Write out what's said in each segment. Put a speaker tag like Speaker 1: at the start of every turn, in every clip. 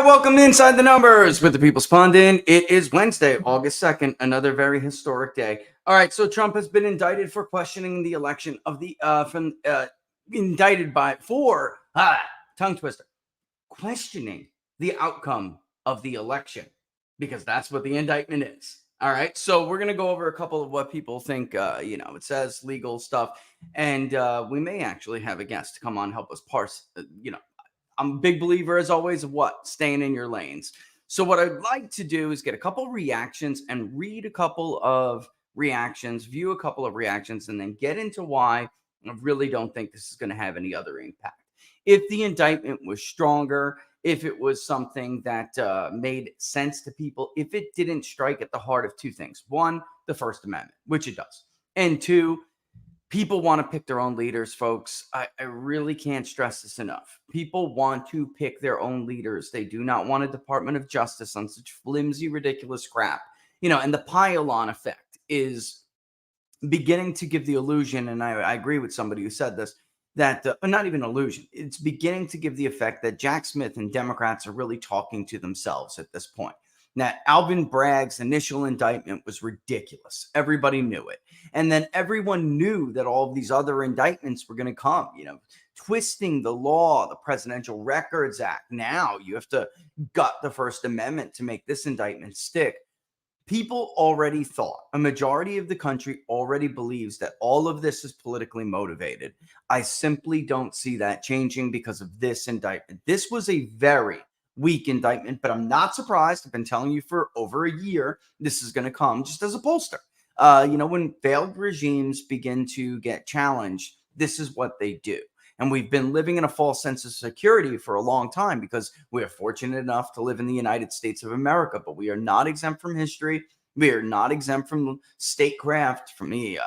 Speaker 1: Welcome to Inside the Numbers with the People's Pundit. It is Wednesday, August 2nd, another very historic day. All right, so Trump has been indicted for questioning the election of the tongue twister, questioning the outcome of the election, because that's what the indictment is. All right, so we're going to go over a couple of what people think, it says legal stuff, and we may actually have a guest to come on and help us parse, I'm a big believer, as always, of what? Staying in your lanes. So what I'd like to do is get a couple reactions and read a couple of reactions, view a couple of reactions, and then get into why I really don't think this is going to have any other impact. If the indictment was stronger, if it was something that made sense to people, if it didn't strike at the heart of two things. One, the First Amendment, which it does. And two, people want to pick their own leaders, folks. I really can't stress this enough. People want to pick their own leaders. They do not want a Department of Justice on such flimsy, ridiculous crap. And the pile-on effect is beginning to give the illusion, and I agree with somebody who said this, that not even illusion. It's beginning to give the effect that Jack Smith and Democrats are really talking to themselves at this point. Now, Alvin Bragg's initial indictment was ridiculous. Everybody knew it. And then everyone knew that all of these other indictments were going to come, twisting the law, the Presidential Records Act. Now you have to gut the First Amendment to make this indictment stick. People already thought, a majority of the country already believes that all of this is politically motivated. I simply don't see that changing because of this indictment. This was a very weak indictment, but I'm not surprised. I've been telling you for over a year this is going to come, just as a pollster. When failed regimes begin to get challenged, this is what they do. And we've been living in a false sense of security for a long time because we are fortunate enough to live in the United States of America, but we are not exempt from history. We are not exempt from statecraft, from the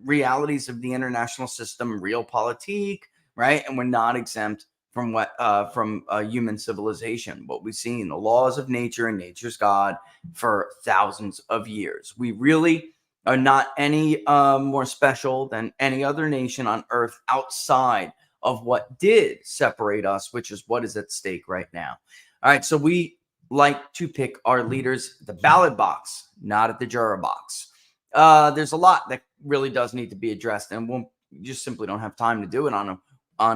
Speaker 1: realities of the international system, realpolitik, right? And we're not exempt from human civilization, what we've seen, the laws of nature and nature's God for thousands of years. We really are not any more special than any other nation on earth outside of what did separate us, which is what is at stake right now. All right, so we like to pick our leaders at the ballot box, not at the juror box. There's a lot that really does need to be addressed, and we just simply don't have time to do it on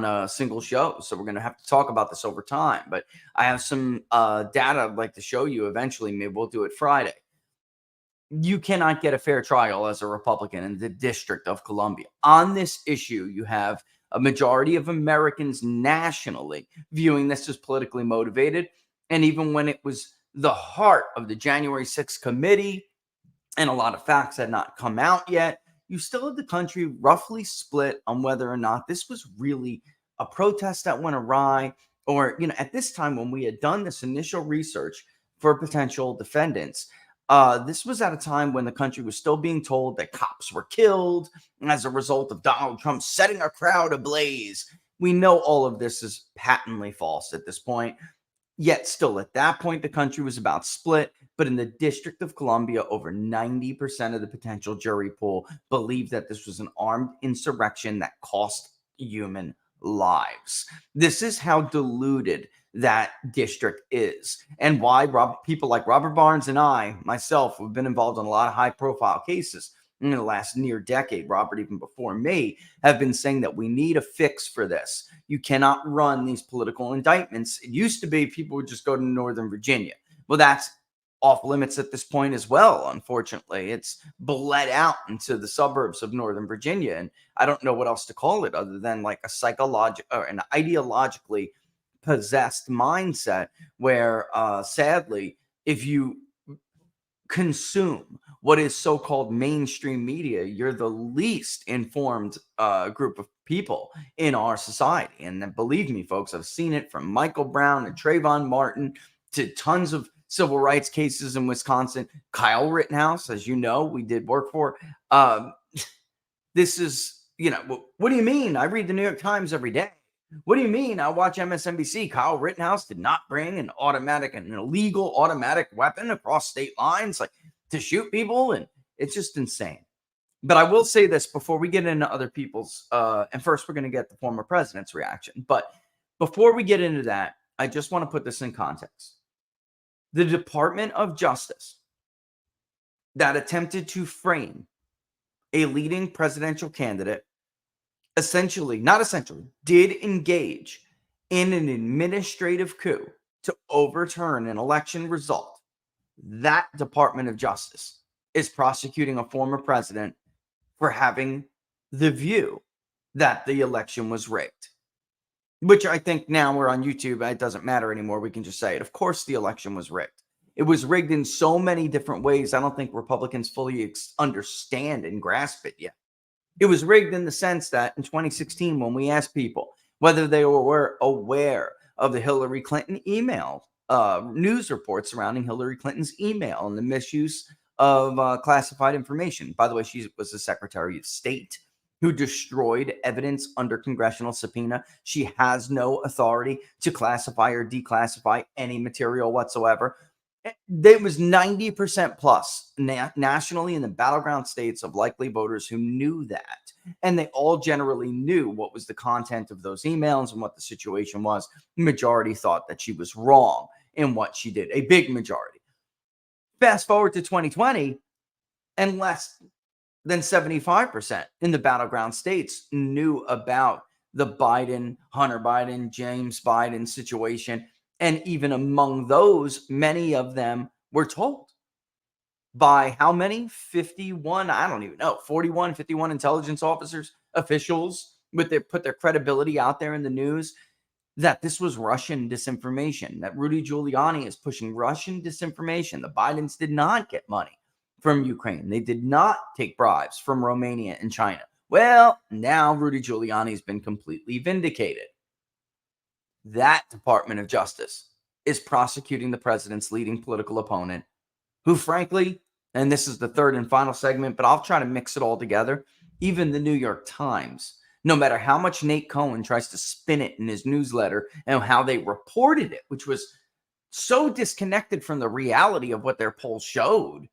Speaker 1: a single show. So we're going to have to talk about this over time. But I have some data I'd like to show you eventually. Maybe we'll do it Friday. You cannot get a fair trial as a Republican in the District of Columbia. On this issue, you have a majority of Americans nationally viewing this as politically motivated. And even when it was the heart of the January 6th committee and a lot of facts had not come out yet, you still had the country roughly split on whether or not this was really a protest that went awry, or, at this time when we had done this initial research for potential defendants, this was at a time when the country was still being told that cops were killed as a result of Donald Trump setting a crowd ablaze. We know all of this is patently false at this point. Yet still at that point, the country was about split. But in the District of Columbia, over 90% of the potential jury pool believed that this was an armed insurrection that cost human lives. This is how diluted that district is, and why people like Robert Barnes and myself, have been involved in a lot of high-profile cases in the last near decade. Robert, even before me, have been saying that we need a fix for this. You cannot run these political indictments. It used to be people would just go to Northern Virginia. Well, that's off limits at this point as well. Unfortunately, it's bled out into the suburbs of Northern Virginia, and I don't know what else to call it other than like a psychological or an ideologically possessed mindset where sadly, if you consume what is so-called mainstream media, you're the least informed group of people in our society. And then believe me, folks, I've seen it from Michael Brown and Trayvon Martin to tons of civil rights cases in Wisconsin. Kyle Rittenhouse, as you know, we did work for. This is, what do you mean? I read the New York Times every day. What do you mean? I watch MSNBC. Kyle Rittenhouse did not bring an illegal automatic weapon across state lines, like to shoot people. And it's just insane. But I will say this before we get into other people's, and first we're going to get the former president's reaction. But before we get into that, I just want to put this in context. The Department of Justice that attempted to frame a leading presidential candidate did engage in an administrative coup to overturn an election result. That Department of Justice is prosecuting a former president for having the view that the election was rigged. Which I think now we're on YouTube, it doesn't matter anymore. We can just say it. Of course, the election was rigged. It was rigged in so many different ways. I don't think Republicans fully understand and grasp it yet. It was rigged in the sense that in 2016, when we asked people whether they were aware of the Hillary Clinton email, news reports surrounding Hillary Clinton's email and the misuse of classified information. By the way, she was the Secretary of State who destroyed evidence under congressional subpoena. She has no authority to classify or declassify any material whatsoever. There was 90% plus nationally in the battleground states of likely voters who knew that. And they all generally knew what was the content of those emails and what the situation was. The majority thought that she was wrong in what she did, a big majority. Fast forward to 2020, and less than 75% in the battleground states knew about the Hunter Biden, James Biden situation. And even among those, many of them were told by how many? 51, I don't even know, 41, 51 intelligence officers, officials, put their credibility out there in the news, that this was Russian disinformation, that Rudy Giuliani is pushing Russian disinformation. The Bidens did not get money from Ukraine. They did not take bribes from Romania and China. Well, now Rudy Giuliani has been completely vindicated. That Department of Justice is prosecuting the president's leading political opponent, who frankly, and this is the third and final segment, but I'll try to mix it all together. Even the New York Times, no matter how much Nate Cohen tries to spin it in his newsletter and how they reported it, which was so disconnected from the reality of what their poll showed,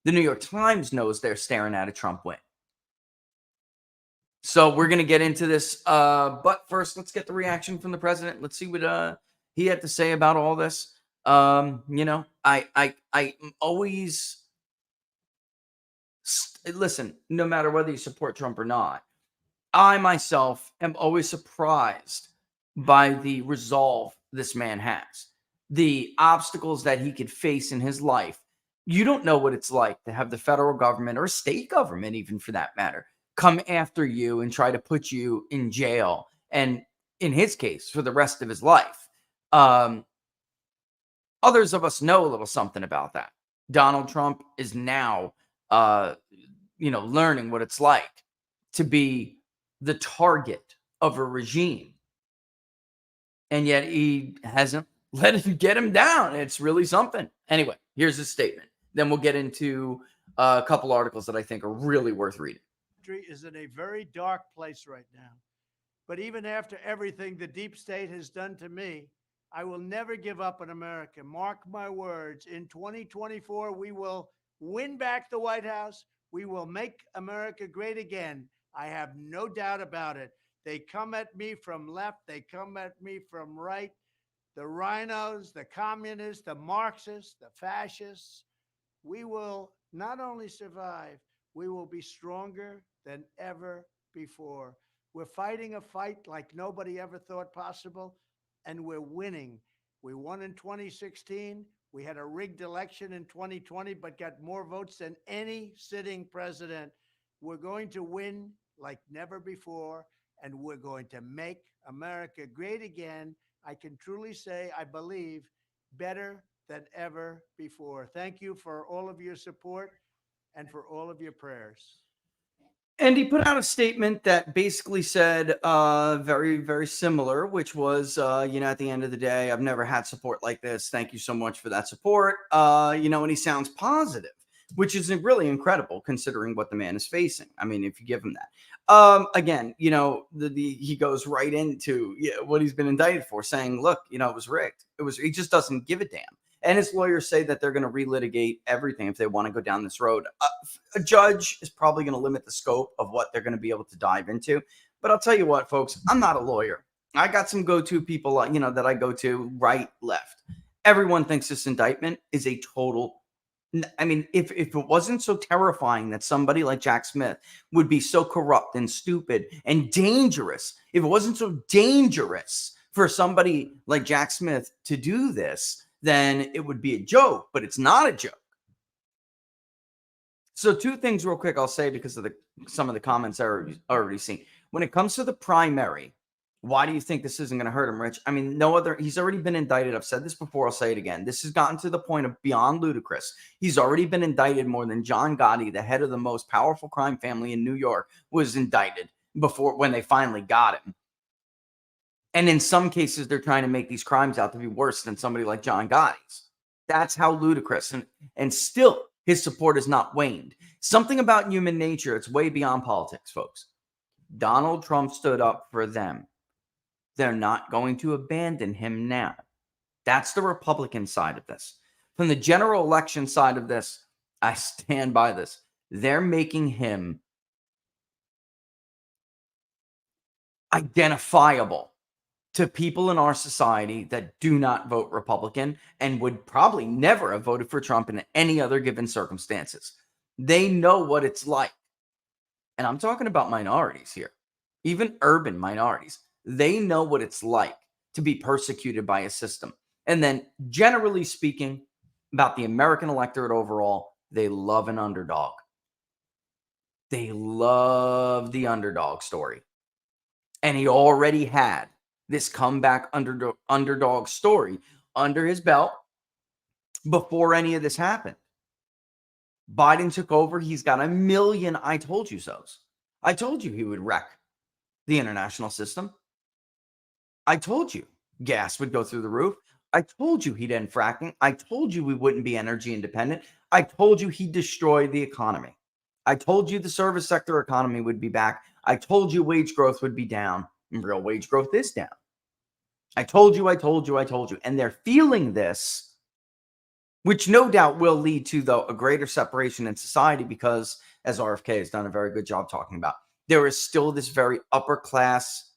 Speaker 1: the New York Times knows they're staring at a Trump win. So we're going to get into this. But first, let's get the reaction from the president. Let's see what he had to say about all this. I'm always listen, no matter whether you support Trump or not, I myself am always surprised by the resolve this man has, the obstacles that he could face in his life. You don't know what it's like to have the federal government or state government, even for that matter, come after you and try to put you in jail. And in his case, for the rest of his life. Others of us know a little something about that. Donald Trump is now, learning what it's like to be the target of a regime. And yet he hasn't let it get him down. It's really something. Anyway, here's his statement. Then we'll get into a couple articles that I think are really worth reading.
Speaker 2: Is in a very dark place right now. But even after everything the deep state has done to me, I will never give up on America. Mark my words. In 2024, we will win back the White House. We will make America great again. I have no doubt about it. They come at me from left. They come at me from right. The rhinos, the communists, the Marxists, the fascists. We will not only survive, we will be stronger than ever before. We're fighting a fight like nobody ever thought possible, and we're winning. We won in 2016. We had a rigged election in 2020, but got more votes than any sitting president. We're going to win like never before, and we're going to make America great again. I can truly say, I believe, better than ever before. Thank you for all of your support and for all of your prayers.
Speaker 1: And he put out a statement that basically said very, very similar, which was, at the end of the day, I've never had support like this. Thank you so much for that support. And he sounds positive, which is really incredible considering what the man is facing. I mean, if you give him that. Again, he goes right into what he's been indicted for, saying, look, it was rigged. He just doesn't give a damn. And his lawyers say that they're going to relitigate everything if they want to go down this road. A judge is probably going to limit the scope of what they're going to be able to dive into. But I'll tell you what, folks, I'm not a lawyer. I got some go-to people, that I go to right, left. Everyone thinks this indictment is a total. I mean, if it wasn't so terrifying that somebody like Jack Smith would be so corrupt and stupid and dangerous, if it wasn't so dangerous for somebody like Jack Smith to do this, then it would be a joke, but it's not a joke. So two things real quick I'll say because of some of the comments I already seen. When it comes to the primary, why do you think this isn't going to hurt him, Rich? I mean, he's already been indicted. I've said this before. I'll say it again. This has gotten to the point of beyond ludicrous. He's already been indicted more than John Gotti, the head of the most powerful crime family in New York, was indicted before when they finally got him. And in some cases, they're trying to make these crimes out to be worse than somebody like John Gotti's. That's how ludicrous. And still, his support has not waned. Something about human nature, it's way beyond politics, folks. Donald Trump stood up for them. They're not going to abandon him now. That's the Republican side of this. From the general election side of this, I stand by this. They're making him identifiable to people in our society that do not vote Republican and would probably never have voted for Trump in any other given circumstances. They know what it's like. And I'm talking about minorities here, even urban minorities. They know what it's like to be persecuted by a system. And then, generally speaking, about the American electorate overall, they love an underdog. They love the underdog story. And he already had this comeback underdog story under his belt before any of this happened. Biden took over. He's got a million I told you so's. I told you he would wreck the international system. I told you gas would go through the roof. I told you he'd end fracking. I told you we wouldn't be energy independent. I told you he'd destroy the economy. I told you the service sector economy would be back. I told you wage growth would be down. And real wage growth is down. I told you. And they're feeling this, which no doubt will lead to, though, a greater separation in society because, as RFK has done a very good job talking about, there is still this very upper class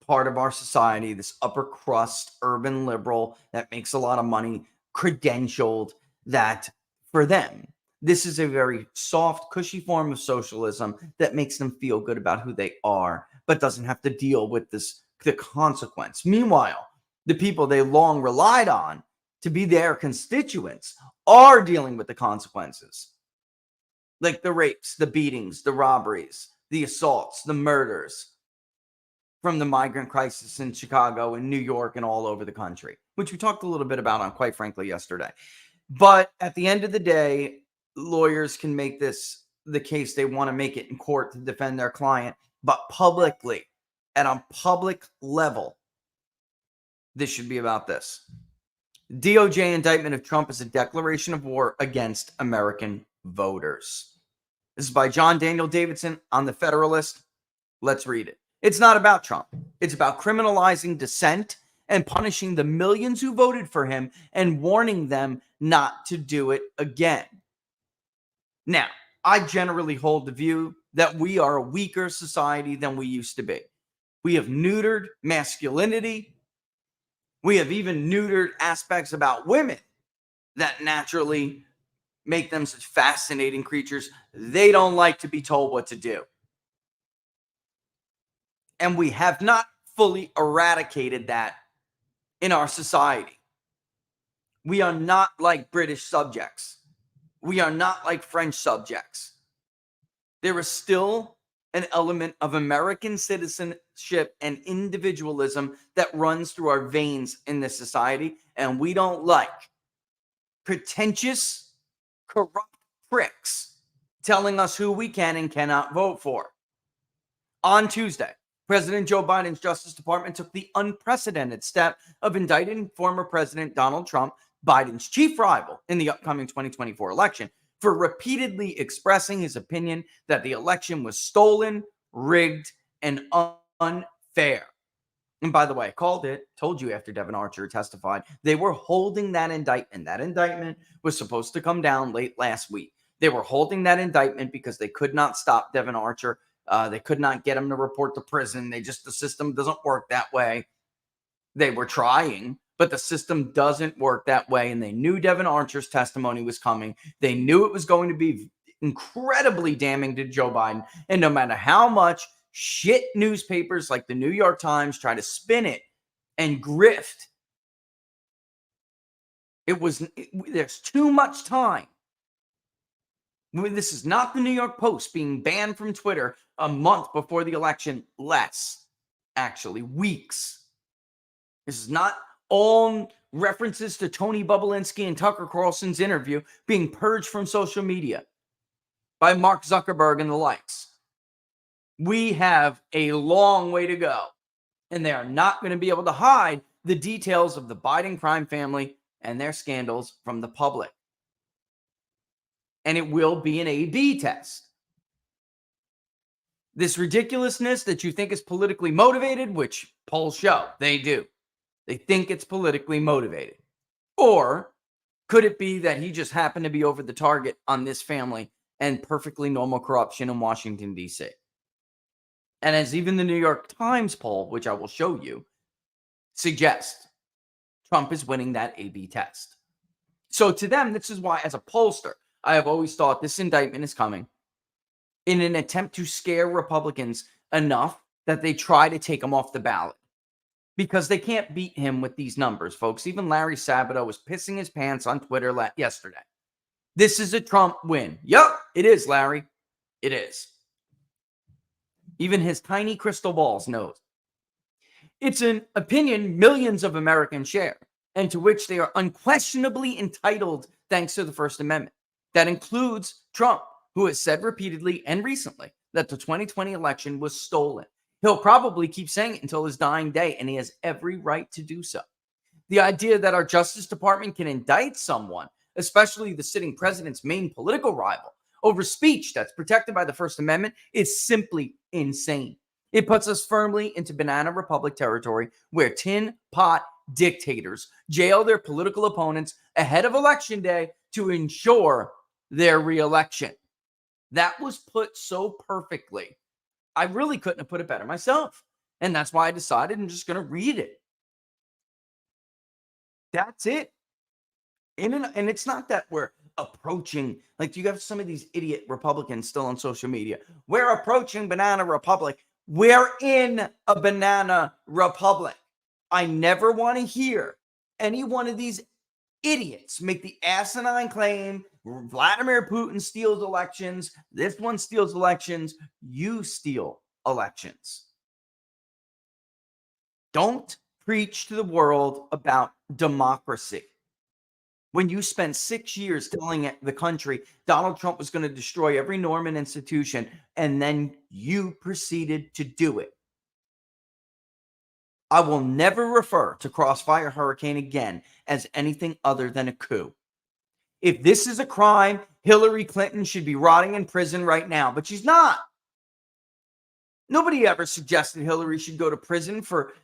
Speaker 1: part of our society, this upper crust urban liberal that makes a lot of money, credentialed, that for them, this is a very soft, cushy form of socialism that makes them feel good about who they are, but doesn't have to deal with the consequence. Meanwhile, the people they long relied on to be their constituents are dealing with the consequences. Like the rapes, the beatings, the robberies, the assaults, the murders from the migrant crisis in Chicago and New York and all over the country, which we talked a little bit about on, quite frankly, yesterday. But at the end of the day, lawyers can make this the case they want to make it in court to defend their client, but publicly, at a public level, this should be about this. DOJ indictment of Trump is a declaration of war against American voters. This is by John Daniel Davidson on the Federalist. Let's read it. It's not about Trump. It's about criminalizing dissent and punishing the millions who voted for him and warning them not to do it again. Now, I generally hold the view that we are a weaker society than we used to be. We have neutered masculinity. We have even neutered aspects about women that naturally make them such fascinating creatures. They don't like to be told what to do. And we have not fully eradicated that in our society. We are not like British subjects. We are not like French subjects. There is still an element of American citizenship and individualism that runs through our veins in this society, and we don't like pretentious, corrupt pricks telling us who we can and cannot vote for. On Tuesday, President Joe Biden's Justice Department took the unprecedented step of indicting former President Donald Trump, Biden's chief rival in the upcoming 2024 election, for repeatedly expressing his opinion that the election was stolen, rigged, and unfair. And by the way, I called it, told you after Devin Archer testified, they were holding that indictment. That indictment was supposed to come down late last week. They were holding that indictment because they could not stop Devin Archer They could not get him to report to prison. The system doesn't work that way. They were trying, but the system doesn't work that way. And they knew Devin Archer's testimony was coming. They knew it was going to be incredibly damning to Joe Biden. And no matter how much shit newspapers like the New York Times try to spin it and grift, there's too much time. This is not the New York Post being banned from Twitter a month before the election, actually weeks. This is not all references to Tony Bobulinski and Tucker Carlson's interview being purged from social media by Mark Zuckerberg and the likes. We have a long way to go, and they are not going to be able to hide the details of the Biden crime family and their scandals from the public. And it will be an A/B test. This ridiculousness that you think is politically motivated, which polls show they do. They think it's politically motivated. Or could it be that he just happened to be over the target on this family and perfectly normal corruption in Washington, D.C.? And as even the New York Times poll, which I will show you, suggests, Trump is winning that A/B test. So to them, this is why, as a pollster, I have always thought this indictment is coming in an attempt to scare Republicans enough that they try to take him off the ballot. Because they can't beat him with these numbers, folks. Even Larry Sabato was pissing his pants on Twitter yesterday. This is a Trump win. Yup, it is, Larry. It is. Even his tiny crystal balls knows. It's an opinion millions of Americans share, and to which they are unquestionably entitled thanks to the First Amendment. That includes Trump, who has said repeatedly and recently that the 2020 election was stolen. He'll probably keep saying it until his dying day, and he has every right to do so. The idea that our Justice Department can indict someone, especially the sitting president's main political rival, over speech that's protected by the First Amendment is simply insane. It puts us firmly into banana republic territory where tin pot dictators jail their political opponents ahead of election day to ensure their reelection. That was put so perfectly. I really couldn't have put it better myself. And that's why I decided I'm just going to read it. That's it. And it's not that we're approaching, like you have some of these idiot Republicans still on social media. We're approaching banana republic. We're in a banana republic. I never want to hear any one of these idiots make the asinine claim Vladimir Putin steals elections. This one steals elections. You steal elections. Don't preach to the world about democracy. When you spent 6 years telling the country Donald Trump was going to destroy every norm and institution, and then you proceeded to do it. I will never refer to Crossfire Hurricane again as anything other than a coup. If this is a crime, Hillary Clinton should be rotting in prison right now, but she's not. Nobody ever suggested Hillary should go to prison for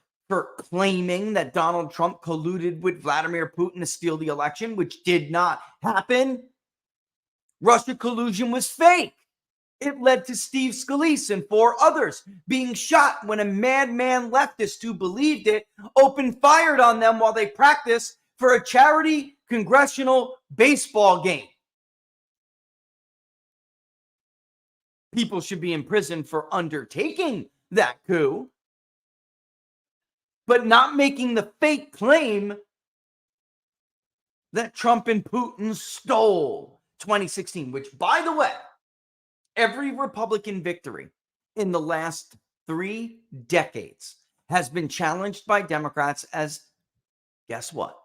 Speaker 1: claiming that Donald Trump colluded with Vladimir Putin to steal the election, which did not happen. Russia collusion was fake. It led to Steve Scalise and 4 others being shot when a madman leftist who believed it opened fire on them while they practiced for a charity congressional baseball game. People should be in prison for undertaking that coup, but not making the fake claim that Trump and Putin stole 2016, which, by the way, every Republican victory in the last 3 decades has been challenged by Democrats as, guess what?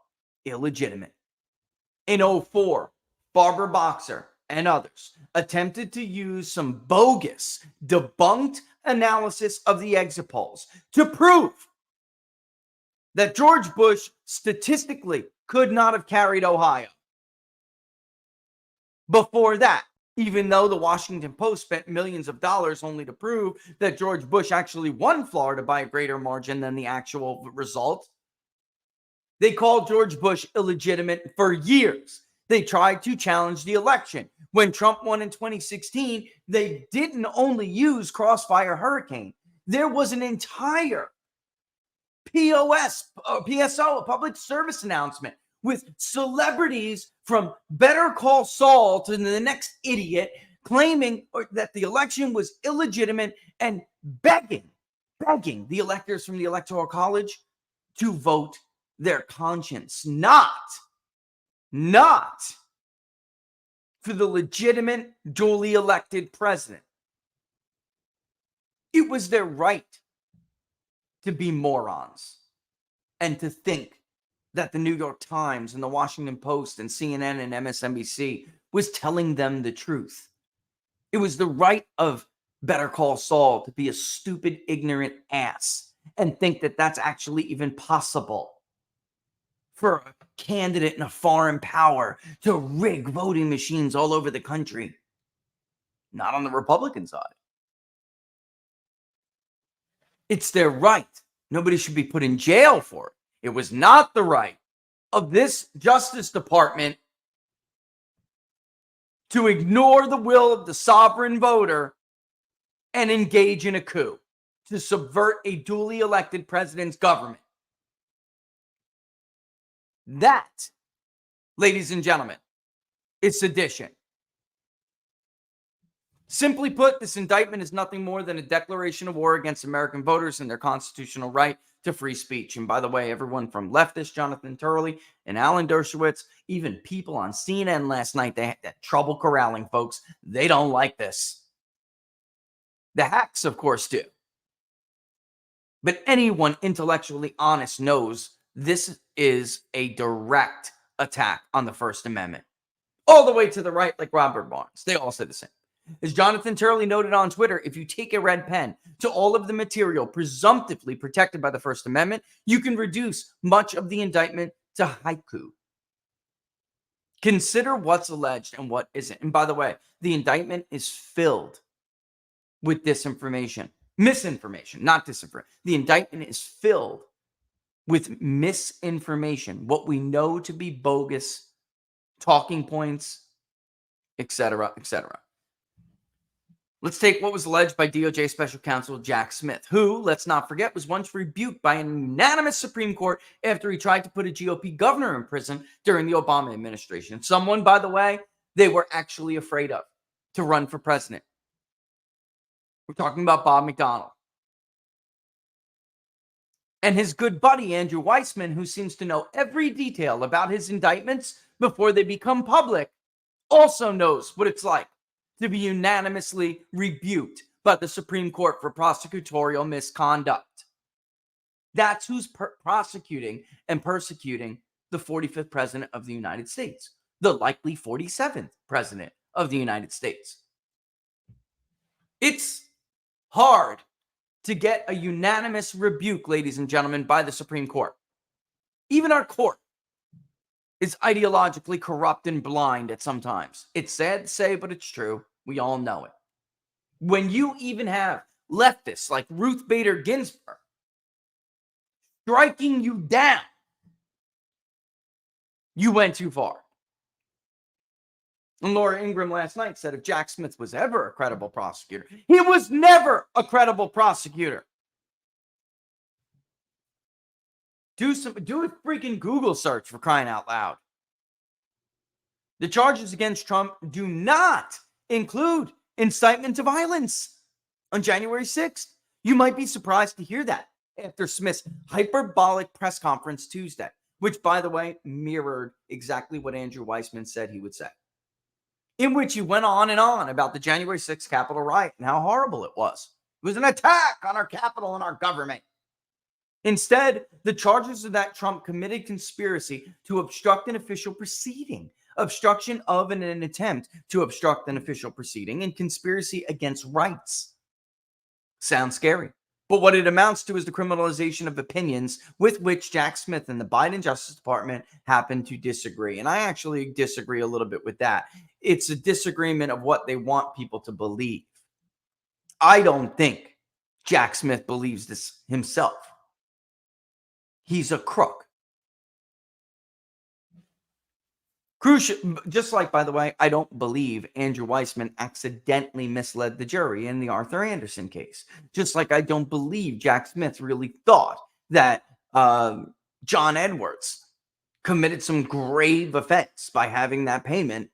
Speaker 1: Illegitimate. In 2004, Barbara Boxer and others attempted to use some bogus, debunked analysis of the exit polls to prove that George Bush statistically could not have carried Ohio. Before that, even though the Washington Post spent millions of dollars only to prove that George Bush actually won Florida by a greater margin than the actual result, they called George Bush illegitimate for years, They tried to challenge the election. When Trump won in 2016, they didn't only use Crossfire Hurricane. There was an entire PSO, a public service announcement with celebrities from Better Call Saul to the next idiot claiming that the election was illegitimate and begging the electors from the Electoral College to vote their conscience, not for the legitimate, duly elected president. It was their right to be morons and to think that the New York Times and the Washington Post and CNN and MSNBC was telling them the truth. It was the right of Better Call Saul to be a stupid, ignorant ass and think that that's actually even possible for a candidate in a foreign power to rig voting machines all over the country. Not on the Republican side. It's their right. Nobody should be put in jail for it. It was not the right of this Justice Department to ignore the will of the sovereign voter and engage in a coup to subvert a duly elected president's government. That, ladies and gentlemen, is sedition. Simply put, this indictment is nothing more than a declaration of war against American voters and their constitutional right to free speech. And by the way, everyone from leftist Jonathan Turley and Alan Dershowitz, even people on CNN last night, they had trouble corralling folks. They don't like this. The hacks, of course, do. But anyone intellectually honest knows this is a direct attack on the First Amendment. All the way to the right, like Robert Barnes. They all say the same. As Jonathan Turley noted on Twitter, if you take a red pen to all of the material presumptively protected by the First Amendment, you can reduce much of the indictment to haiku. Consider what's alleged and what isn't. And by the way, the indictment is filled with disinformation. Misinformation, not disinformation. The indictment is filled with misinformation, what we know to be bogus, talking points, etc., etc. Let's take what was alleged by DOJ Special Counsel Jack Smith, who, let's not forget, was once rebuked by an unanimous Supreme Court after he tried to put a GOP governor in prison during the Obama administration. Someone, by the way, they were actually afraid of to run for president. We're talking about Bob McDonnell. And his good buddy, Andrew Weissman, who seems to know every detail about his indictments before they become public, also knows what it's like to be unanimously rebuked by the Supreme Court for prosecutorial misconduct. That's who's prosecuting and persecuting the 45th president of the United States, the likely 47th president of the United States. It's hard to get a unanimous rebuke, ladies and gentlemen, by the Supreme Court. Even our court is ideologically corrupt and blind at some times. It's sad to say, but it's true. We all know it. When you even have leftists like Ruth Bader Ginsburg striking you down, you went too far. And Laura Ingraham last night said if Jack Smith was ever a credible prosecutor, he was never a credible prosecutor. Do a freaking Google search, for crying out loud. The charges against Trump do not include incitement to violence on January 6th. You might be surprised to hear that after Smith's hyperbolic press conference Tuesday, which, by the way, mirrored exactly what Andrew Weissman said he would say, in which he went on and on about the January 6th Capitol riot and how horrible it was. It was an attack on our Capitol and our government. Instead, the charges are that Trump committed conspiracy to obstruct an official proceeding, obstruction of an attempt to obstruct an official proceeding, and conspiracy against rights. Sounds scary. But what it amounts to is the criminalization of opinions with which Jack Smith and the Biden Justice Department happen to disagree. And I actually disagree a little bit with that. It's a disagreement of what they want people to believe. I don't think Jack Smith believes this himself. He's a crook. Crucial, just like, by the way, I don't believe Andrew Weissman accidentally misled the jury in the Arthur Anderson case. Just like I don't believe Jack Smith really thought that John Edwards committed some grave offense by having that payment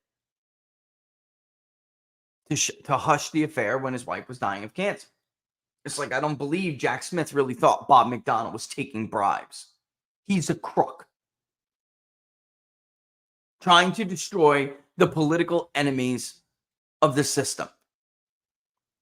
Speaker 1: to hush the affair when his wife was dying of cancer. It's like I don't believe Jack Smith really thought Bob McDonnell was taking bribes. He's a crook, trying to destroy the political enemies of the system.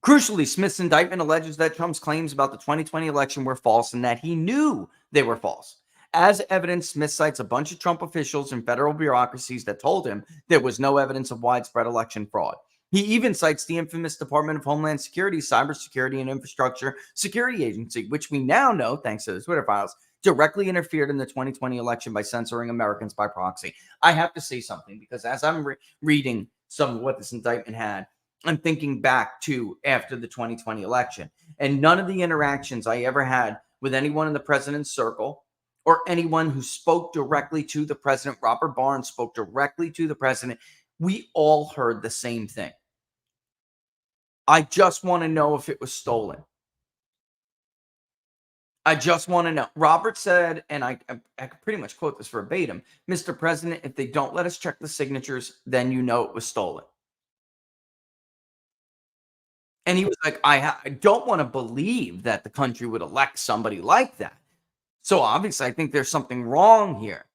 Speaker 1: Crucially, Smith's indictment alleges that Trump's claims about the 2020 election were false and that he knew they were false. As evidence, Smith cites a bunch of Trump officials and federal bureaucracies that told him there was no evidence of widespread election fraud. He even cites the infamous Department of Homeland Security, Cybersecurity and Infrastructure Security Agency, which we now know, thanks to the Twitter files, directly interfered in the 2020 election by censoring Americans by proxy. I have to say something because as I'm reading some of what this indictment had, I'm thinking back to after the 2020 election, and none of the interactions I ever had with anyone in the president's circle or anyone who spoke directly to the president, Robert Barnes spoke directly to the president, we all heard the same thing. I just want to know if it was stolen. I just want to know. Robert said, and I could pretty much quote this verbatim, Mr. President, if they don't let us check the signatures, then you know it was stolen. And he was like, I don't want to believe that the country would elect somebody like that. So obviously, I think there's something wrong here.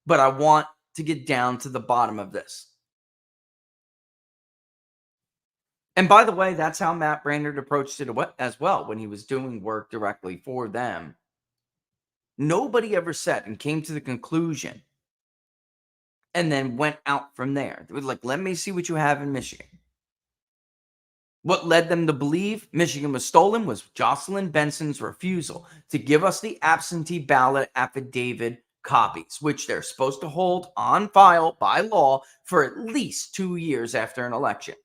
Speaker 1: But I want to get down to the bottom of this. And by the way, that's how Matt Braynard approached it as well when he was doing work directly for them. Nobody ever said and came to the conclusion and then went out from there. They were like, let me see what you have in Michigan. What led them to believe Michigan was stolen was Jocelyn Benson's refusal to give us the absentee ballot affidavit copies, which they're supposed to hold on file by law for at least 2 years after an election.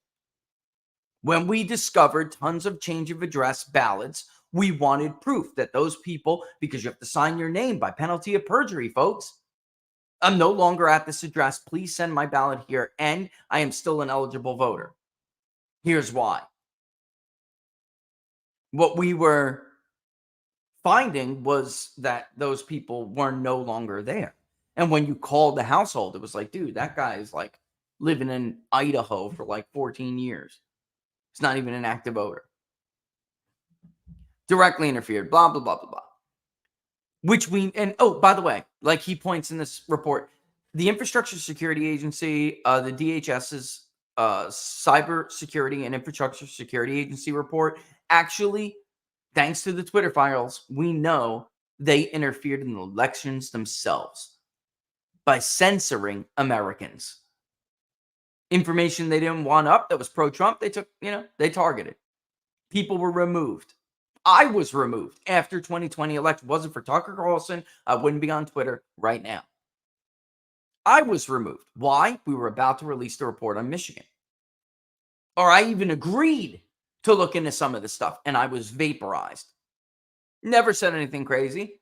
Speaker 1: When we discovered tons of change of address ballots, we wanted proof that those people, because you have to sign your name by penalty of perjury, folks. I'm no longer at this address. Please send my ballot here, and I am still an eligible voter. Here's why. What we were finding was that those people were no longer there. And when you called the household, it was like, dude, that guy is like living in Idaho for like 14 years. He's not even an active voter. Directly interfered, blah, blah, blah, blah, blah. Oh, by the way, like he points in this report, the Infrastructure Security Agency, the DHS's Cyber Security and Infrastructure Security Agency report, actually, thanks to the Twitter files, we know they interfered in the elections themselves by censoring Americans. Information they didn't want up that was pro-Trump, they took, they targeted. People were removed. I was removed after 2020 election. Wasn't for Tucker Carlson, I wouldn't be on Twitter right now. I was removed. Why? We were about to release the report on Michigan. Or I even agreed to look into some of this stuff, and I was vaporized. Never said anything crazy.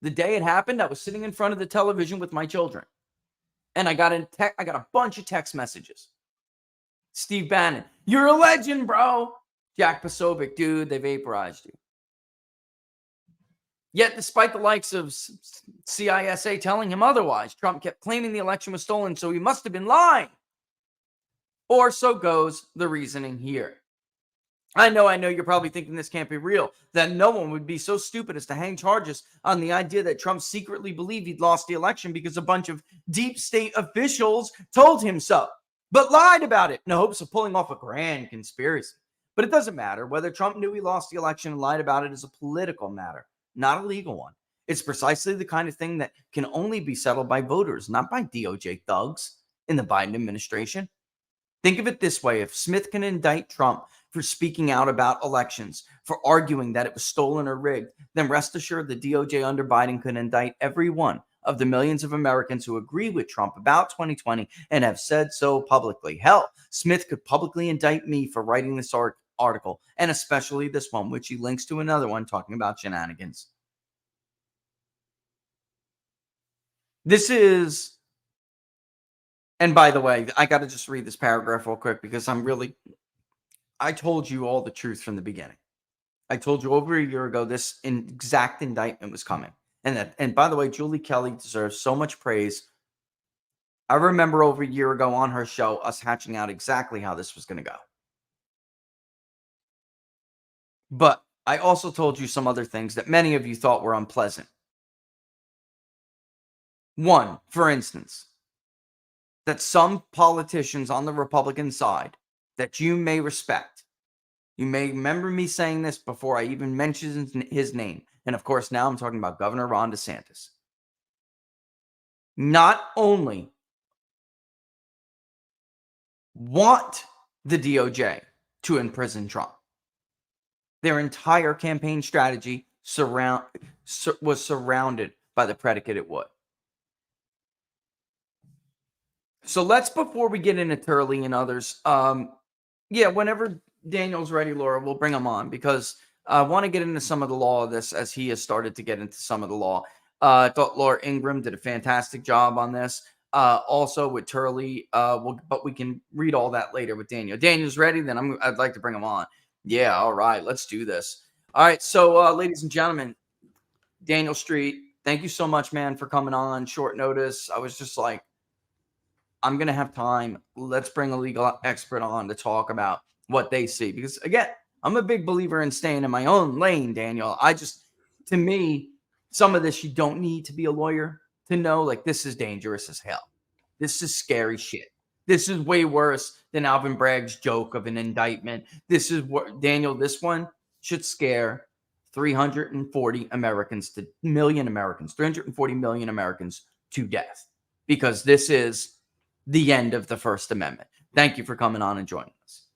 Speaker 1: The day it happened, I was sitting in front of the television with my children, and I got a bunch of text messages. Steve Bannon, you're a legend, bro. Jack Posobiec, dude, they vaporized you. Yet, despite the likes of CISA telling him otherwise, Trump kept claiming the election was stolen, so he must have been lying. Or so goes the reasoning here. I know you're probably thinking this can't be real, that no one would be so stupid as to hang charges on the idea that Trump secretly believed he'd lost the election because a bunch of deep state officials told him so, but lied about it in the hopes of pulling off a grand conspiracy. But it doesn't matter. Whether Trump knew he lost the election and lied about it is a political matter, not a legal one. It's precisely the kind of thing that can only be settled by voters, not by DOJ thugs in the Biden administration. Think of it this way. If Smith can indict Trump for speaking out about elections, for arguing that it was stolen or rigged, then rest assured the DOJ under Biden could indict every one of the millions of Americans who agree with Trump about 2020 and have said so publicly. Hell, Smith could publicly indict me for writing this article, and especially this one, which he links to another one talking about shenanigans. This is And by the way, I got to just read this paragraph real quick because I told you all the truth from the beginning. I told you over a year ago this exact indictment was coming. And by the way, Julie Kelly deserves so much praise. I remember over a year ago on her show, us hatching out exactly how this was going to go. But I also told you some other things that many of you thought were unpleasant. One, for instance, that some politicians on the Republican side that you may respect, you may remember me saying this before I even mentioned his name. And of course, now I'm talking about Governor Ron DeSantis. Not only want the DOJ to imprison Trump, their entire campaign strategy was surrounded by the predicate it would. So before we get into Turley and others, whenever Daniel's ready, Laura, we'll bring him on because I want to get into some of the law of this as he has started to get into some of the law. I thought Laura Ingraham did a fantastic job on this. Also with Turley, but we can read all that later with Daniel. Daniel's ready, then I'd like to bring him on. Yeah, all right, let's do this. All right, so ladies and gentlemen, Daniel Street, thank you so much, man, for coming on short notice. I was just like, I'm going to have time. Let's bring a legal expert on to talk about what they see. Because, again, I'm a big believer in staying in my own lane, Daniel. To me, some of this you don't need to be a lawyer to know. Like, this is dangerous as hell. This is scary shit. This is way worse than Alvin Bragg's joke of an indictment. This is what, Daniel, this one should scare 340 million Americans to death. Because this is the end of the First Amendment. Thank you for coming on and joining us.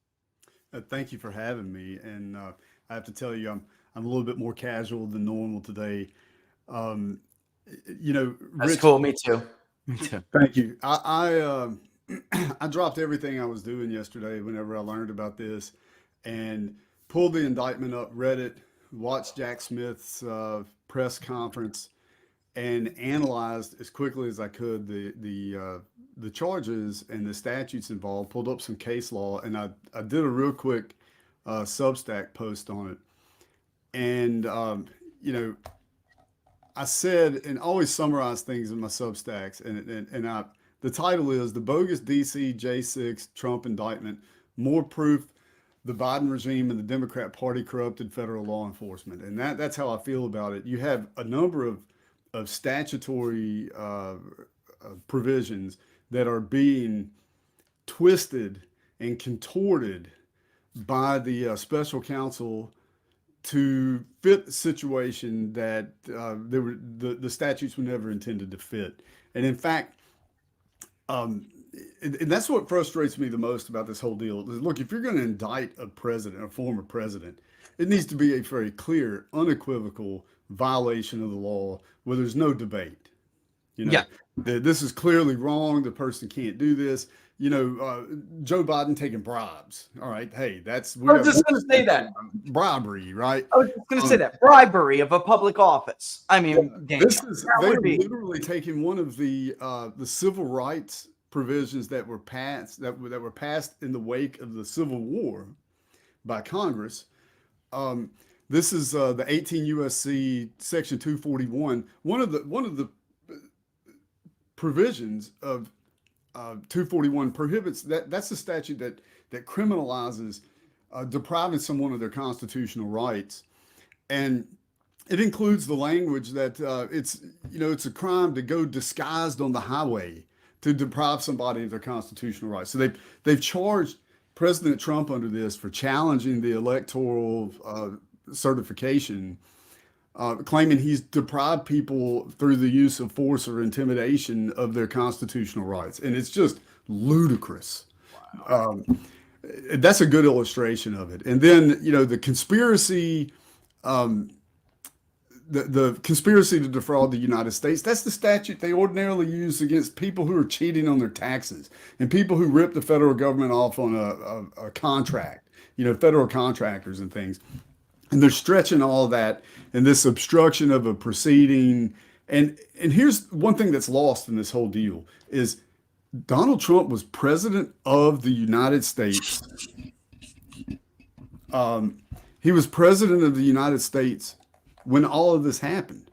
Speaker 3: Thank you for having me. And I have to tell you, I'm a little bit more casual than normal today.
Speaker 1: That's
Speaker 3: Rich,
Speaker 1: cool. Me too. Me too.
Speaker 3: Thank you. I dropped everything I was doing yesterday whenever I learned about this and pulled the indictment up, read it, watched Jack Smith's press conference, and analyzed as quickly as I could the charges and the statutes involved, pulled up some case law, and I did a real quick Substack post on it. And, I said, and always summarize things in my Substacks, and the title is The Bogus DC J6 Trump Indictment, More Proof the Biden Regime and the Democrat Party Corrupted Federal Law Enforcement. And that's how I feel about it. You have a number of statutory provisions that are being twisted and contorted by the special counsel to fit the situation that the statutes were never intended to fit. And in fact, and that's what frustrates me the most about this whole deal. Look, if you're going to indict a president, a former president, it needs to be a very clear, unequivocal violation of the law where there's no debate. This is clearly wrong. The person can't do this. Joe Biden taking bribes. All right. Hey,
Speaker 1: I was just going to say that.
Speaker 3: Bribery, right?
Speaker 1: I was just going to say that. Bribery of a public office. I mean,
Speaker 3: they're literally taking one of the civil rights provisions that were passed in the wake of the Civil War by Congress. This is the 18 USC Section 241. One of the provisions of 241 prohibits that's the statute that criminalizes depriving someone of their constitutional rights, and it includes the language that it's a crime to go disguised on the highway to deprive somebody of their constitutional rights. So they've charged President Trump under this for challenging the electoral certification, claiming he's deprived people through the use of force or intimidation of their constitutional rights. And it's just ludicrous. Wow. That's a good illustration of it. And then, the conspiracy, the conspiracy to defraud the United States, that's the statute they ordinarily use against people who are cheating on their taxes and people who rip the federal government off on a contract, federal contractors and things. And they're stretching all of that and this obstruction of a proceeding. And here's one thing that's lost in this whole deal is Donald Trump was president of the United States. He was president of the United States when all of this happened.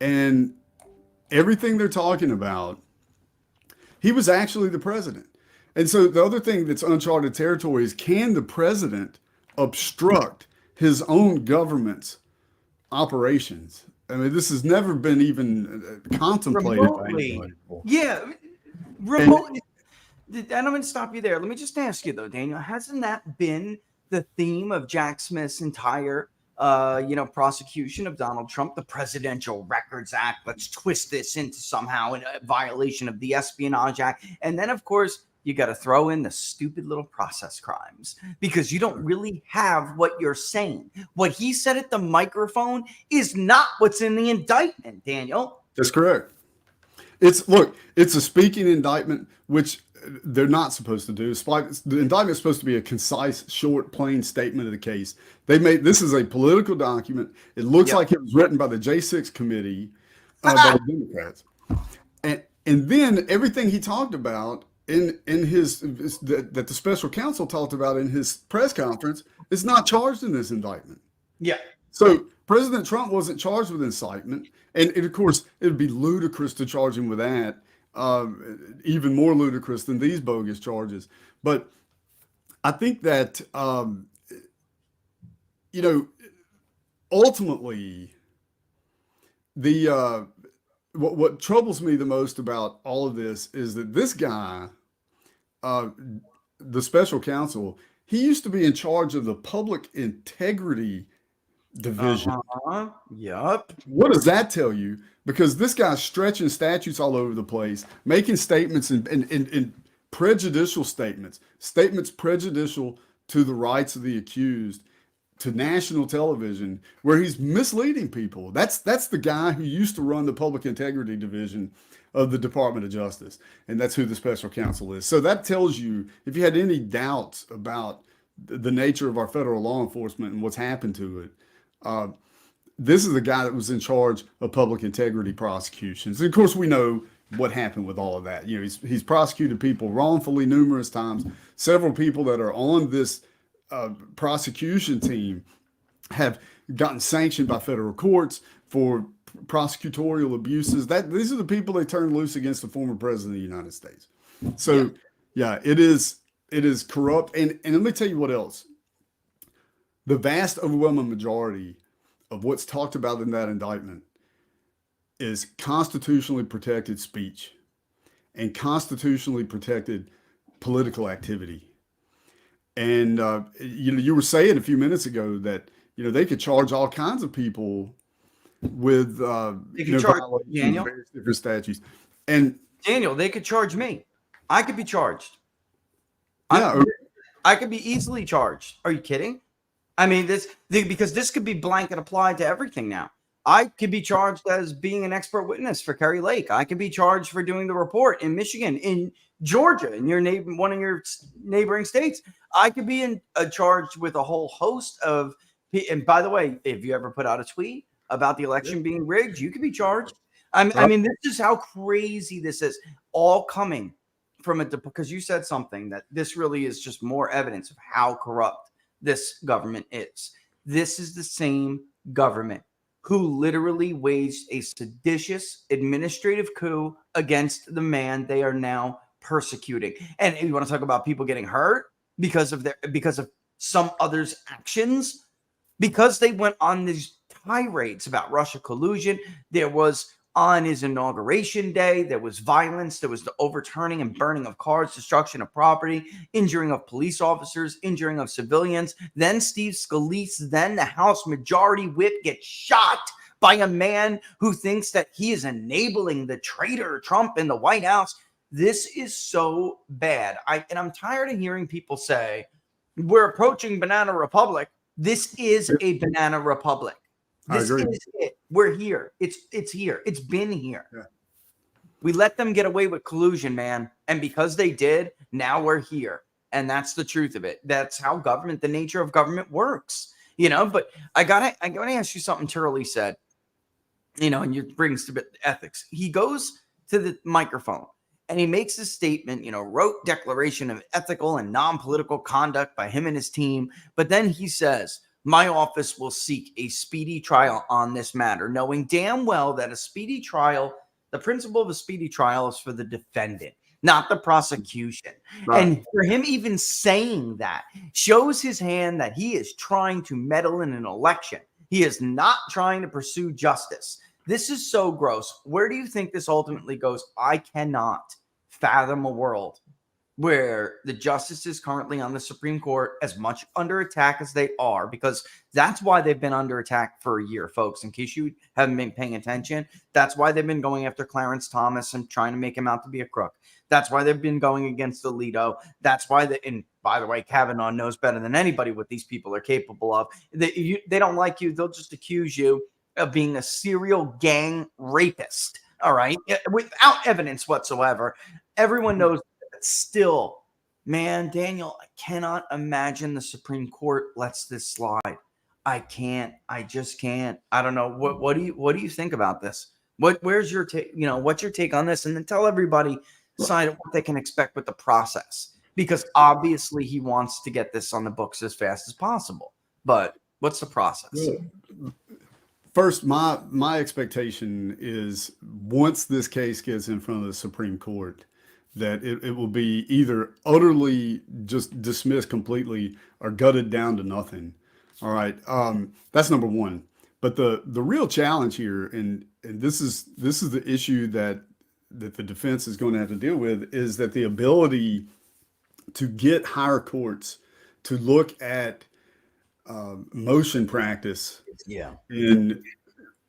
Speaker 3: And everything they're talking about, he was actually the president. And so the other thing that's uncharted territory is, can the president obstruct his own government's operations? I mean, this has never been even contemplated by anybody before.
Speaker 1: Yeah, remotely. And I'm going to stop you there. Let me just ask you, though, Daniel, hasn't that been the theme of Jack Smith's entire prosecution of Donald Trump, the Presidential Records Act? Let's twist this into somehow a violation of the Espionage Act. And then, of course, you got to throw in the stupid little process crimes, because you don't really have what you're saying. What he said at the microphone is not what's in the indictment, Daniel.
Speaker 3: That's correct. It's a speaking indictment, which they're not supposed to do. The indictment is supposed to be a concise, short, plain statement of the case. This is a political document. It looks like it was written by the J6 committee by the Democrats. And then everything he talked about in his that the special counsel talked about in his press conference is not charged in this indictment.
Speaker 1: Yeah.
Speaker 3: So President Trump wasn't charged with incitement, and of course it would be ludicrous to charge him with that. Even more ludicrous than these bogus charges. But I think that ultimately the what troubles me the most about all of this is that this guy, the special counsel, he used to be in charge of the public integrity division.
Speaker 1: Yep.
Speaker 3: What does that tell you? Because this guy's stretching statutes all over the place, making statements and prejudicial statements prejudicial to the rights of the accused, to national television, where he's misleading people. That's the guy who used to run the public integrity division of the Department of Justice, and that's who the special counsel is. So that tells you, if you had any doubts about the nature of our federal law enforcement and what's happened to it, this is the guy that was in charge of public integrity prosecutions. And of course, we know what happened with all of that. He's prosecuted people wrongfully numerous times. Several people that are on this prosecution team have gotten sanctioned by federal courts for prosecutorial abuses. These are the people they turned loose against the former president of the United States. So, yeah, it is corrupt. And let me tell you what else. The vast overwhelming majority of what's talked about in that indictment is constitutionally protected speech and constitutionally protected political activity. And you were saying a few minutes ago that they could charge all kinds of people with
Speaker 1: they could charge Daniel
Speaker 3: various different statutes. And
Speaker 1: Daniel, they could charge me. I could be charged.
Speaker 3: Yeah,
Speaker 1: I could be easily charged. Are you kidding? I mean, because this could be blanket applied to everything now. I could be charged as being an expert witness for Kerry Lake. I could be charged for doing the report in Michigan, in Georgia, in one of your neighboring states. I could be charged with a whole host of. And by the way, if you ever put out a tweet about the election being rigged, you could be charged. I mean, this is how crazy this is. All coming from because you said something that this really is just more evidence of how corrupt this government is. This is the same government who literally waged a seditious administrative coup against the man they are now persecuting. And you want to talk about people getting hurt because of some others' actions, because they went on these tirades about Russia collusion. There was, on his inauguration day, there was violence. There was the overturning and burning of cars, destruction of property, injuring of police officers, injuring of civilians. Then Steve Scalise, then the House Majority Whip, gets shot by a man who thinks that he is enabling the traitor Trump in the White House. This is so bad. I'm tired of hearing people say, we're approaching Banana Republic. This is a Banana Republic. This is it. We're here. It's here. It's been here.
Speaker 3: Yeah.
Speaker 1: We let them get away with collusion, man. And because they did, now we're here. And that's the truth of it. That's how the nature of government works. But I gotta ask you something Turley said, and it brings to ethics. He goes to the microphone And he makes a statement, wrote declaration of ethical and non-political conduct by him and his team. But then he says, my office will seek a speedy trial on this matter, knowing damn well that a speedy trial, the principle of a speedy trial is for the defendant, not the prosecution.
Speaker 3: Right.
Speaker 1: And for him even saying that shows his hand that he is trying to meddle in an election. He is not trying to pursue justice. This is so gross. Where do you think this ultimately goes? I cannot fathom a world where the justices currently on the Supreme Court, as much under attack as they are, because that's why they've been under attack for a year, folks, in case you haven't been paying attention. That's why they've been going after Clarence Thomas and trying to make him out to be a crook. That's why they've been going against Alito. That's why, and by the way, Kavanaugh knows better than anybody what these people are capable of. They don't like you. They'll just accuse you of being a serial gang rapist, all right, without evidence whatsoever. Everyone knows that. Still, man, Daniel, I cannot imagine the Supreme Court lets this slide. I can't. I just can't. I don't know. What do you think about this? Where's your take? What's your take on this? And then tell everybody side of what they can expect with the process, because obviously he wants to get this on the books as fast as possible. But what's the process?
Speaker 3: First, my expectation is once this case gets in front of the Supreme Court, that it will be either utterly just dismissed completely or gutted down to nothing. All right, that's number one. But the real challenge here, and this is the issue that the defense is going to have to deal with, is that the ability to get higher courts to look at motion practice in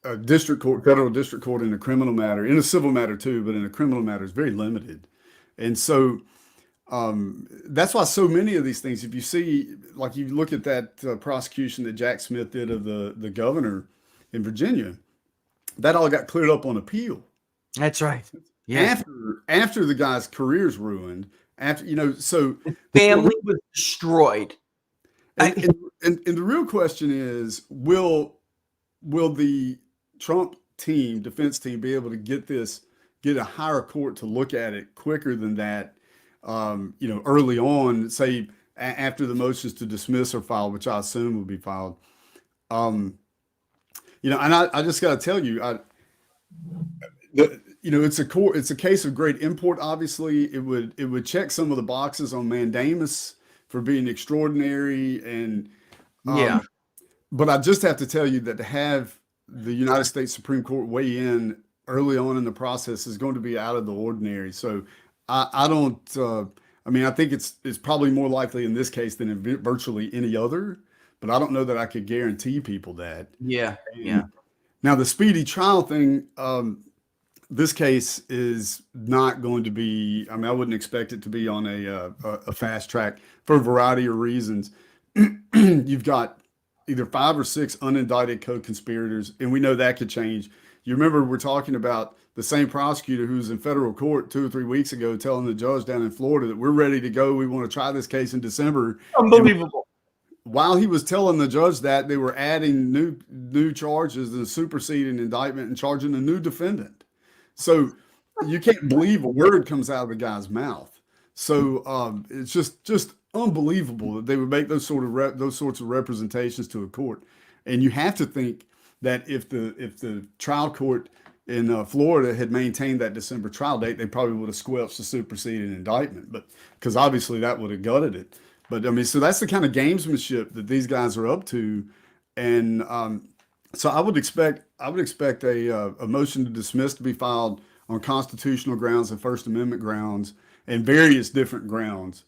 Speaker 3: a district court, federal district court, in a criminal matter, in a civil matter too, but in a criminal matter is very limited. And so that's why so many of these things, if you see, like you look at that prosecution that Jack Smith did of the governor in Virginia, that all got cleared up on appeal.
Speaker 1: That's right. Yeah.
Speaker 3: After the guy's career's ruined, so
Speaker 1: family was destroyed.
Speaker 3: And the real question is, will the Trump team, defense team, be able to get a higher court to look at it quicker than that, early on, say after the motions to dismiss are filed, which I assume will be filed. And I just got to tell you, it's a case of great import. Obviously, it would check some of the boxes on mandamus for being extraordinary, and but I just have to tell you that to have the United States Supreme Court weigh in early on in the process is going to be out of the ordinary. So I think it's probably more likely in this case than in virtually any other, but I don't know that I could guarantee people that.
Speaker 1: Yeah.
Speaker 3: Now the speedy trial thing, this case is not going to be, I wouldn't expect it to be on a fast track for a variety of reasons. You've got either 5 or 6 unindicted co-conspirators, and we know that could change. You remember we're talking about the same prosecutor who was in federal court 2 or 3 weeks ago telling the judge down in Florida that we're ready to go. We want to try this case in December.
Speaker 1: Unbelievable.
Speaker 3: And while he was telling the judge that, they were adding new charges and superseding indictment and charging a new defendant. So you can't believe a word comes out of the guy's mouth. So it's just unbelievable that they would make those sorts of representations to a court. And you have to think that if the trial court in Florida had maintained that December trial date, they probably would have squelched the superseding indictment, but because obviously that would have gutted it. But so that's the kind of gamesmanship that these guys are up to, and so I would expect a motion to dismiss to be filed on constitutional grounds and First Amendment grounds and various different grounds,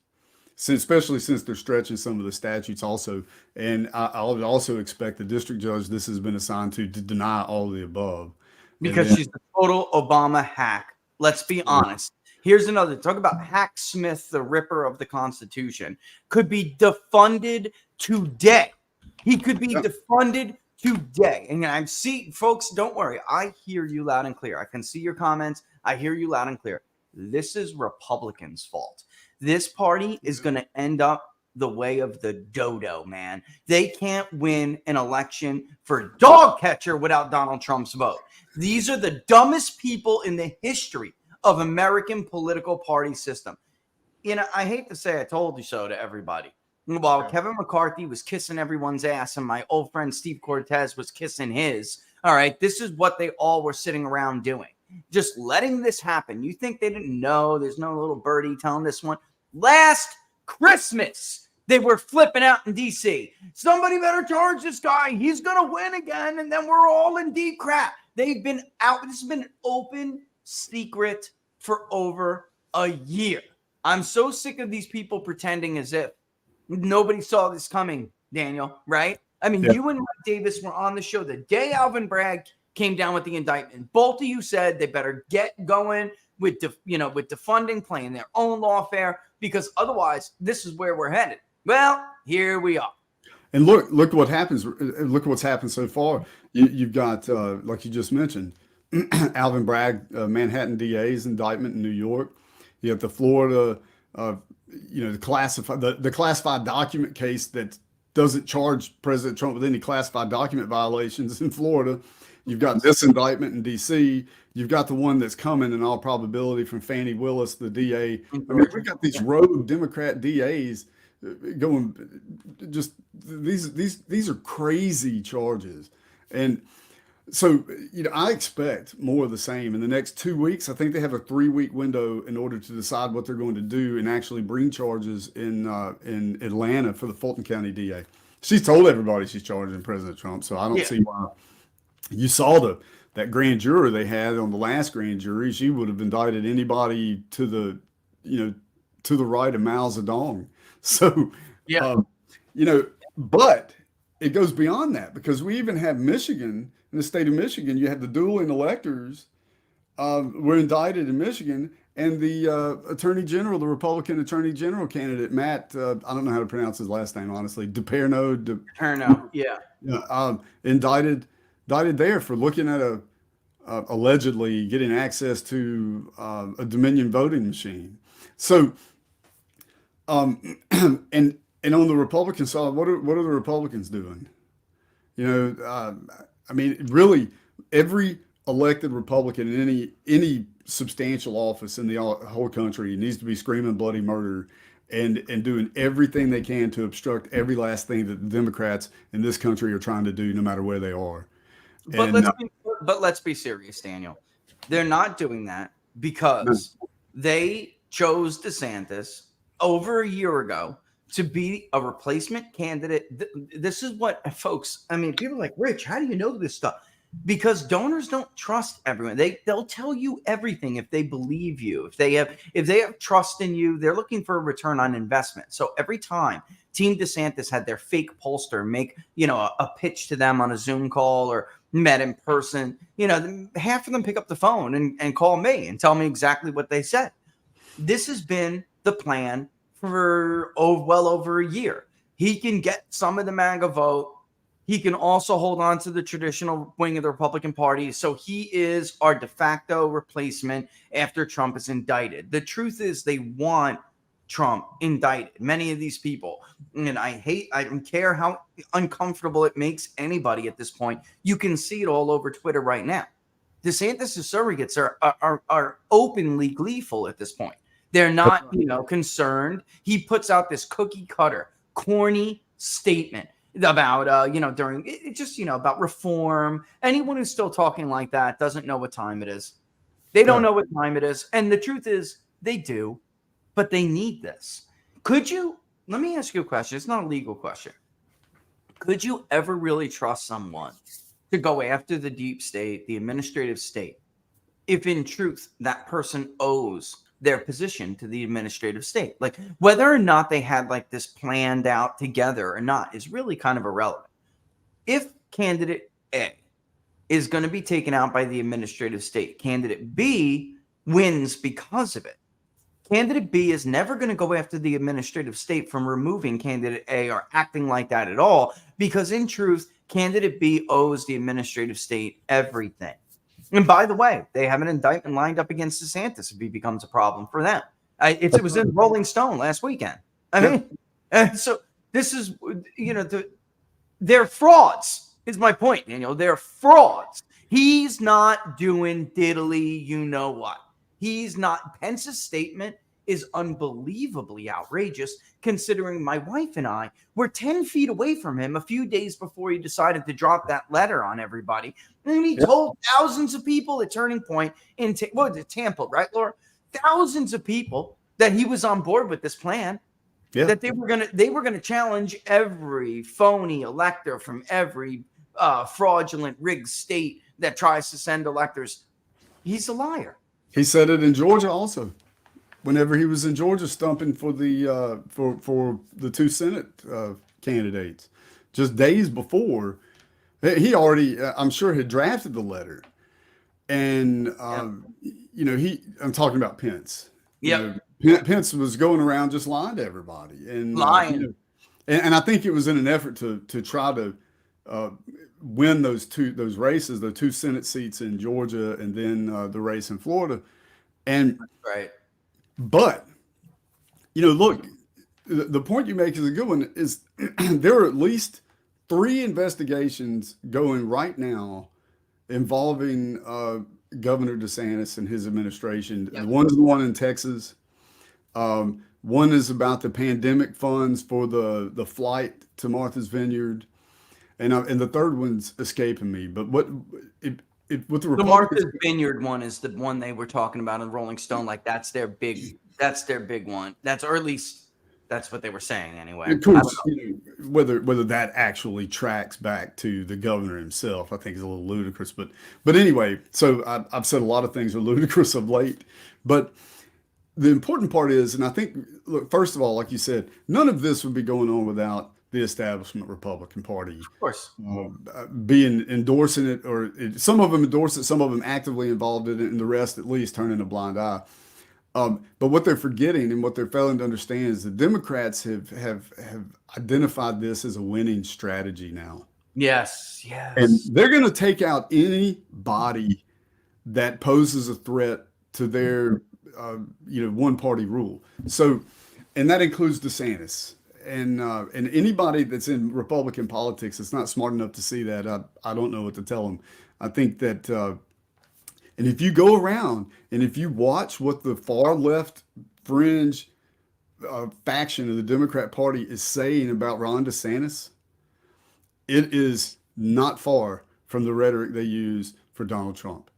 Speaker 3: especially since they're stretching some of the statutes also. And I would also expect the district judge this has been assigned to deny all of the above.
Speaker 1: Because she's a total Obama hack. Let's be honest. Here's another. Talk about Hack Smith, the ripper of the Constitution. Could be defunded today. He could be defunded today. And I'm folks, don't worry. I hear you loud and clear. I can see your comments. I hear you loud and clear. This is Republicans' fault. This party is going to end up the way of the dodo, man. They can't win an election for dog catcher without Donald Trump's vote. These are the dumbest people in the history of American political party system. You know, I hate to say I told you so to everybody. While Kevin McCarthy was kissing everyone's ass and my old friend Steve Cortez was kissing his, all right, this is what they all were sitting around doing. Just letting this happen. You think they didn't know? There's no little birdie telling this one. Last Christmas, they were flipping out in D.C. Somebody better charge this guy. He's going to win again, and then we're all in deep crap. They've been out. This has been an open secret for over a year. I'm so sick of these people pretending as if nobody saw this coming, Daniel, right? I mean, you and Mike Davis were on the show the day Alvin Bragg came down with the indictment. Both of you said they better get going with defunding, playing their own lawfare, because otherwise this is where we're headed. Well, here we are.
Speaker 3: And look what happens. Look what's happened so far. You've got, like you just mentioned, Alvin Bragg, Manhattan DA's indictment in New York. You have the Florida, the classified document case that doesn't charge President Trump with any classified document violations in Florida. You've got this indictment in D.C. You've got the one that's coming in all probability from Fannie Willis, the DA. I mean, we've got these rogue Democrat DAs going. Just these are crazy charges, and so I expect more of the same in the next 2 weeks. I think they have a 3-week window in order to decide what they're going to do and actually bring charges in Atlanta for the Fulton County DA. She's told everybody she's charging President Trump, so I don't see why. You saw that grand juror they had on the last grand jury. She would have indicted anybody to the right of Mao Zedong. So, but it goes beyond that, because we even have Michigan, in the state of Michigan, you have the dueling electors were indicted in Michigan, and the attorney general, the Republican attorney general candidate, Matt, I don't know how to pronounce his last name, honestly, DePerno, indicted there for looking at allegedly getting access to a Dominion voting machine. So, and on the Republican side, what are the Republicans doing? I mean, really, every elected Republican in any substantial office in the whole country needs to be screaming bloody murder and doing everything they can to obstruct every last thing that the Democrats in this country are trying to do, no matter where they are.
Speaker 1: But let's be serious, Daniel. They're not doing that because they chose DeSantis over a year ago to be a replacement candidate. This is what, folks, I mean, people are like, Rich, how do you know this stuff? Because donors don't trust everyone. They'll tell you everything if they believe you. If they have trust in you, they're looking for a return on investment. So every time Team DeSantis had their fake pollster make, a pitch to them on a Zoom call or met in person, half of them pick up the phone and call me and tell me exactly what they said. This has been the plan for well over a year. He can get some of the MAGA vote. He can also hold on to the traditional wing of the Republican Party. So he is our de facto replacement after Trump is indicted. The truth is they want Trump indicted, many of these people. And I don't care how uncomfortable it makes anybody at this point. You can see it all over Twitter right now. DeSantis' surrogates are openly gleeful at this point. They're not, concerned. He puts out this cookie cutter, corny statement about, about reform. Anyone who's still talking like that doesn't know what time it is. They don't know what time it is. And the truth is they do, but they need this. Let me ask you a question. It's not a legal question. Could you ever really trust someone to go after the deep state, the administrative state, if in truth that person owes their position to the administrative state? Like, whether or not they had like this planned out together or not is really kind of irrelevant. If candidate A is going to be taken out by the administrative state, candidate B wins because of it. Candidate B is never going to go after the administrative state from removing candidate A or acting like that at all, because in truth, candidate B owes the administrative state everything. And by the way, they have an indictment lined up against DeSantis if he becomes a problem for them. It was in Rolling Stone last weekend. So this is, they're frauds, is my point, Daniel. They're frauds. He's not doing diddly, what. He's not. Pence's statement is unbelievably outrageous, considering my wife and I were 10 feet away from him a few days before he decided to drop that letter on everybody. And he told thousands of people at Turning Point in Tampa, right, Laura? Thousands of people that he was on board with this plan. Yeah. That they were gonna challenge every phony elector from every fraudulent rigged state that tries to send electors. He's a liar.
Speaker 3: He said it in Georgia also. Whenever he was in Georgia stumping for the for the two Senate candidates, just days before, he already, I'm sure, had drafted the letter, and you know, I'm talking about Pence.
Speaker 1: Yeah,
Speaker 3: Pence was going around just lying to everybody and
Speaker 1: lying,
Speaker 3: you know, and I think it was in an effort to try to win those races, the two Senate seats in Georgia, and then the race in Florida, and
Speaker 1: right.
Speaker 3: But, you know, look, the point you make is a good one. Is there are at least 3 investigations going right now involving Governor DeSantis and his administration.
Speaker 1: Yep.
Speaker 3: One's the one in Texas. One is about the pandemic funds for the flight to Martha's Vineyard, and the third one's escaping me. But with the
Speaker 1: Martha's Vineyard one is the one they were talking about in Rolling Stone. Like that's their big one. Or at least that's what they were saying anyway.
Speaker 3: Of course, you know, whether that actually tracks back to the governor himself, I think is a little ludicrous. But anyway, so I've said a lot of things are ludicrous of late. But the important part is, and I think, look, first of all, like you said, none of this would be going on without the establishment Republican Party,
Speaker 1: of course,
Speaker 3: endorsing it, or some of them endorse it, some of them actively involved in it, and the rest at least turning a blind eye. But what they're forgetting and what they're failing to understand is the Democrats have identified this as a winning strategy now.
Speaker 1: Yes.
Speaker 3: And they're going to take out anybody that poses a threat to their one-party rule. So, and that includes DeSantis. And anybody that's in Republican politics that's not smart enough to see that, I don't know what to tell them. I think that, and if you go around and if you watch what the far left fringe faction of the Democrat Party is saying about Ron DeSantis, it is not far from the rhetoric they use for Donald Trump.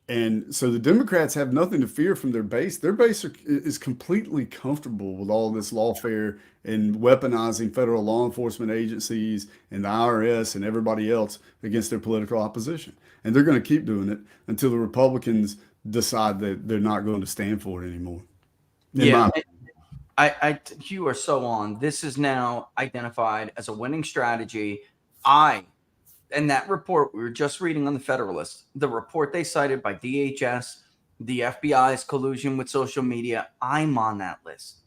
Speaker 3: And so the Democrats have nothing to fear from their base. Their base is completely comfortable with all this lawfare and weaponizing federal law enforcement agencies and the IRS and everybody else against their political opposition. And they're going to keep doing it until the Republicans decide that they're not going to stand for it anymore.
Speaker 1: Yeah, you are so on. This is now identified as a winning strategy. And that report we were just reading on the Federalist, the report they cited by DHS, the FBI's collusion with social media, I'm on that list.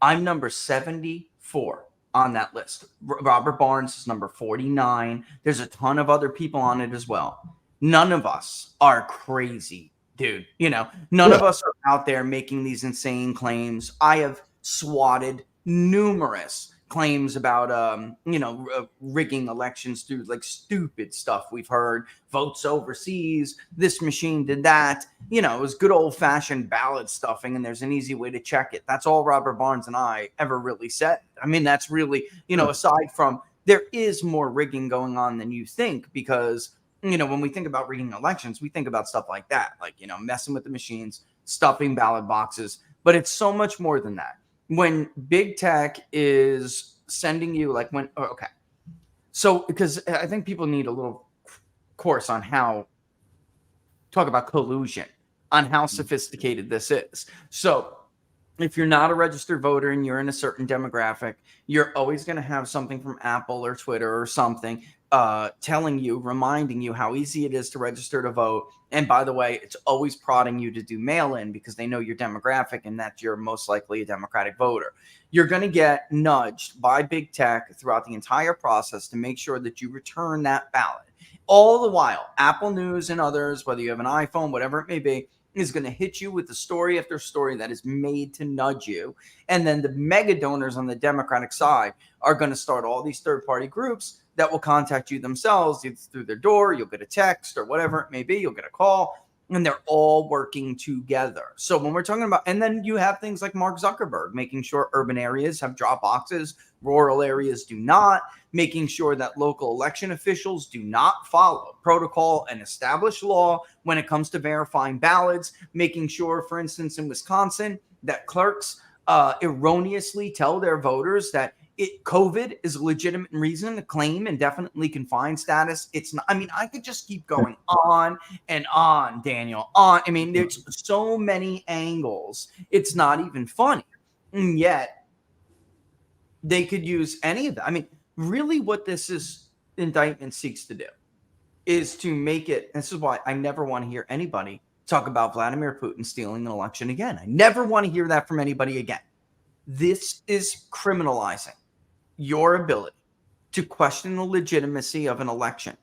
Speaker 1: I'm number 74 on that list. Robert Barnes is number 49. There's a ton of other people on it as well. None of us are crazy, dude. You know, none of us are out there making these insane claims. I have swatted numerous claims about rigging elections through like stupid stuff we've heard, votes overseas, this machine did that. You know, it was good old-fashioned ballot stuffing, and there's an easy way to check it. That's all Robert Barnes and I ever really said. I mean, that's really, aside from there is more rigging going on than you think, because when we think about rigging elections, we think about stuff like that, like messing with the machines, stuffing ballot boxes, but it's so much more than that. When big tech is sending you so because I think people need a little course on how talk about collusion, on how sophisticated this is. So if you're not a registered voter and you're in a certain demographic, you're always going to have something from Apple or Twitter or something reminding you how easy it is to register to vote. And by the way, it's always prodding you to do mail-in because they know your demographic and that you're most likely a Democratic voter. You're going to get nudged by big tech throughout the entire process to make sure that you return that ballot. All the while, Apple News and others, whether you have an iPhone, whatever it may be, is going to hit you with the story after story that is made to nudge you. And then the mega donors on the Democratic side are going to start all these third-party groups that will contact you themselves, either through their door, you'll get a text or whatever it may be, you'll get a call, and they're all working together. So when we're talking about, and then you have things like Mark Zuckerberg making sure urban areas have drop boxes, rural areas do not, making sure that local election officials do not follow protocol and established law when it comes to verifying ballots, making sure, for instance, in Wisconsin, that clerks erroneously tell their voters that COVID is a legitimate reason to claim indefinitely confined status. It's not, I mean, I could just keep going on and on, Daniel, on. I mean, there's so many angles. It's not even funny. And yet they could use any of that. I mean, really what this indictment seeks to do is to make it, this is why I never want to hear anybody talk about Vladimir Putin stealing an election again. I never want to hear that from anybody again. This is criminalizing your ability to question the legitimacy of an election.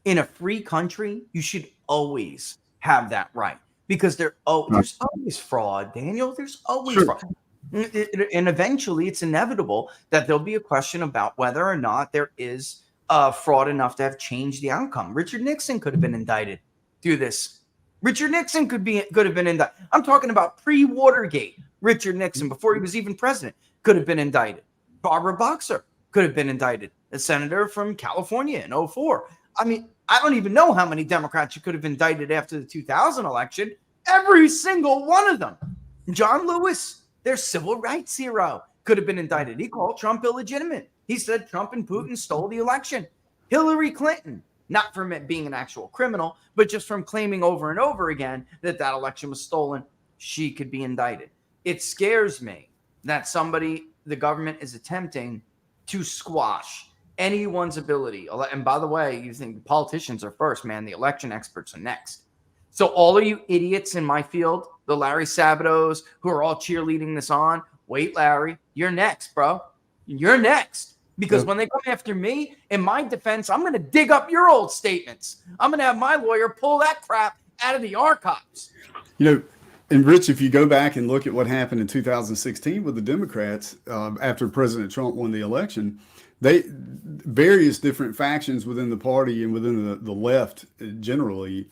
Speaker 1: In a free country, you should always have that right, because there's always fraud, Daniel. There's always fraud. And eventually it's inevitable that there'll be a question about whether or not there is fraud enough to have changed the outcome. Richard Nixon could have been indicted through this. Richard Nixon could have been indicted. I'm talking about pre-Watergate. Richard Nixon, before he was even president, could have been indicted. Barbara Boxer could have been indicted, a senator from California in 2004. I mean, I don't even know how many Democrats you could have indicted after the 2000 election. Every single one of them. John Lewis, their civil rights hero, could have been indicted. He called Trump illegitimate. He said Trump and Putin stole the election. Hillary Clinton, not from it being an actual criminal, but just from claiming over and over again that that election was stolen, she could be indicted. It scares me that the government is attempting to squash anyone's ability. And by the way, you think politicians are first, man. The election experts are next. So all of you idiots in my field, the Larry Sabatos, who are all cheerleading this on, wait, Larry, you're next, bro. You're next. Because when they come after me, in my defense, I'm going to dig up your old statements. I'm going to have my lawyer pull that crap out of the archives.
Speaker 3: And Rich, if you go back and look at what happened in 2016 with the Democrats after President Trump won the election, various different factions within the party and within the left generally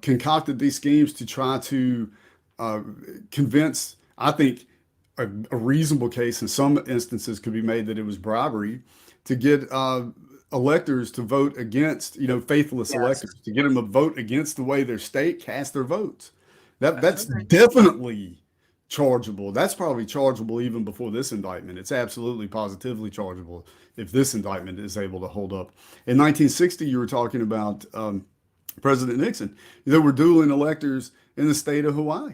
Speaker 3: concocted these schemes to try to convince, I think, a reasonable case in some instances could be made that it was bribery to get electors to vote against, faithless electors, to get them to vote against the way their state cast their votes. That's definitely chargeable. That's probably chargeable even before this indictment. It's absolutely positively chargeable if this indictment is able to hold up. In 1960, you were talking about President Nixon. There were dueling electors in the state of Hawaii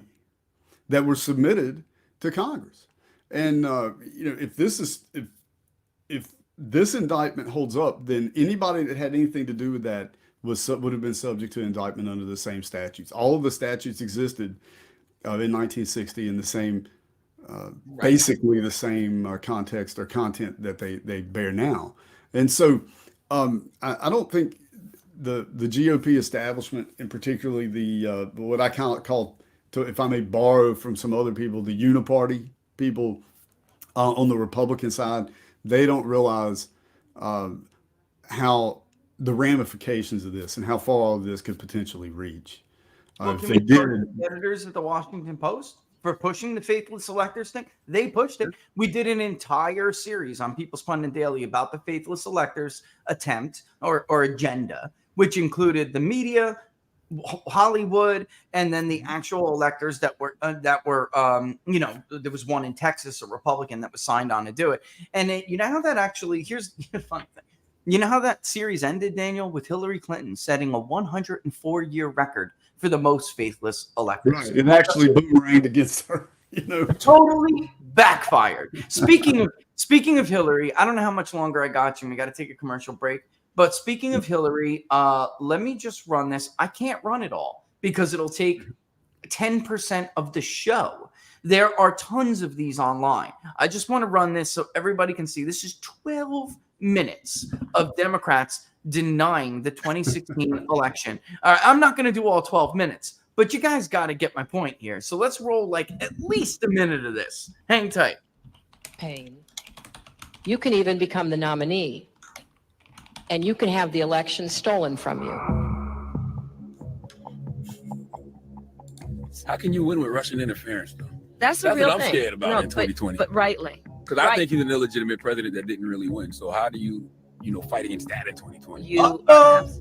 Speaker 3: that were submitted to Congress. And if this indictment holds up, then anybody that had anything to do with that would have been subject to indictment under the same statutes. All of the statutes existed in 1960 in the same, basically the same context or content that they bear now. And so I don't think the GOP establishment, and particularly the what I call, if I may borrow from some other people, the uniparty people on the Republican side, they don't realize how the ramifications of this and how far all of this could potentially reach.
Speaker 1: If they did, the editors at the Washington Post for pushing the faithless electors thing, they pushed it. We did an entire series on People's Pundit Daily about the faithless electors attempt or agenda, which included the media, Hollywood, and then the actual electors that were there was one in Texas, a Republican that was signed on to do it. And how that actually, here's the funny thing. You know how that series ended, Daniel, with Hillary Clinton setting a 104-year record for the most faithless electors.
Speaker 3: Right. It actually boomeranged against her.
Speaker 1: Totally backfired. Speaking of Hillary, I don't know how much longer I got you. We got to take a commercial break. But speaking of Hillary, let me just run this. I can't run it all because it'll take 10% of the show. There are tons of these online. I just want to run this so everybody can see. This is 12 minutes of Democrats denying the 2016 election. I'm not going to do all 12 minutes, but you guys got to get my point here. So let's roll at least a minute of this. Hang tight.
Speaker 4: Pain. You can even become the nominee, and you can have the election stolen from you.
Speaker 5: How can you win with Russian interference, though?
Speaker 4: That's the
Speaker 5: That's
Speaker 4: real
Speaker 5: what I'm
Speaker 4: thing.
Speaker 5: scared about in 2020.
Speaker 4: But rightly.
Speaker 5: Because I think he's an illegitimate president that didn't really win. So how do you fight against that in 2020?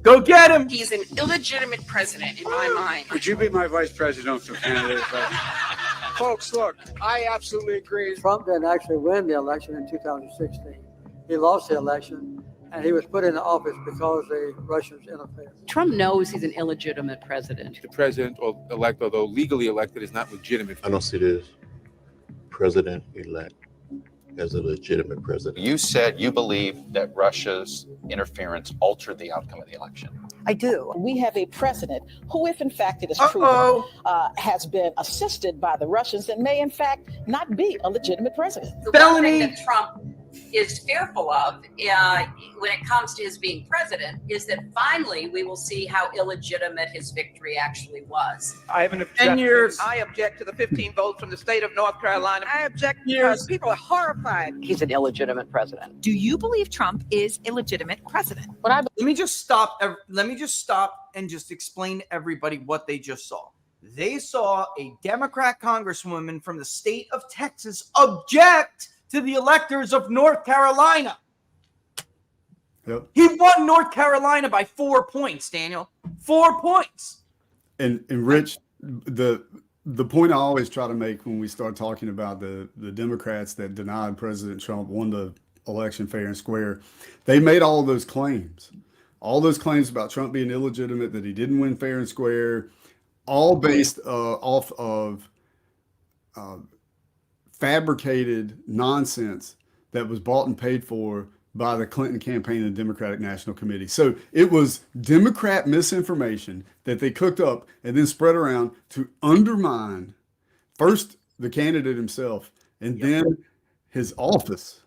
Speaker 1: Go get him.
Speaker 6: He's an illegitimate president in my mind.
Speaker 7: Could you be my vice presidential candidate? Folks, look, I absolutely agree.
Speaker 8: Trump didn't actually win the election in 2016. He lost the election, and he was put into office because the Russians interfered.
Speaker 4: Trump knows he's an illegitimate president.
Speaker 9: The president-elect, although legally elected, is not legitimate.
Speaker 10: I don't see this president-elect as a legitimate president.
Speaker 11: You said you believe that Russia's interference altered the outcome of the election.
Speaker 12: I do. We have a president who, if in fact it is proven, has been assisted by the Russians and may in fact not be a legitimate president.
Speaker 6: The one thing that Trump is fearful of when it comes to his being president is that finally we will see how illegitimate his victory actually was.
Speaker 13: I have an objection. I object to the 15 votes from the state of North Carolina. I object because people are horrified.
Speaker 4: He's an illegitimate president.
Speaker 14: Do you believe Trump is a legitimate president?
Speaker 1: Let me just stop. Let me just stop and just explain to everybody what they just saw. They saw a Democrat congresswoman from the state of Texas object to the electors of North Carolina.
Speaker 3: Yep.
Speaker 1: He won North Carolina by 4 points, Daniel. 4 points.
Speaker 3: And Rich, the point I always try to make when we start talking about the Democrats that denied President Trump won the election fair and square, they made all those claims. All those claims about Trump being illegitimate, that he didn't win fair and square, all based off of fabricated nonsense that was bought and paid for by the Clinton campaign and Democratic National Committee. So it was Democrat misinformation that they cooked up and then spread around to undermine first the candidate himself and then his office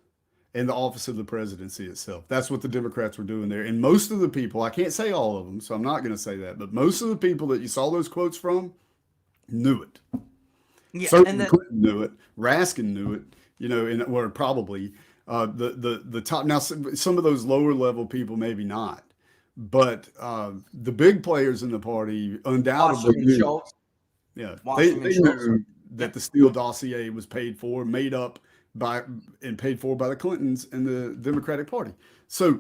Speaker 3: and the office of the presidency itself. That's what the Democrats were doing there. And most of the people, I can't say all of them, so I'm not going to say that, but most of the people that you saw those quotes from knew it.
Speaker 1: Yeah,
Speaker 3: Certainly Clinton knew it. Raskin knew it, or probably the top. Now, some of those lower level people, maybe not, but the big players in the party undoubtedly knew. Yeah, they knew that the Steele dossier was paid for, made up by, and paid for by the Clintons and the Democratic Party. So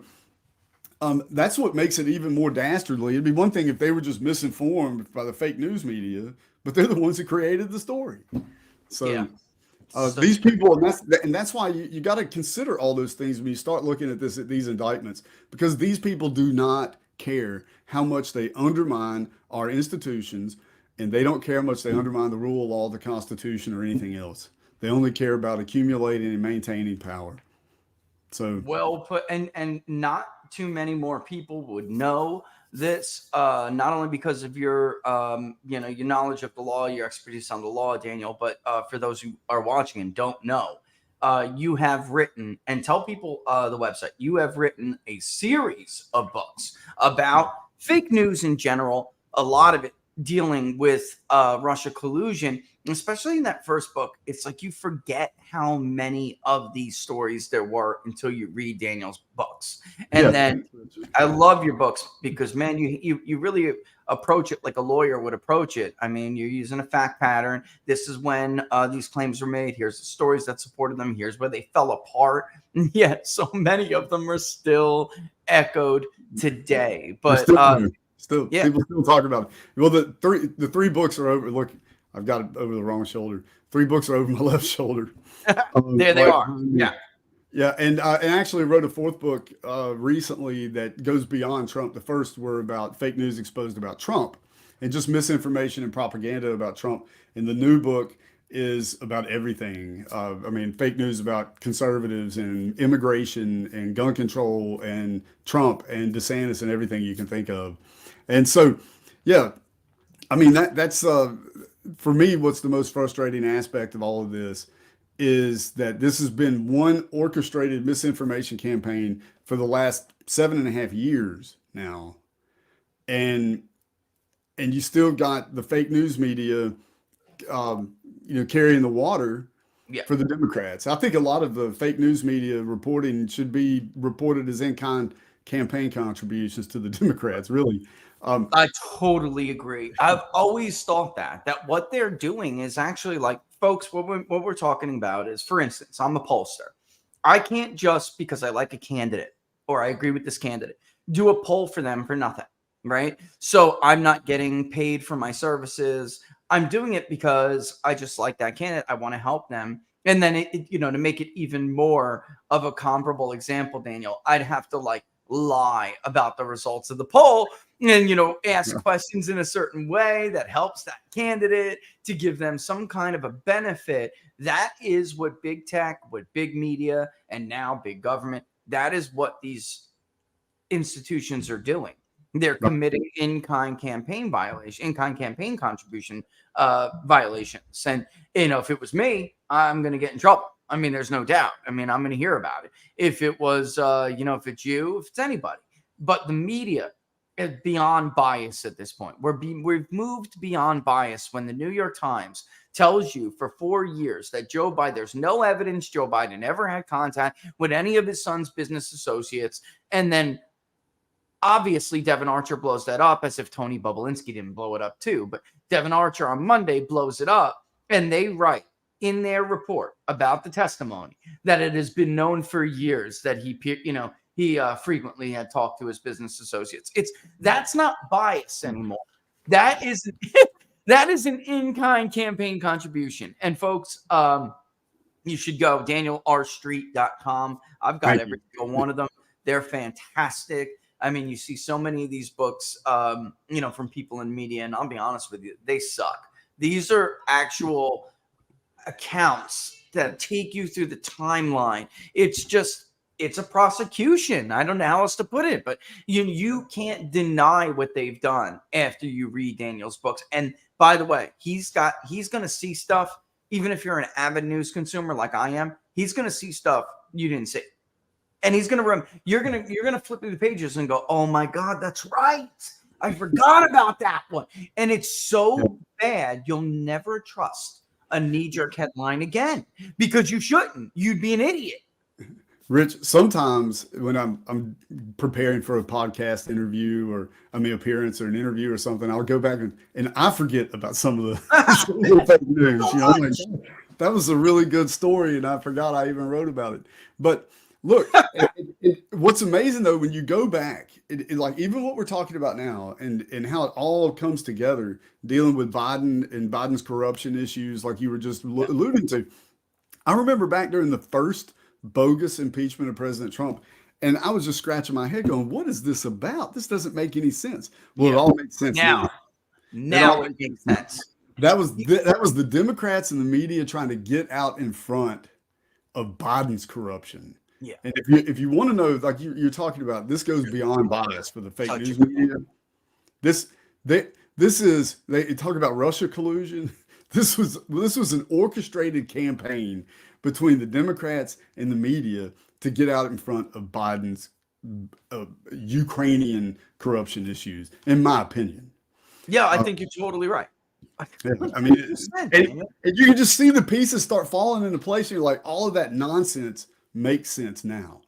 Speaker 3: that's what makes it even more dastardly. It'd be one thing if they were just misinformed by the fake news media, but they're the ones who created the story. So these people, and that's why you got to consider all those things when you start looking at these indictments, because these people do not care how much they undermine our institutions, and they don't care how much they undermine the rule of law, the Constitution, or anything else. They only care about accumulating and maintaining power. So
Speaker 1: well put, and not too many more people would know this, not only because of your your knowledge of the law, your expertise on the law, Daniel, but for those who are watching and don't know, you have written, and tell people the website, you have written a series of books about fake news in general, a lot of it dealing with Russia collusion. Especially in that first book, it's like you forget how many of these stories there were until you read Daniel's books. And then I love your books because, man, you really approach it like a lawyer would approach it. I mean, you're using a fact pattern. This is when these claims were made. Here's the stories that supported them. Here's where they fell apart. And yet so many of them are still echoed today. But
Speaker 3: still people still talk about it. Well, the three books are over. Look, I've got it over the wrong shoulder. 3 books are over my left shoulder.
Speaker 1: There they are.
Speaker 3: Yeah. And I actually wrote a 4th book recently that goes beyond Trump. The first were about fake news exposed about Trump and just misinformation and propaganda about Trump. And the new book is about everything. Fake news about conservatives and immigration and gun control and Trump and DeSantis and everything you can think of. And so, that's for me, what's the most frustrating aspect of all of this is that this has been one orchestrated misinformation campaign for the last 7.5 years now. And you still got the fake news media, carrying the water for the Democrats. I think a lot of the fake news media reporting should be reported as in-kind campaign contributions to the Democrats, really.
Speaker 1: I totally agree. I've always thought that what they're doing is actually like, folks, what we're talking about is, for instance, I'm a pollster. I can't just because I like a candidate or I agree with this candidate, do a poll for them for nothing, right? So I'm not getting paid for my services. I'm doing it because I just like that candidate. I want to help them. And then, to make it even more of a comparable example, Daniel, I'd have to like lie about the results of the poll and, ask questions in a certain way that helps that candidate to give them some kind of a benefit. That is what big tech, what big media, and now big government, that is what these institutions are doing. They're committing in-kind campaign violation, in-kind campaign contribution violations. And, if it was me, I'm going to get in trouble. I mean, there's no doubt. I mean, I'm going to hear about it. If it was, if it's you, if it's anybody. But the media is beyond bias at this point. We've moved beyond bias when the New York Times tells you for 4 years that Joe Biden, there's no evidence Joe Biden ever had contact with any of his son's business associates. And then obviously Devin Archer blows that up as if Tony Bobulinski didn't blow it up too. But Devin Archer on Monday blows it up, and they write in their report about the testimony that it has been known for years that he frequently had talked to his business associates. That's not bias anymore. That is an in-kind campaign contribution. And folks, you should go DanielRStreet.com. I've got every single one of them. They're fantastic. I mean, you see so many of these books, from people in media, and I'll be honest with you, they suck. These are actual accounts that take you through the timeline. It's a prosecution. I don't know how else to put it, but you can't deny what they've done after you read Daniel's books. And by the way, he's going to see stuff, even if you're an avid news consumer like I am, he's going to see stuff you didn't see. And he's going to you're going to flip through the pages and go, "Oh my God, that's right. I forgot about that one." And it's so bad, you'll never trust a knee-jerk headline again, because you shouldn't. You'd be an idiot.
Speaker 3: Rich, sometimes when I'm preparing for a podcast interview or appearance or an interview or something, I'll go back and I forget about some of the fake news. I'm like, that was a really good story, and I forgot I even wrote about it. But look, what's amazing though, when you go back, like even what we're talking about now and how it all comes together, dealing with Biden and Biden's corruption issues, like you were just alluding to. I remember back during the first bogus impeachment of President Trump, and I was just scratching my head going, what is this about? This doesn't make any sense. Well, it all makes sense now.
Speaker 1: Now it makes sense.
Speaker 3: That was the Democrats and the media trying to get out in front of Biden's corruption.
Speaker 1: Yeah.
Speaker 3: And if you want to know, like you're talking about, this goes beyond bias for the fake news media. They talk about Russia collusion. This was an orchestrated campaign between the Democrats and the media to get out in front of Biden's Ukrainian corruption issues, in my opinion.
Speaker 1: Yeah, I think you're totally right.
Speaker 3: Yeah, I mean, and you can just see the pieces start falling into place. And you're like, all of that nonsense makes sense now,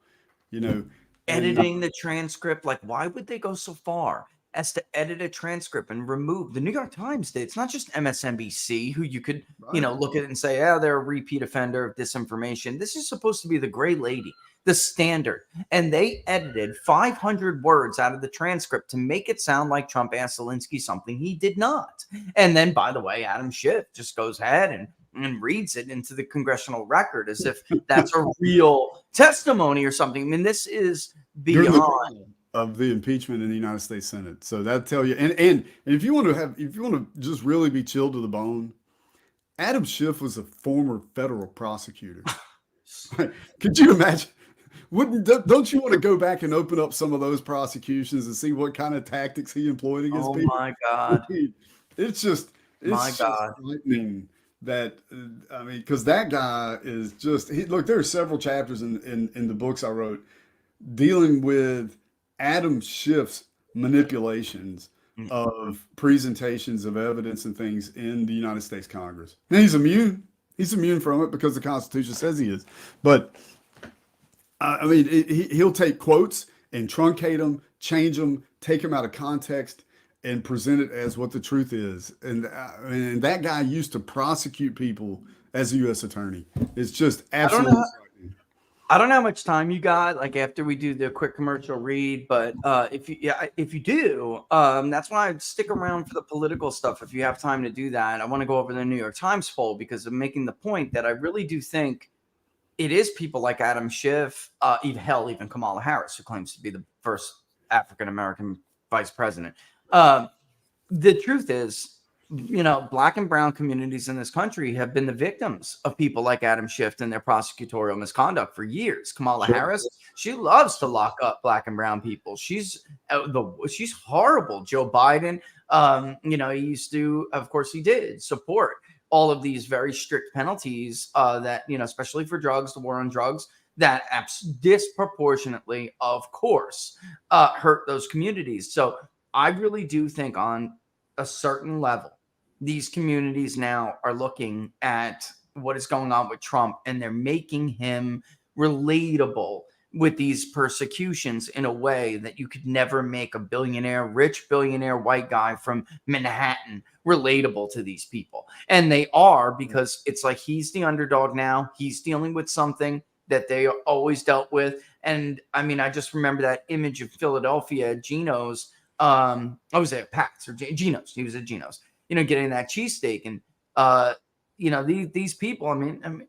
Speaker 1: Editing the transcript, like, why would they go so far as to edit a transcript and remove? The New York Times did. It's not just MSNBC, who you could, look at it and say, they're a repeat offender of disinformation. This is supposed to be the gray lady, the standard. And they edited 500 words out of the transcript to make it sound like Trump asked Zelensky something he did not. And then, by the way, Adam Schiff just goes ahead and reads it into the congressional record as if that's a real testimony or something. I mean, this is beyond
Speaker 3: of the impeachment in the United States Senate. So that tell you, and if you want to just really be chilled to the bone, Adam Schiff was a former federal prosecutor. Could you imagine? Don't you want to go back and open up some of those prosecutions and see what kind of tactics he employed against people?
Speaker 1: Oh my God!
Speaker 3: It's just frightening that because that guy is just look. There are several chapters in the books I wrote dealing with Adam Schiff's manipulations of presentations of evidence and things in the United States Congress. And he's immune. He's immune from it because the Constitution says he is. But he'll take quotes and truncate them, change them, take them out of context, and present it as what the truth is. And that guy used to prosecute people as a U.S. attorney. It's just absolutely.
Speaker 1: I don't know how much time you got, like after we do the quick commercial read, but if you do, that's why I'd stick around for the political stuff if you have time to do that. I want to go over the New York Times poll because I'm making the point that I really do think it is people like Adam Schiff, even Kamala Harris, who claims to be the first African American vice president. The truth is, Black and brown communities in this country have been the victims of people like Adam Schiff and their prosecutorial misconduct for years. Kamala Harris, she loves to lock up Black and brown people. She's horrible. Joe Biden, he used to, of course, he did support all of these very strict penalties that, especially for drugs, the war on drugs, that disproportionately, of course, hurt those communities. So I really do think on a certain level, these communities now are looking at what is going on with Trump, and they're making him relatable with these persecutions in a way that you could never make a rich billionaire white guy from Manhattan relatable to these people. And they are, because it's like he's the underdog now. He's dealing with something that they always dealt with. And I mean, I just remember that image of Philadelphia at Geno's. I was at Pat's or Geno's. He was at Geno's, getting that cheesesteak. And, these people, I mean,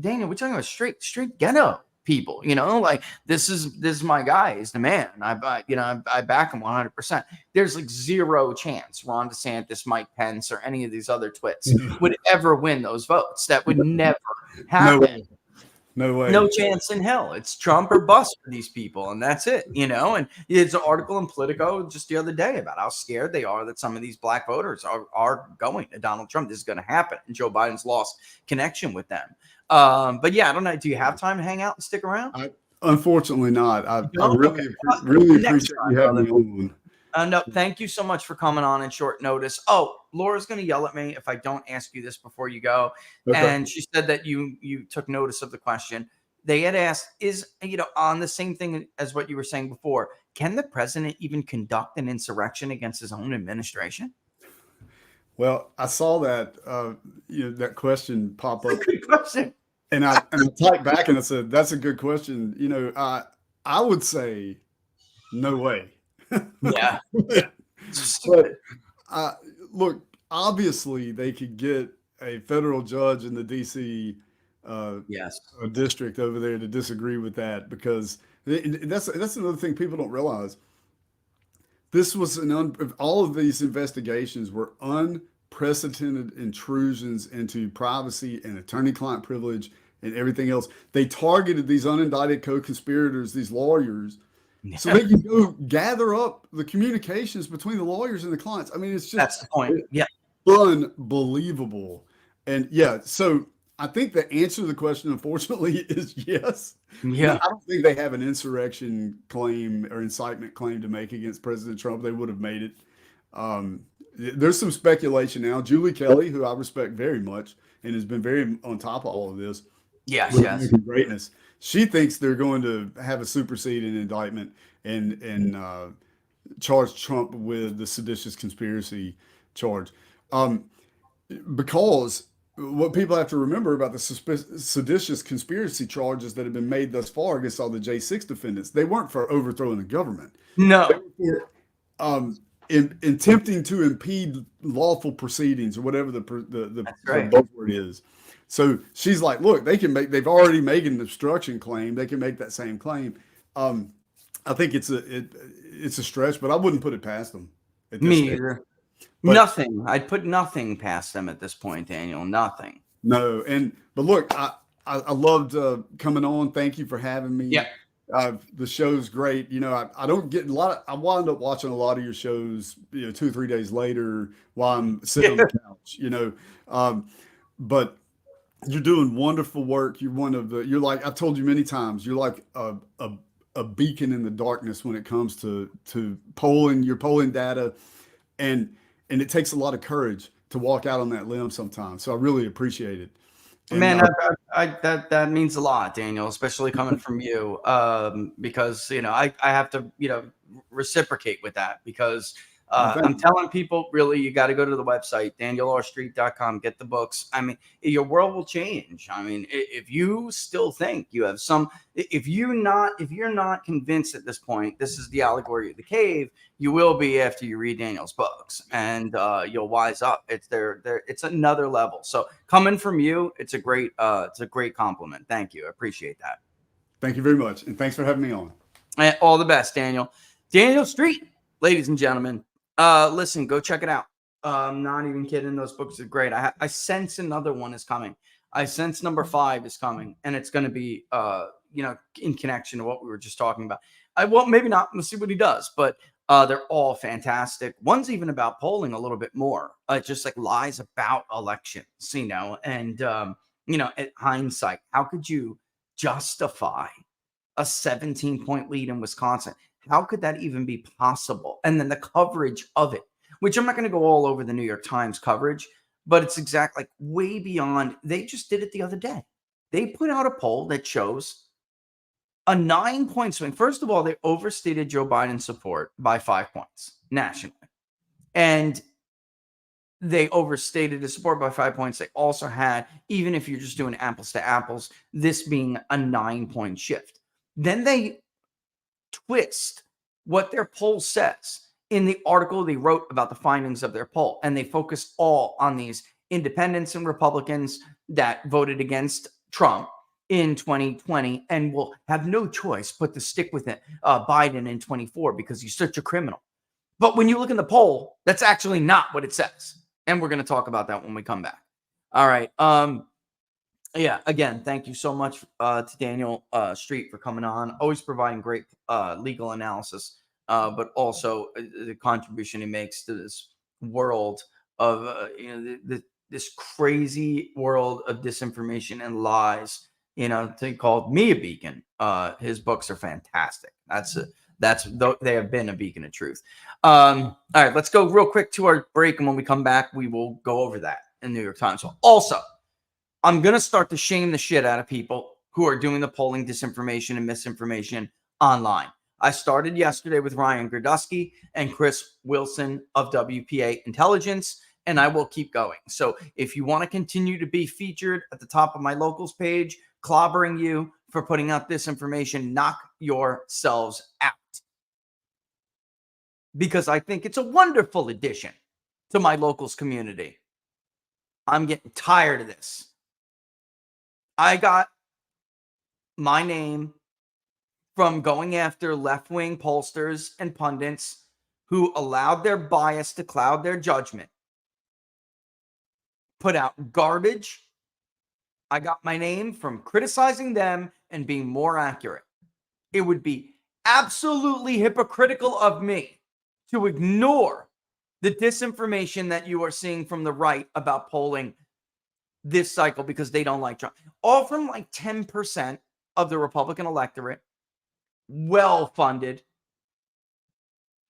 Speaker 1: Daniel, we're talking about straight ghetto people, like this is my guy. He's the man. I back him 100%. There's like zero chance Ron DeSantis, Mike Pence, or any of these other twits would ever win those votes. That would never happen.
Speaker 3: No way.
Speaker 1: No chance in hell. It's Trump or bust for these people, and that's it, And it's an article in Politico just the other day about how scared they are that some of these Black voters are going to Donald Trump. This is going to happen, and Joe Biden's lost connection with them. But yeah, I don't know. Do you have time to hang out and stick around?
Speaker 3: Unfortunately not. I really appreciate you having me on.
Speaker 1: No, thank you so much for coming on in short notice. Oh, Laura's going to yell at me if I don't ask you this before you go. Okay. And she said that you took notice of the question. They had asked, on the same thing as what you were saying before, can the president even conduct an insurrection against his own administration?
Speaker 3: Well, I saw that, that question pop up.
Speaker 1: Good question.
Speaker 3: And I typed back and I said, that's a good question. I would say no way.
Speaker 1: Yeah.
Speaker 3: But look, obviously they could get a federal judge in the DC district over there to disagree with that, because that's another thing people don't realize. This was all of these investigations were unprecedented intrusions into privacy and attorney-client privilege and everything else. They targeted these unindicted co-conspirators, these lawyers, so they can go gather up the communications between the lawyers and the clients. I mean, it's just
Speaker 1: that's the point. Yeah,
Speaker 3: unbelievable. And so I think the answer to the question, unfortunately, is yes.
Speaker 1: Yeah,
Speaker 3: I don't think they have an insurrection claim or incitement claim to make against President Trump. They would have made it. There's some speculation now. Julie Kelly, who I respect very much and has been very on top of all of this.
Speaker 1: Yes.
Speaker 3: Greatness. She thinks they're going to have a superseding indictment and charge Trump with the seditious conspiracy charge. Because what people have to remember about the seditious conspiracy charges that have been made thus far against all the J6 defendants, they weren't for overthrowing the government.
Speaker 1: No.
Speaker 3: They were for, in attempting to impede lawful proceedings, or whatever the buzzword is. So she's like, look, they've already made an obstruction claim. They can make that same claim. I think it's a stretch, but I wouldn't put it past them.
Speaker 1: Me either. Nothing. I'd put nothing past them at this point, Daniel. Nothing.
Speaker 3: No. But look, I loved coming on. Thank you for having me.
Speaker 1: Yeah.
Speaker 3: The show's great. I don't get I wound up watching a lot of your shows, 2 or 3 days later while I'm sitting on the couch, but you're doing wonderful work. You're like, I've told you many times, you're like a beacon in the darkness when it comes to polling, your polling data. And it takes a lot of courage to walk out on that limb sometimes. So I really appreciate it. And,
Speaker 1: man, that means a lot, Daniel, especially coming from you, because, I have to, reciprocate with that, because I'm telling people, really, you got to go to the website, danielrstreet.com, get the books. I mean, your world will change. I mean, if you still think you have some, if you're not convinced at this point, this is the allegory of the cave, you will be after you read Daniel's books, and you'll wise up. It's another level. So coming from you, it's a great compliment. Thank you. I appreciate that.
Speaker 3: Thank you very much. And thanks for having me on.
Speaker 1: And all the best, Daniel. Daniel Street, ladies and gentlemen. Listen, go check it out. I'm not even kidding. Those books are great. I sense another one is coming. I sense number 5 is coming, and it's going to be, in connection to what we were just talking about. Well, maybe not. We'll see what he does, but they're all fantastic. One's even about polling a little bit more, just like lies about elections, and at hindsight, how could you justify a 17-point lead in Wisconsin? How could that even be possible? And then the coverage of it, which I'm not going to go all over the New York Times coverage, but it's exactly like way beyond. They just did it the other day. They put out a poll that shows a 9-point swing. First of all, they overstated Joe Biden's support by 5 points nationally. And they overstated his support by 5 points. They also had, even if you're just doing apples to apples, this being a 9-point shift. Then they twist what their poll says in the article they wrote about the findings of their poll. And they focus all on these independents and Republicans that voted against Trump in 2020 and will have no choice but to stick with it, Biden in 24 because he's such a criminal. But when you look in the poll, that's actually not what it says. And we're going to talk about that when we come back. All right. Yeah, again, thank you so much to Daniel Street for coming on, always providing great legal analysis, but also the contribution he makes to this world of, this crazy world of disinformation and lies, they called me a beacon. His books are fantastic. They have been a beacon of truth. All right, let's go real quick to our break. And when we come back, we will go over that in the New York Times. So also, I'm going to start to shame the shit out of people who are doing the polling disinformation and misinformation online. I started yesterday with Ryan Gradusky and Chris Wilson of WPA Intelligence, and I will keep going. So if you want to continue to be featured at the top of my locals page, clobbering you for putting out disinformation, knock yourselves out. Because I think it's a wonderful addition to my locals community. I'm getting tired of this. I got my name from going after left-wing pollsters and pundits who allowed their bias to cloud their judgment, put out garbage. I got my name from criticizing them and being more accurate. It would be absolutely hypocritical of me to ignore the disinformation that you are seeing from the right about polling this cycle because they don't like Trump. All from like 10% of the Republican electorate, well-funded,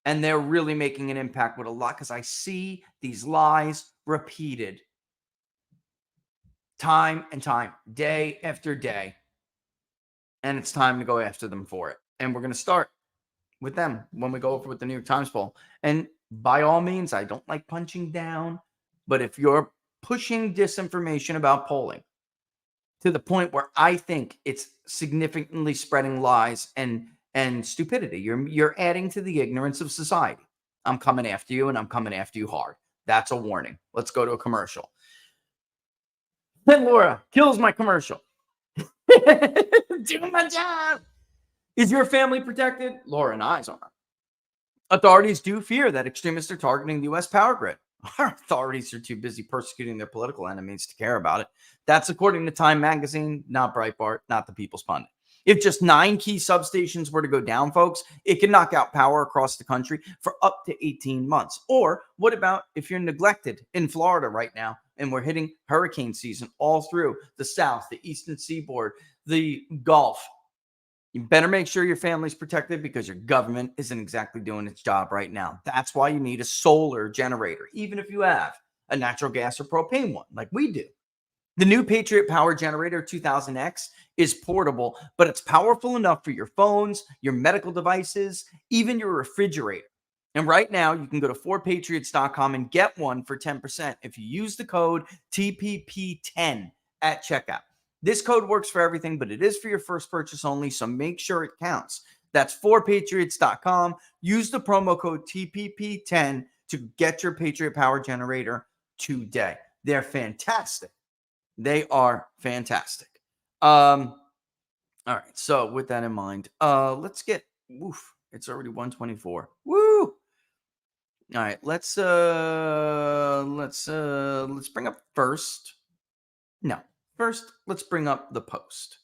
Speaker 1: and they're really making an impact with a lot because I see these lies repeated time and time, day after day, and it's time to go after them for it. And we're going to start with them when we go over with the New York Times poll. And by all means, I don't like punching down, but if you're pushing disinformation about polling to the point where I think it's significantly spreading lies and stupidity, you're adding to the ignorance of society. I'm coming after you, and I'm coming after you hard. That's a warning. Let's go to a commercial. Then Laura kills my commercial. Do my job. Is your family protected? Laura and I's are. Authorities do fear that extremists are targeting the U.S. power grid. Our authorities are too busy persecuting their political enemies to care about it. That's according to Time magazine, not Breitbart, not the People's Pundit. If just 9 key substations were to go down, folks, it can knock out power across the country for up to 18 months. Or what about if you're neglected in Florida right now and we're hitting hurricane season all through the South, the Eastern Seaboard, the Gulf? You better make sure your family's protected because your government isn't exactly doing its job right now. That's why you need a solar generator, even if you have a natural gas or propane one like we do. The new Patriot Power Generator 2000X is portable, but it's powerful enough for your phones, your medical devices, even your refrigerator. And right now, you can go to 4patriots.com and get one for 10% if you use the code TPP10 at checkout. This code works for everything, but it is for your first purchase only, so make sure it counts. That's 4patriots.com. Use the promo code TPP10 to get your Patriot Power Generator today. They're fantastic. They are fantastic. All right, so with that in mind, let's get, it's already 124. Woo! All right, let's bring up first. No, first let's bring up the Post.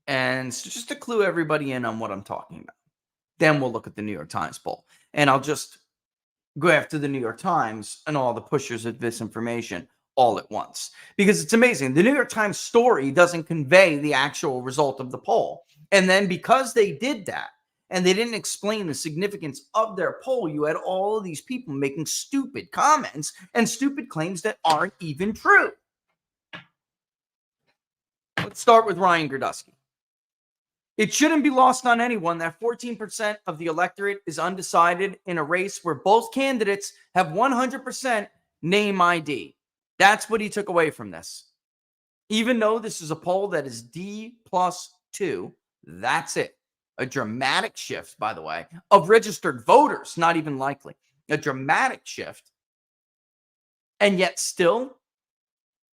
Speaker 1: And just to clue everybody in on what I'm talking about. Then we'll look at the New York Times poll. And I'll just go after the New York Times and all the pushers of disinformation all at once. Because it's amazing. The New York Times story doesn't convey the actual result of the poll. And then because they did that, and they didn't explain the significance of their poll, you had all of these people making stupid comments and stupid claims that aren't even true. Let's start with Ryan Gerdusky. It shouldn't be lost on anyone that 14% of the electorate is undecided in a race where both candidates have 100% name ID. That's what he took away from this. Even though this is a poll that is D+2, that's it. A dramatic shift, by the way, of registered voters, not even likely. A dramatic shift. And yet still,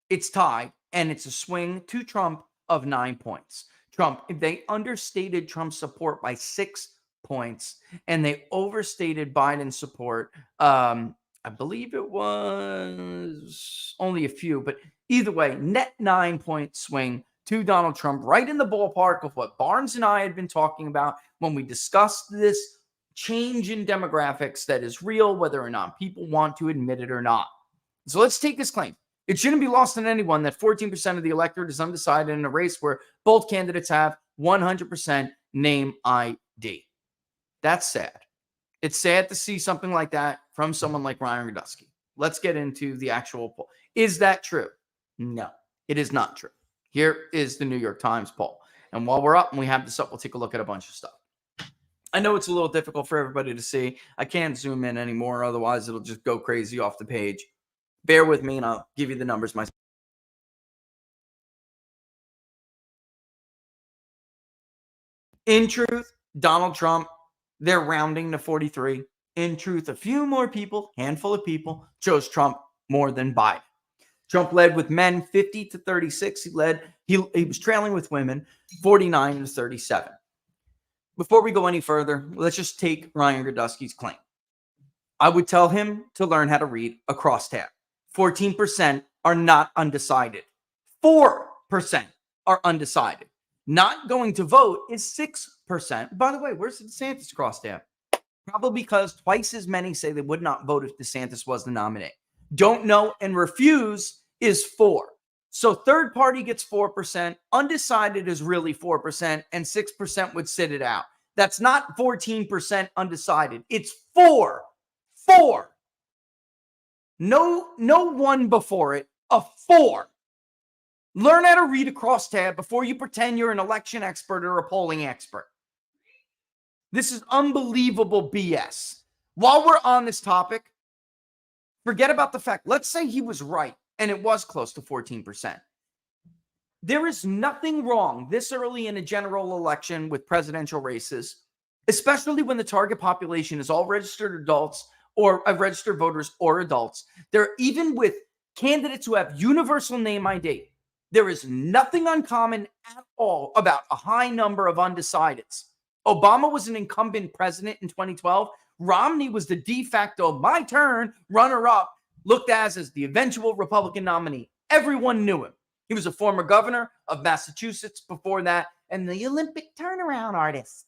Speaker 1: it's tied, and it's a swing to Trump of 9 points. Trump, they understated Trump's support by 6 points, and they overstated Biden's support. I believe it was only a few, but either way, net 9-point swing to Donald Trump, right in the ballpark of what Barnes and I had been talking about when we discussed this change in demographics that is real, whether or not people want to admit it or not. So let's take this claim. It shouldn't be lost on anyone that 14% of the electorate is undecided in a race where both candidates have 100% name ID. That's sad. It's sad to see something like that from someone like Ryan Gerdusky. Let's get into the actual poll. Is that true? No, it is not true. Here is the New York Times poll. And while we're up and we have this up, we'll take a look at a bunch of stuff. I know it's a little difficult for everybody to see. I can't zoom in anymore. Otherwise, it'll just go crazy off the page. Bear with me and I'll give you the numbers myself. In truth, Donald Trump, they're rounding to 43. In truth, a few more people, handful of people, chose Trump more than Biden. Trump led with men 50 to 36. He was trailing with women 49 to 37. Before we go any further, let's just take Ryan Gerdusky's claim. I would tell him to learn how to read a crosstab. 14% are not undecided. 4% are undecided. Not going to vote is 6%. By the way, where's the DeSantis crosstab? Probably because twice as many say they would not vote if DeSantis was the nominee. Don't know and refuse is 4%. So third party gets 4%. Undecided is really 4%, and 6% would sit it out. That's not 14% undecided. It's 4. 4. No one before it. A 4. Learn how to read a crosstab before you pretend you're an election expert or a polling expert. This is unbelievable BS. While we're on this topic, forget about the fact, let's say he was right and it was close to 14%. There is nothing wrong this early in a general election with presidential races, especially when the target population is all registered adults or registered voters or adults. There, even with candidates who have universal name ID, there is nothing uncommon at all about a high number of undecideds. Obama was an incumbent president in 2012. Romney was the de facto, my turn, runner-up, looked as the eventual Republican nominee. Everyone knew him. He was a former governor of Massachusetts before that, and the Olympic turnaround artist.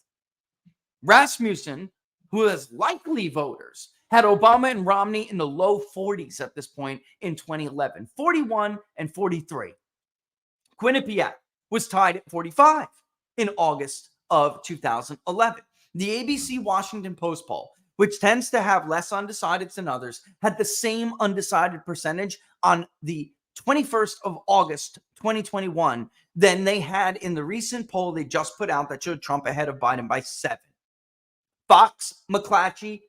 Speaker 1: Rasmussen, who has likely voters, had Obama and Romney in the low 40s at this point in 2011, 41 and 43. Quinnipiac was tied at 45 in August of 2011. The ABC Washington Post poll, which tends to have less undecideds than others, had the same undecided percentage on the 21st of August, 2021 than they had in the recent poll they just put out that showed Trump ahead of Biden by 7. Fox, McClatchy,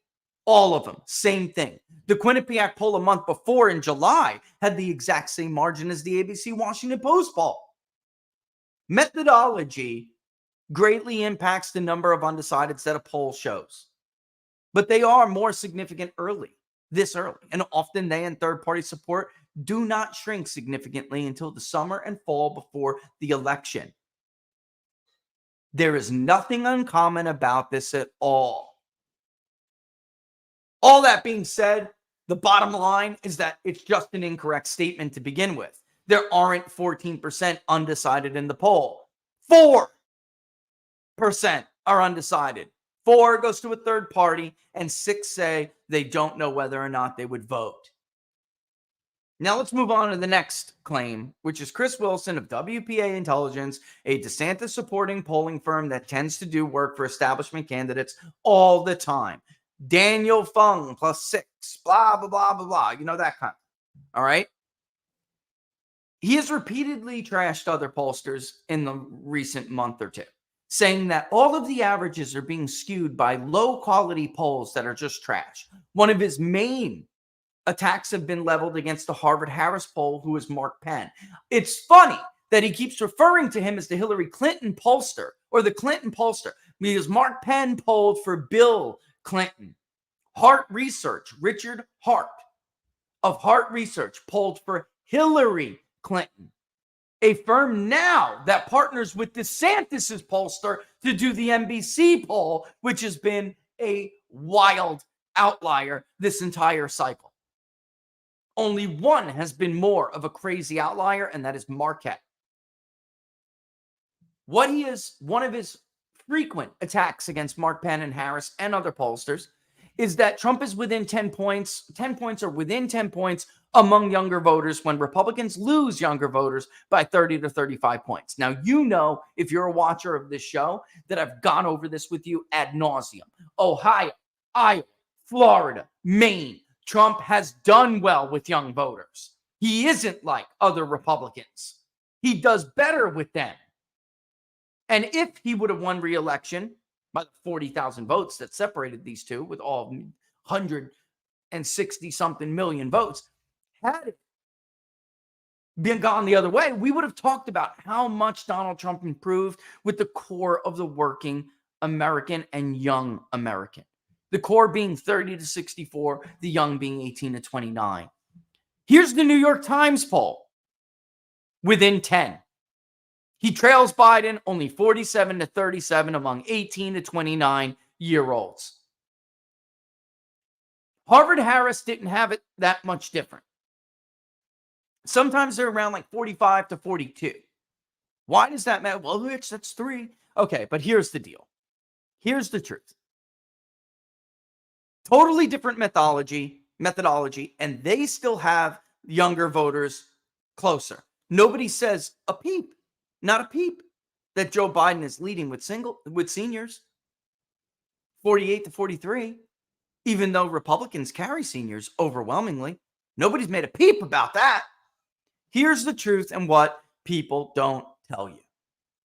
Speaker 1: All of them, same thing. The Quinnipiac poll a month before in July had the exact same margin as the ABC Washington Post poll. Methodology greatly impacts the number of undecideds that a poll shows, but they are more significant this early, and often they and third-party support do not shrink significantly until the summer and fall before the election. There is nothing uncommon about this at all. All that being said, the bottom line is that it's just an incorrect statement to begin with. There aren't 14% undecided in the poll. 4% are undecided. 4 goes to a third party, and 6 say they don't know whether or not they would vote. Now let's move on to the next claim, which is Chris Wilson of WPA Intelligence, a DeSantis supporting polling firm that tends to do work for establishment candidates all the time. Daniel Fung +6, blah, blah, blah, blah, blah. You know, that kind. All right. He has repeatedly trashed other pollsters in the recent month or two, saying that all of the averages are being skewed by low quality polls that are just trash. One of his main attacks have been leveled against the Harvard-Harris poll, who is Mark Penn. It's funny that he keeps referring to him as the Hillary Clinton pollster or the Clinton pollster, because Mark Penn polled for Bill Clinton. Hart Research, Richard Hart of Hart Research polled for Hillary Clinton, a firm now that partners with DeSantis' pollster to do the NBC poll, which has been a wild outlier this entire cycle. Only one has been more of a crazy outlier, and that is Marquette. One of his frequent attacks against Mark Penn and Harris and other pollsters is that Trump is within 10 points. 10 points are within 10 points among younger voters when Republicans lose younger voters by 30 to 35 points. Now, you know, if you're a watcher of this show, that I've gone over this with you ad nauseum. Ohio, Iowa, Florida, Maine. Trump has done well with young voters. He isn't like other Republicans. He does better with them. And if he would have won re-election by the 40,000 votes that separated these two, with all 160-something million votes, had it been gone the other way, we would have talked about how much Donald Trump improved with the core of the working American and young American. The core being 30 to 64, the young being 18 to 29. Here's the New York Times poll. Within 10. He trails Biden only 47 to 37 among 18 to 29-year-olds. Harvard-Harris didn't have it that much different. Sometimes they're around like 45 to 42. Why does that matter? Well, Rich, that's 3. Okay, but here's the deal. Here's the truth. Totally different methodology, and they still have younger voters closer. Nobody says a peep, not a peep, that Joe Biden is leading with seniors, 48 to 43, even though Republicans carry seniors overwhelmingly. Nobody's made a peep about that. Here's the truth and what people don't tell you.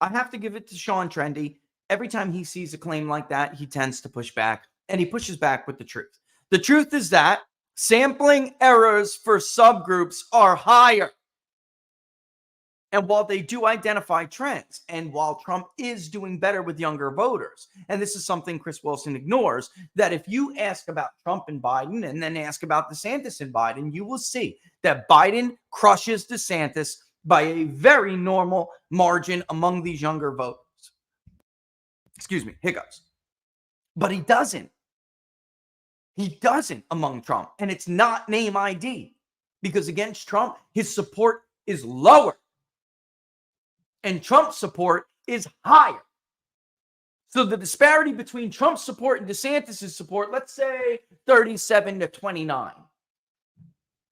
Speaker 1: I have to give it to Sean Trendy. Every time he sees a claim like that, he tends to push back, and he pushes back with the truth. The truth is that sampling errors for subgroups are higher. And while they do identify trends, and while Trump is doing better with younger voters, and this is something Chris Wilson ignores, that if you ask about Trump and Biden and then ask about DeSantis and Biden, you will see that Biden crushes DeSantis by a very normal margin among these younger voters. Excuse me, hiccups. But he doesn't. He doesn't among Trump. And it's not name ID, because against Trump, his support is lower. And Trump's support is higher. So the disparity between Trump's support and DeSantis' support, let's say 37 to 29.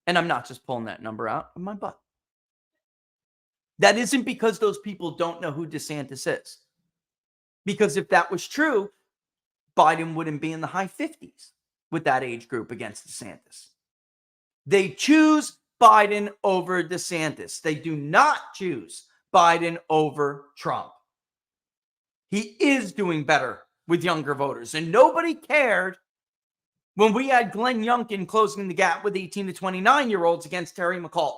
Speaker 1: And I'm not just pulling that number out of my butt. That isn't because those people don't know who DeSantis is. Because if that was true, Biden wouldn't be in the high 50s with that age group against DeSantis. They choose Biden over DeSantis. They do not choose Biden over Trump. He is doing better with younger voters, and nobody cared when we had Glenn Youngkin closing the gap with 18 to 29-year-olds against Terry McAuliffe,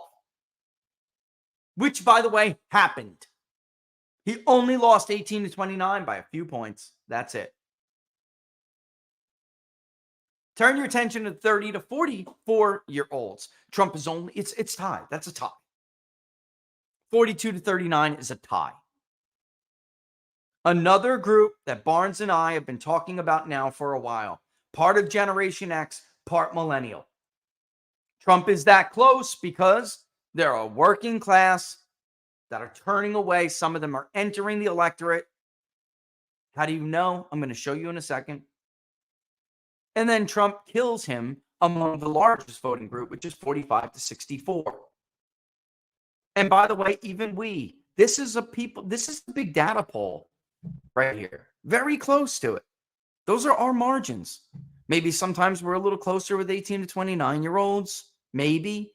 Speaker 1: which, by the way, happened. He only lost 18 to 29 by a few points. That's it. Turn your attention to 30 to 44-year-olds. Trump is only, it's tied. That's a tie. 42 to 39 is a tie. Another group that Barnes and I have been talking about now for a while. Part of Generation X, part millennial. Trump is that close because they're a working class that are turning away. Some of them are entering the electorate. How do you know? I'm going to show you in a second. And then Trump kills him among the largest voting group, which is 45 to 64. And by the way, even this is a big data poll right here. Very close to it. Those are our margins. Maybe sometimes we're a little closer with 18 to 29-year-olds. Maybe.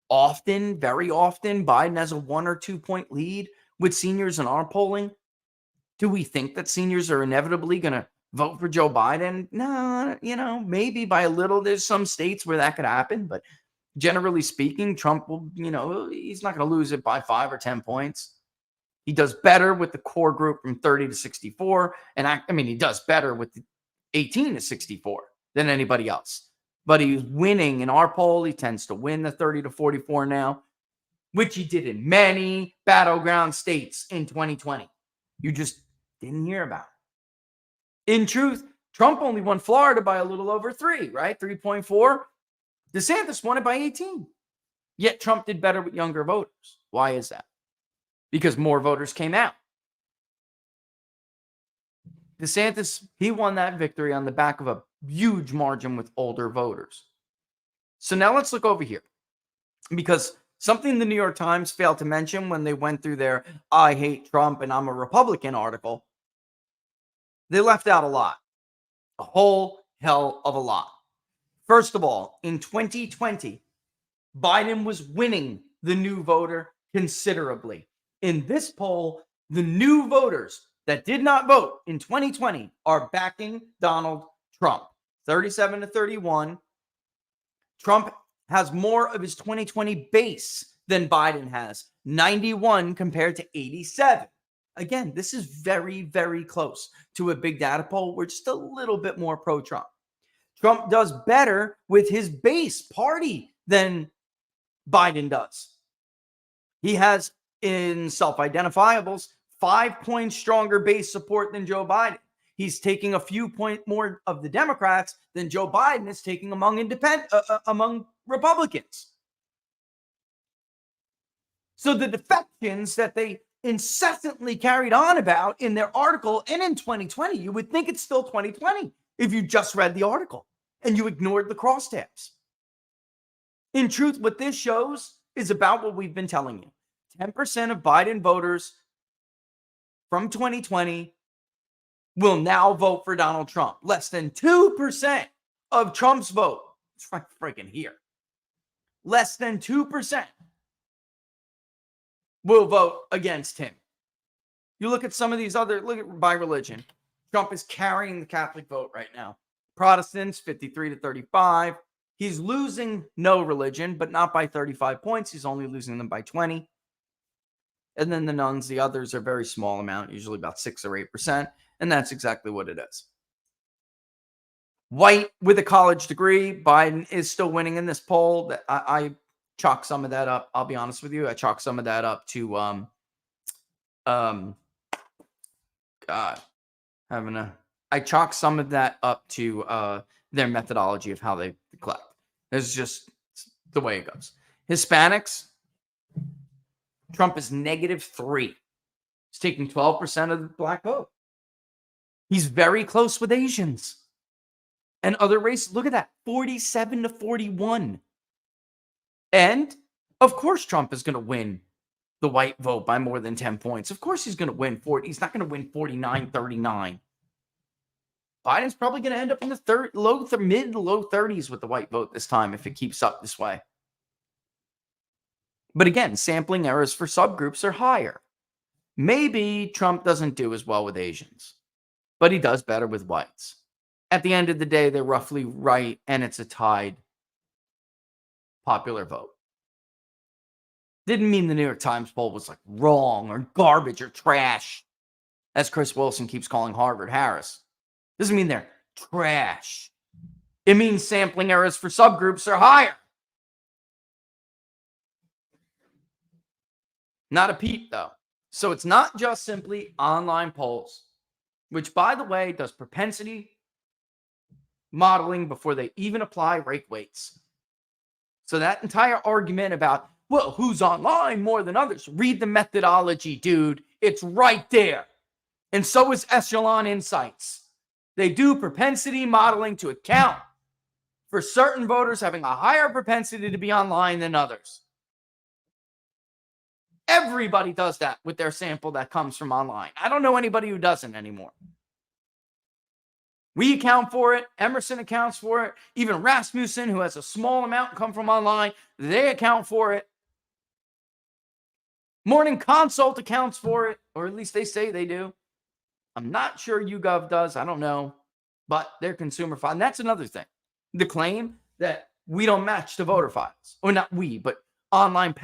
Speaker 1: Often, very often, Biden has a 1 or 2 point lead with seniors in our polling. Do we think that seniors are inevitably going to vote for Joe Biden? No, maybe by a little. There's some states where that could happen, but generally speaking, Trump will, he's not going to lose it by 5 or 10 points. He does better with the core group from 30 to 64. And he does better with the 18 to 64 than anybody else. But he's winning in our poll. He tends to win the 30 to 44 now, which he did in many battleground states in 2020. You just didn't hear about it. In truth, Trump only won Florida by a little over 3, right? 3.4. DeSantis won it by 18. Yet Trump did better with younger voters. Why is that? Because more voters came out. DeSantis, he won that victory on the back of a huge margin with older voters. So now let's look over here. Because something the New York Times failed to mention when they went through their I hate Trump and I'm a Republican article, they left out a lot. A whole hell of a lot. First of all, in 2020, Biden was winning the new voter considerably. In this poll, the new voters that did not vote in 2020 are backing Donald Trump. 37 to 31. Trump has more of his 2020 base than Biden has. 91 compared to 87. Again, this is very, very close to a big data poll. We're just a little bit more pro-Trump. Trump does better with his base party than Biden does. He has, in self-identifiables, 5 points stronger base support than Joe Biden. He's taking a few points more of the Democrats than Joe Biden is taking among Republicans. So the defections that they incessantly carried on about in their article and in 2020, you would think it's still 2020 if you just read the article and you ignored the crosstabs. In truth, what this shows is about what we've been telling you. 10% of Biden voters from 2020 will now vote for Donald Trump. Less than 2% of Trump's vote. It's right freaking here. Less than 2% will vote against him. You look at some of these look at by religion. Trump is carrying the Catholic vote right now. Protestants, 53 to 35. He's losing no religion, but not by 35 points. He's only losing them by 20. And then the nuns, the others are very small amount, usually about 6 or 8%. And that's exactly what it is. White with a college degree, Biden is still winning in this poll. I chalk some of that up. I'll be honest with you. I chalk some of that up to I chalk some of that up to their methodology of how they collect. It's just the way it goes. Hispanics, Trump is -3. He's taking 12% of the black vote. He's very close with Asians and other races. Look at that, 47 to 41. And of course, Trump is going to win the white vote by more than 10 points. Of course, he's going to win 40. He's not going to win 49-39. Biden's probably going to end up in the mid to low 30s with the white vote this time if it keeps up this way. But again, sampling errors for subgroups are higher. Maybe Trump doesn't do as well with Asians, but he does better with whites. At the end of the day, they're roughly right, and it's a tied popular vote. Didn't mean the New York Times poll was like wrong or garbage or trash, as Chris Wilson keeps calling Harvard Harris. Doesn't mean they're trash. It means sampling errors for subgroups are higher. Not a peep, though. So it's not just simply online polls, which, by the way, does propensity modeling before they even apply rake weights. So that entire argument about, well, who's online more than others? Read the methodology, dude. It's right there. And so is Echelon Insights. They do propensity modeling to account for certain voters having a higher propensity to be online than others. Everybody does that with their sample that comes from online. I don't know anybody who doesn't anymore. We account for it. Emerson accounts for it. Even Rasmussen, who has a small amount come from online, they account for it. Morning Consult accounts for it, or at least they say they do. I'm not sure YouGov does. I don't know. But they're consumer files. And that's another thing. The claim that we don't match the voter files. Or not we, but online.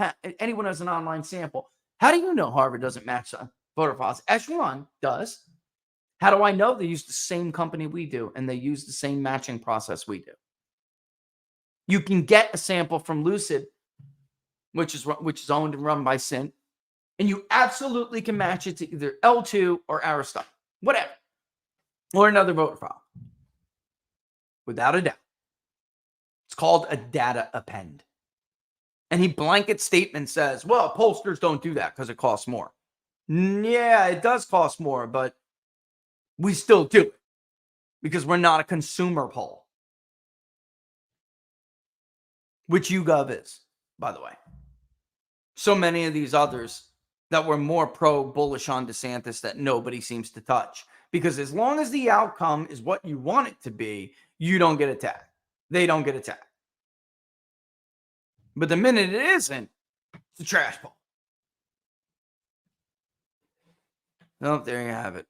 Speaker 1: Anyone has an online sample. How do you know Harvard doesn't match the voter files? Echelon does. How do I know? They use the same company we do, and they use the same matching process we do. You can get a sample from Lucid, which is owned and run by Cint, and you absolutely can match it to either L2 or Aristotle, whatever, or another voter file, without a doubt. It's called a data append. And he blanket statement says, well, pollsters don't do that because it costs more. Yeah, it does cost more, but we still do it because we're not a consumer poll, which YouGov is, by the way. So many of these others that were more pro-bullish on DeSantis that nobody seems to touch. Because as long as the outcome is what you want it to be, you don't get attacked. They don't get attacked. But the minute it isn't, it's a trash poll. Oh, there you have it.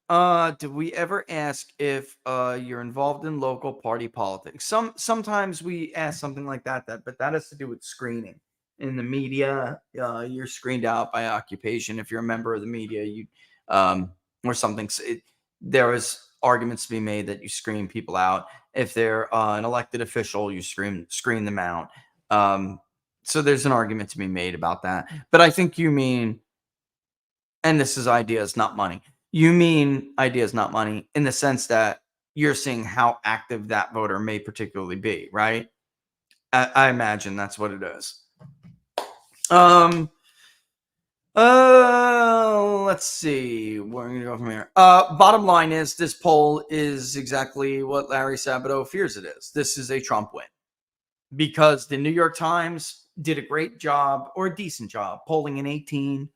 Speaker 1: Did we ever ask if you're involved in local party politics? Sometimes we ask something like that, but that has to do with screening. In the media, you're screened out by occupation. If you're a member of the media, you or something. There is arguments to be made that you screen people out. If they're an elected official, you screen them out. So there's an argument to be made about that. But I think you mean, and this is ideas, not money. You mean ideas, not money, in the sense that you're seeing how active that voter may particularly be, right? I imagine that's what it is. Let's see. Where are we going to go from here? Bottom line is this poll is exactly what Larry Sabato fears it is. This is a Trump win because the New York Times did a great job or a decent job polling in 2018.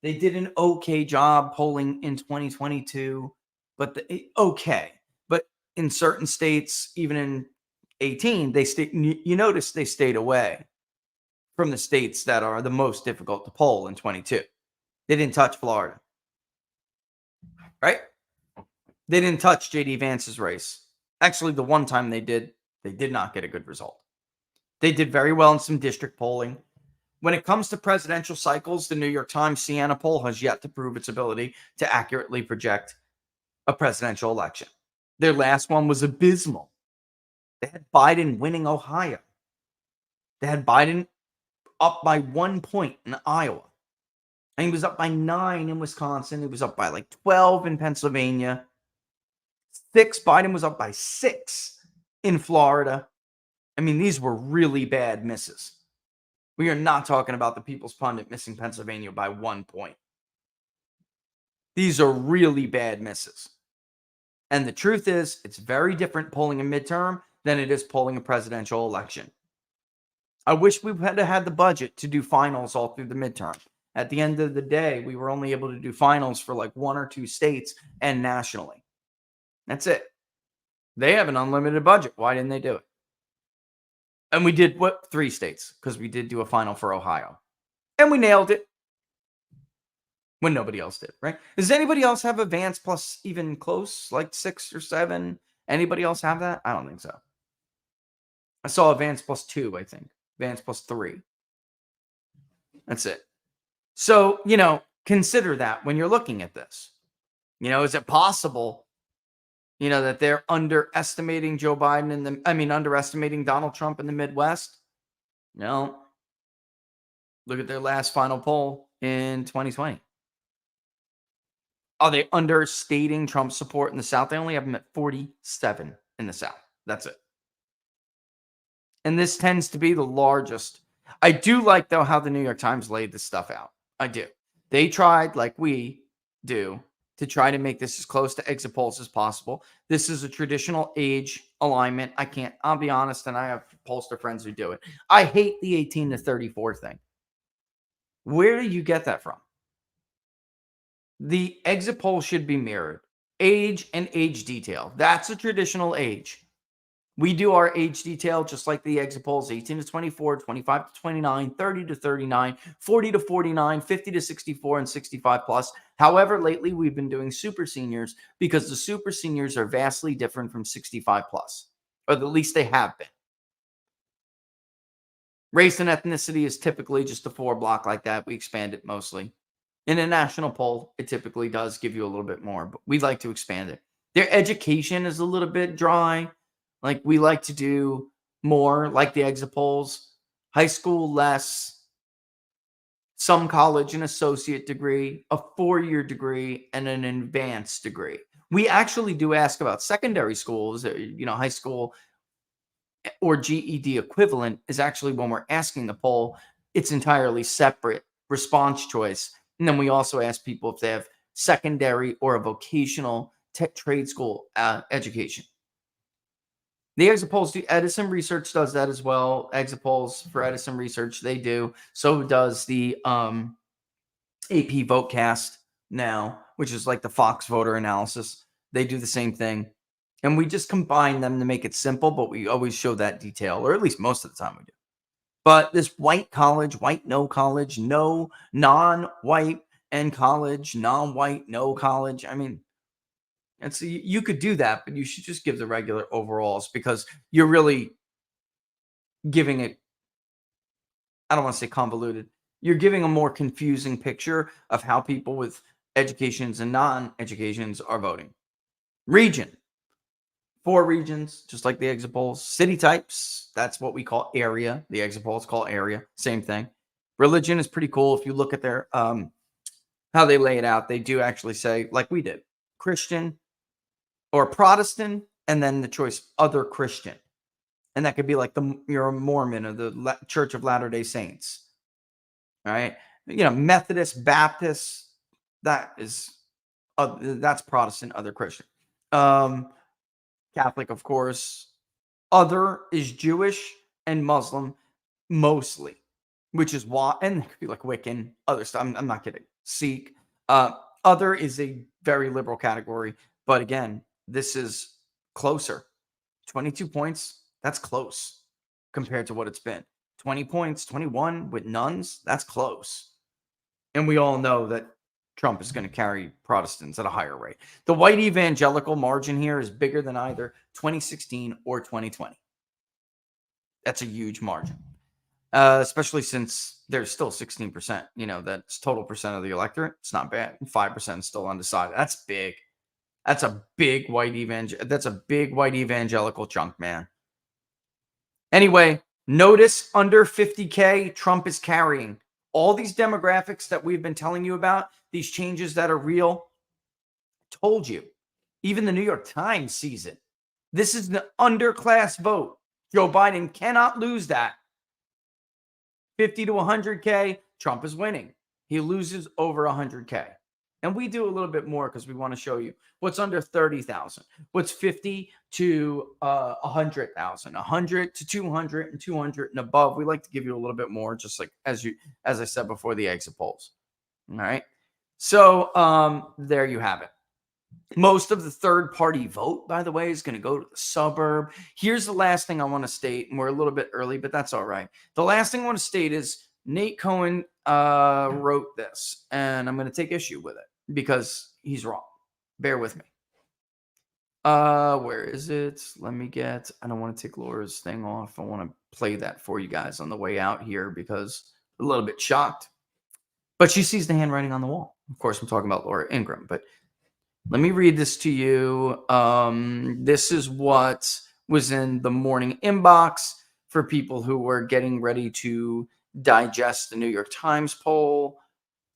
Speaker 1: They did an okay job polling in 2022, but okay. But in certain states, even in 2018, you notice they stayed away from the states that are the most difficult to poll in 2022. They didn't touch Florida, right? They didn't touch J.D. Vance's race. Actually, the one time they did not get a good result. They did very well in some district polling. When it comes to presidential cycles, the New York Times Siena poll has yet to prove its ability to accurately project a presidential election. Their last one was abysmal. They had Biden winning Ohio. They had Biden up by 1 point in Iowa. And he was up by 9 in Wisconsin. He was up by like 12 in Pennsylvania. Biden was up by 6 in Florida. I mean, these were really bad misses. We are not talking about the People's Pundit missing Pennsylvania by 1 point. These are really bad misses. And the truth is, it's very different polling a midterm than it is polling a presidential election. I wish we had the budget to do finals all through the midterm. At the end of the day, we were only able to do finals for like 1 or 2 states and nationally. That's it. They have an unlimited budget. Why didn't they do it? And we did 3 states, because we did do a final for Ohio. And we nailed it when nobody else did, right? Does anybody else have a Vance plus even close, like 6 or 7? Anybody else have that? I don't think so. I saw a Vance +2, I think. Vance +3. That's it. So, consider that when you're looking at this. Is it possible, that they're underestimating Joe Biden underestimating Donald Trump in the Midwest? No. Look at their last final poll in 2020. Are they understating Trump's support in the South? They only have him at 47 in the South. That's it. And this tends to be the largest. I do like, though, how the New York Times laid this stuff out. I do. They tried, like we do, to try to make this as close to exit polls as possible. This is a traditional age alignment. I'll be honest, and I have pollster friends who do it. I hate the 18 to 34 thing. Where do you get that from? The exit poll should be mirrored. Age and age detail. That's a traditional age. We do our age detail just like the exit polls, 18 to 24, 25 to 29, 30 to 39, 40 to 49, 50 to 64, and 65 plus. However, lately we've been doing super seniors because the super seniors are vastly different from 65 plus, or at least they have been. Race and ethnicity is typically just a 4-block like that. We expand it mostly. In a national poll, it typically does give you a little bit more, but we like to expand it. Their education is a little bit dry. Like we like to do more like the exit polls. High school, less. Some college, an associate degree, a 4-year degree, and an advanced degree. We actually do ask about secondary schools, high school or GED equivalent is actually when we're asking the poll, it's entirely separate response choice. And then we also ask people if they have secondary or a vocational trade school education. The exit polls do. Edison Research does that as well. Exit polls for Edison Research, they do. So does the AP Votecast now, which is like the Fox voter analysis. They do the same thing. And we just combine them to make it simple, but we always show that detail, or at least most of the time we do. But this white college, white no college, no non-white and college, non-white no college. I mean, and so you could do that, but you should just give the regular overalls because you're really giving it, I don't want to say convoluted. You're giving a more confusing picture of how people with educations and non-educations are voting. Region. 4 regions, just like the exit polls. City types, that's what we call area. The exit polls call area. Same thing. Religion is pretty cool. If you look at their how they lay it out, they do actually say, like we did, Christian or Protestant, and then the choice other Christian. And that could be like you're a Mormon or the Church of Latter-day Saints. All right. Methodist, Baptist, that's Protestant, other Christian. Catholic, of course. Other is Jewish and Muslim, mostly, which is why, and it could be like Wiccan, other stuff. I'm not kidding. Sikh. Other is a very liberal category, but again, this is closer. 22 points, that's close compared to what it's been. 20 points, 21 with nuns, that's close. And we all know that Trump is going to carry Protestants at a higher rate. The white evangelical margin here is bigger than either 2016 or 2020. That's a huge margin, especially since there's still 16%. That's total percent of the electorate. It's not bad. 5% is still undecided. That's big. That's a big white evangelical chunk, man. Anyway, notice under 50K, Trump is carrying. All these demographics that we've been telling you about, these changes that are real, told you. Even the New York Times sees it. This is the underclass vote. Joe Biden cannot lose that. 50 to 100K, Trump is winning. He loses over 100K. And we do a little bit more because we want to show you what's under 30,000, what's 50 to 100,000, 100 to 200 and 200 and above. We like to give you a little bit more, just like as I said before, the exit polls. All right. So there you have it. Most of the third party vote, by the way, is going to go to the suburb. Here's the last thing I want to state, and we're a little bit early, but that's all right. The last thing I want to state is Nate Cohen wrote this, and I'm going to take issue with it because he's wrong. Bear with me. Where is it? Let me get, I don't want to take Laura's thing off. I want to play that for you guys on the way out here because I'm a little bit shocked. But she sees the handwriting on the wall. Of course, I'm talking about Laura Ingraham, but let me read this to you. This is what was in the morning inbox for people who were getting ready to digest the New York Times poll.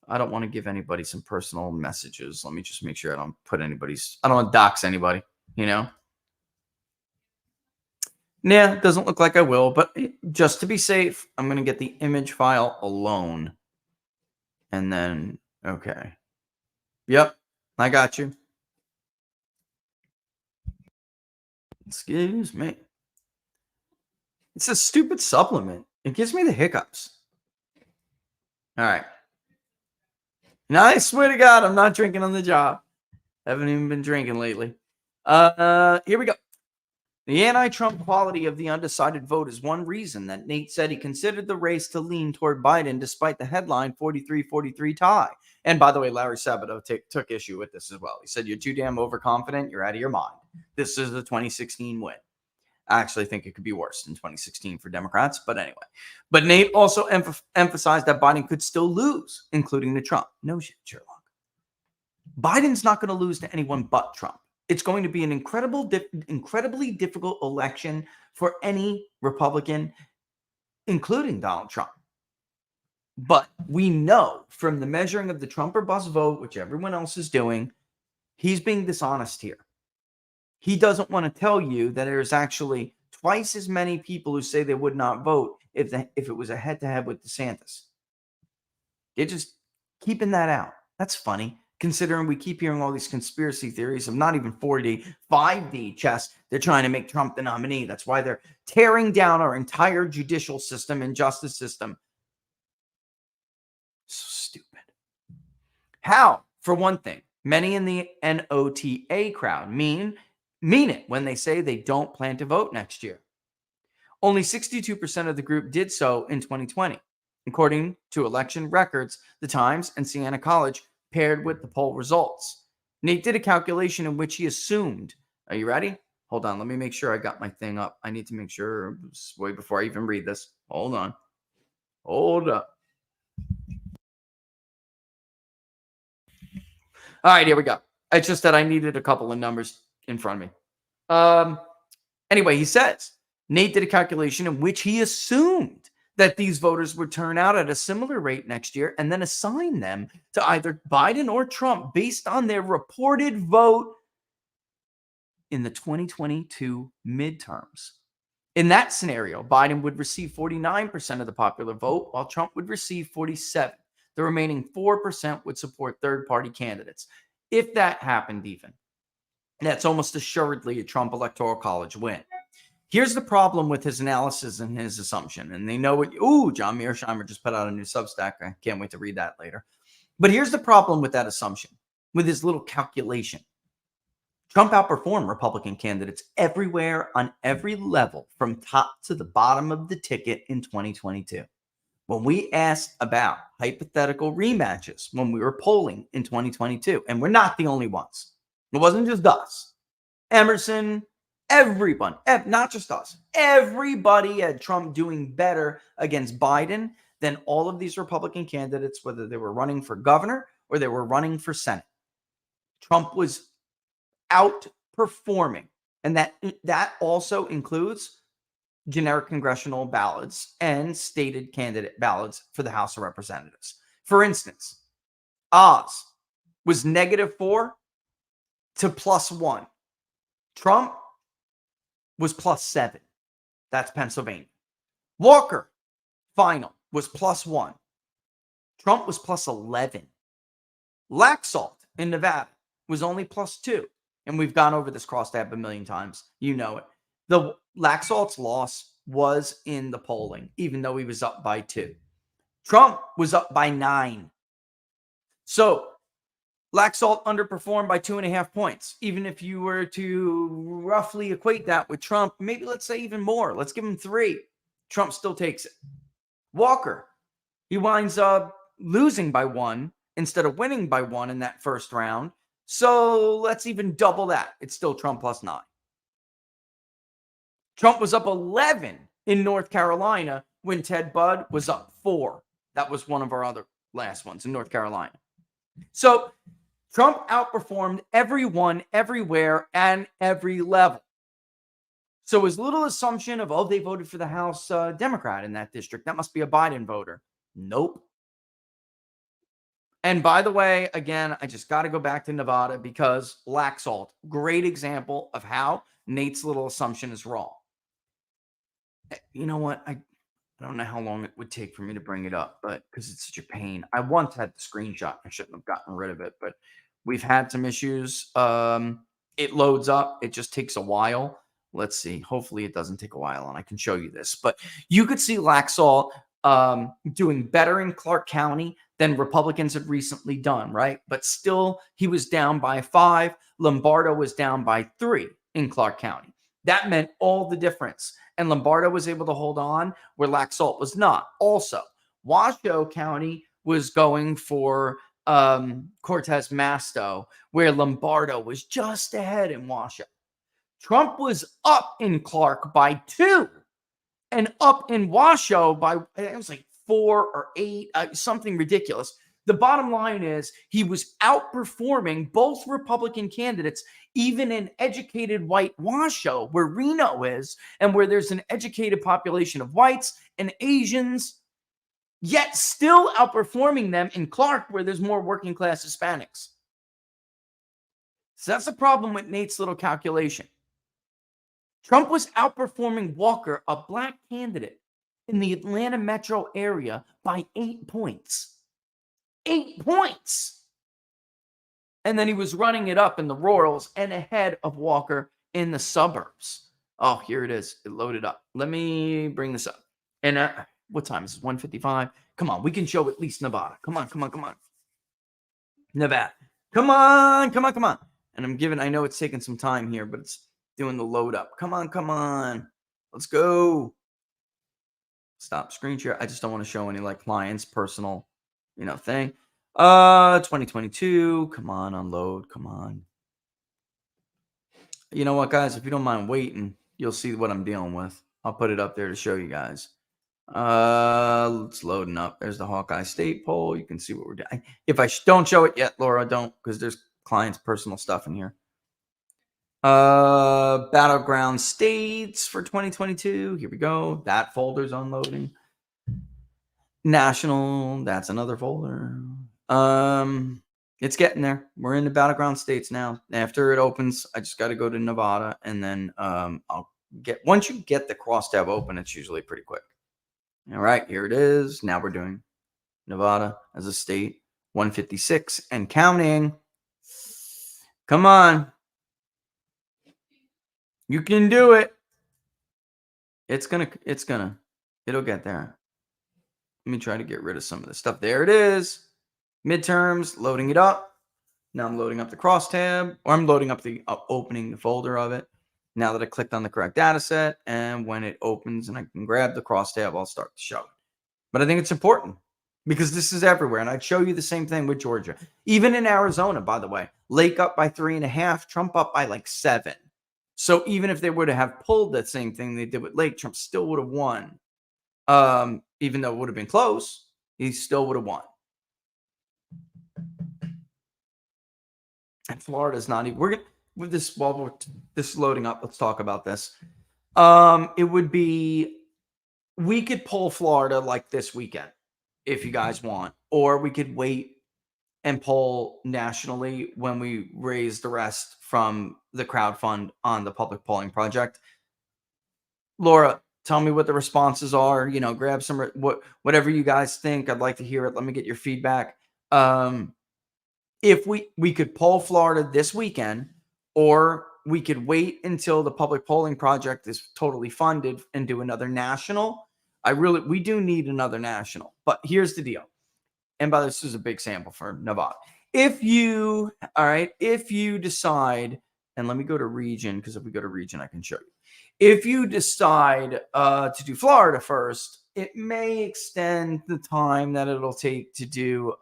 Speaker 1: I don't want to give anybody some personal messages. Let me just make sure I don't put anybody's, I don't want to dox anybody, you know? Nah, doesn't look like I will, but just to be safe, I'm going to get the image file alone. And then, okay. Yep, I got you. Excuse me. It's a stupid supplement. It gives me the hiccups. All right. Now, I swear to God, I'm not drinking on the job. Haven't even been drinking lately. Here we go. The anti-Trump quality of the undecided vote is one reason that Nate said he considered the race to lean toward Biden despite the headline 43-43 tie. And by the way, Larry Sabato took issue with this as well. He said, you're too damn overconfident. You're out of your mind. This is the 2016 win. I actually think it could be worse than 2016 for Democrats, but anyway. But Nate also emphasized that Biden could still lose, including to Trump. No shit, Sherlock. Biden's not going to lose to anyone but Trump. It's going to be an incredibly difficult election for any Republican, including Donald Trump. But we know from the measuring of the Trump or bust vote, which everyone else is doing, he's being dishonest here. He doesn't want to tell you that there's actually twice as many people who say they would not vote if it was a head-to-head with DeSantis. They're just keeping that out. That's funny, considering we keep hearing all these conspiracy theories of not even 4D, 5D chess. They're trying to make Trump the nominee. That's why they're tearing down our entire judicial system and justice system. So stupid. How? For one thing, many in the NOTA crowd mean it when they say they don't plan to vote next year. Only 62% of the group did so in 2020, according to election records, The Times and Siena College paired with the poll results. Nate did a calculation in which he assumed, are you ready? Hold on, let me make sure I got my thing up. I need to make sure, way before I even read this. Hold on. Hold up. All right, here we go. It's just that I needed a couple of numbers in front of me. Anyway, he says, Nate did a calculation in which he assumed that these voters would turn out at a similar rate next year and then assign them to either Biden or Trump based on their reported vote in the 2022 midterms. In that scenario, Biden would receive 49% of the popular vote, while Trump would receive 47%. The remaining 4% would support third-party candidates. If that happened even, that's almost assuredly a Trump Electoral College win. Here's the problem with his analysis and his assumption. And they know what, John Mearsheimer just put out a new Substack. I can't wait to read that later. But here's the problem with that assumption, with his little calculation. Trump outperformed Republican candidates everywhere on every level from top to the bottom of the ticket in 2022. When we asked about hypothetical rematches when we were polling in 2022, and we're not the only ones. It wasn't just us. Emerson, everyone, not just us. Everybody had Trump doing better against Biden than all of these Republican candidates, whether they were running for governor or they were running for Senate. Trump was outperforming. And that also includes generic congressional ballots and stated candidate ballots for the House of Representatives. For instance, Oz was -4 to +1. Trump was +7. That's Pennsylvania. Walker, final, was +1. Trump was +11. Laxalt in Nevada was only +2. And we've gone over this crosstab a million times. You know it. The Laxalt's loss was in the polling, even though he was up by 2. Trump was up by 9. So Laxalt underperformed by 2.5 points. Even if you were to roughly equate that with Trump, maybe let's say even more. Let's give him 3. Trump still takes it. Walker, he winds up losing by 1 instead of winning by 1 in that first round. So let's even double that. It's still Trump plus 9. Trump was up 11 in North Carolina when Ted Budd was up 4. That was one of our other last ones in North Carolina. So Trump outperformed everyone, everywhere, and every level. So his little assumption of, oh, they voted for the House Democrat in that district, that must be a Biden voter. Nope. And by the way, again, I just got to go back to Nevada because Laxalt, great example of how Nate's little assumption is wrong. You know what? I don't know how long it would take for me to bring it up, but because it's such a pain. I once had the screenshot. I shouldn't have gotten rid of it, but we've had some issues. It loads up. It just takes a while. Let's see. Hopefully it doesn't take a while and I can show you this. But you could see Laxalt doing better in Clark County than Republicans had recently done, right? But still, he was down by 5. Lombardo was down by 3 in Clark County. That meant all the difference. And Lombardo was able to hold on where Laxalt was not. Also, Washoe County was going for Cortez Masto, where Lombardo was just ahead in Washoe. Trump was up in Clark by 2 and up in Washoe by, it was like 4 or 8, something ridiculous. The bottom line is he was outperforming both Republican candidates, even in educated white Washoe, where Reno is, and where there's an educated population of whites and Asians, yet still outperforming them in Clark, where there's more working class Hispanics. So that's the problem with Nate's little calculation. Trump was outperforming Walker, a black candidate, in the Atlanta metro area by 8 points. 8 points. And then he was running it up in the rurals and ahead of Walker in the suburbs. Oh, here it is. It loaded up. Let me bring this up. And what time is it? 1:55. Come on. We can show at least Nevada. Come on. Nevada. Come on. And I know it's taking some time here, but it's doing the load up. Come on. Let's go. Stop screen share. I just don't want to show any like clients' personal, thing. 2022. Come on, unload. Come on. You know what, guys? If you don't mind waiting, you'll see what I'm dealing with. I'll put it up there to show you guys. It's loading up. There's the Hawkeye State poll. You can see what we're doing. If I don't show it yet, Laura, don't, because there's clients' personal stuff in here. Battleground states for 2022. Here we go. That folder's unloading. National, that's another folder. It's getting there. We're in the battleground states now. After it opens, I just got to go to Nevada, and then once you get the cross tab open, it's usually pretty quick. All right, here it is. Now we're doing Nevada as a state, 156 and counting. Come on. You can do it. It'll get there. Let me try to get rid of some of this stuff. There it is. Midterms, loading it up. Now I'm loading up the cross tab, or I'm loading up the opening the folder of it. Now that I clicked on the correct data set, and when it opens and I can grab the cross tab, I'll start to show it. But I think it's important because this is everywhere. And I'd show you the same thing with Georgia. Even in Arizona, by the way, Lake up by 3.5, Trump up by like 7. So even if they would have pulled that same thing they did with Lake, Trump still would have won. Even though it would have been close, he still would have won. And Florida's not even. We're gonna with this while this is loading up. Let's talk about this. It would be we could pull Florida like this weekend if you guys want, or we could wait and poll nationally when we raise the rest from the crowd fund on the public polling project. Laura, tell me what the responses are. Grab some whatever you guys think. I'd like to hear it. Let me get your feedback. If we could poll Florida this weekend, or we could wait until the public polling project is totally funded and do another national. We do need another national. But here's the deal. And by this is a big sample for Nevada. If you decide, and let me go to region, because if we go to region, I can show you. If you decide to do Florida first, it may extend the time that it'll take to do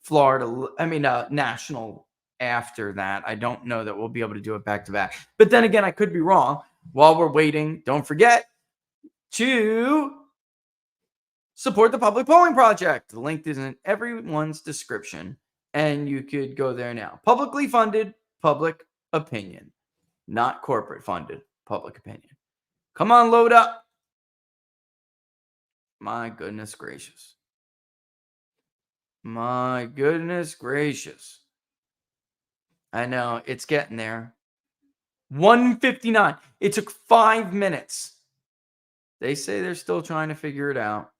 Speaker 1: Florida, national after that. I don't know that we'll be able to do it back to back. But then again, I could be wrong. While we're waiting, don't forget to support the Public Polling Project. The link is in everyone's description, and you could go there now. Publicly funded public opinion, not corporate funded public opinion. Come on, load up. My goodness gracious. My goodness gracious. I know, it's getting there. 1:59. It took 5 minutes. They say they're still trying to figure it out.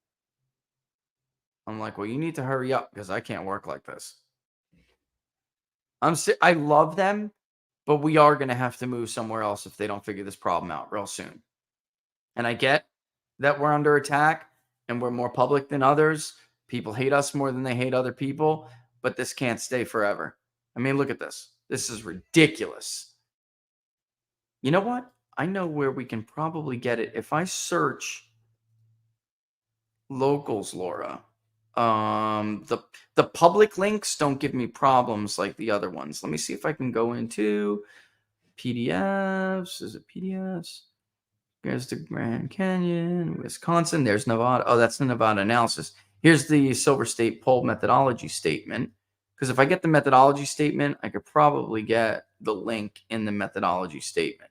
Speaker 1: I'm like, well, you need to hurry up because I can't work like this. I love them, but we are going to have to move somewhere else if they don't figure this problem out real soon. And I get that we're under attack and we're more public than others. People hate us more than they hate other people, but this can't stay forever. I mean, look at this. This is ridiculous. You know what? I know where we can probably get it. If I search locals, Laura, the public links don't give me problems like the other ones. Let me see if I can go into PDFs. Is it PDFs? Here's the Grand Canyon, Wisconsin. There's Nevada. Oh, that's the Nevada analysis. Here's the Silver State poll methodology statement. Because if I get the methodology statement, I could probably get the link in the methodology statement.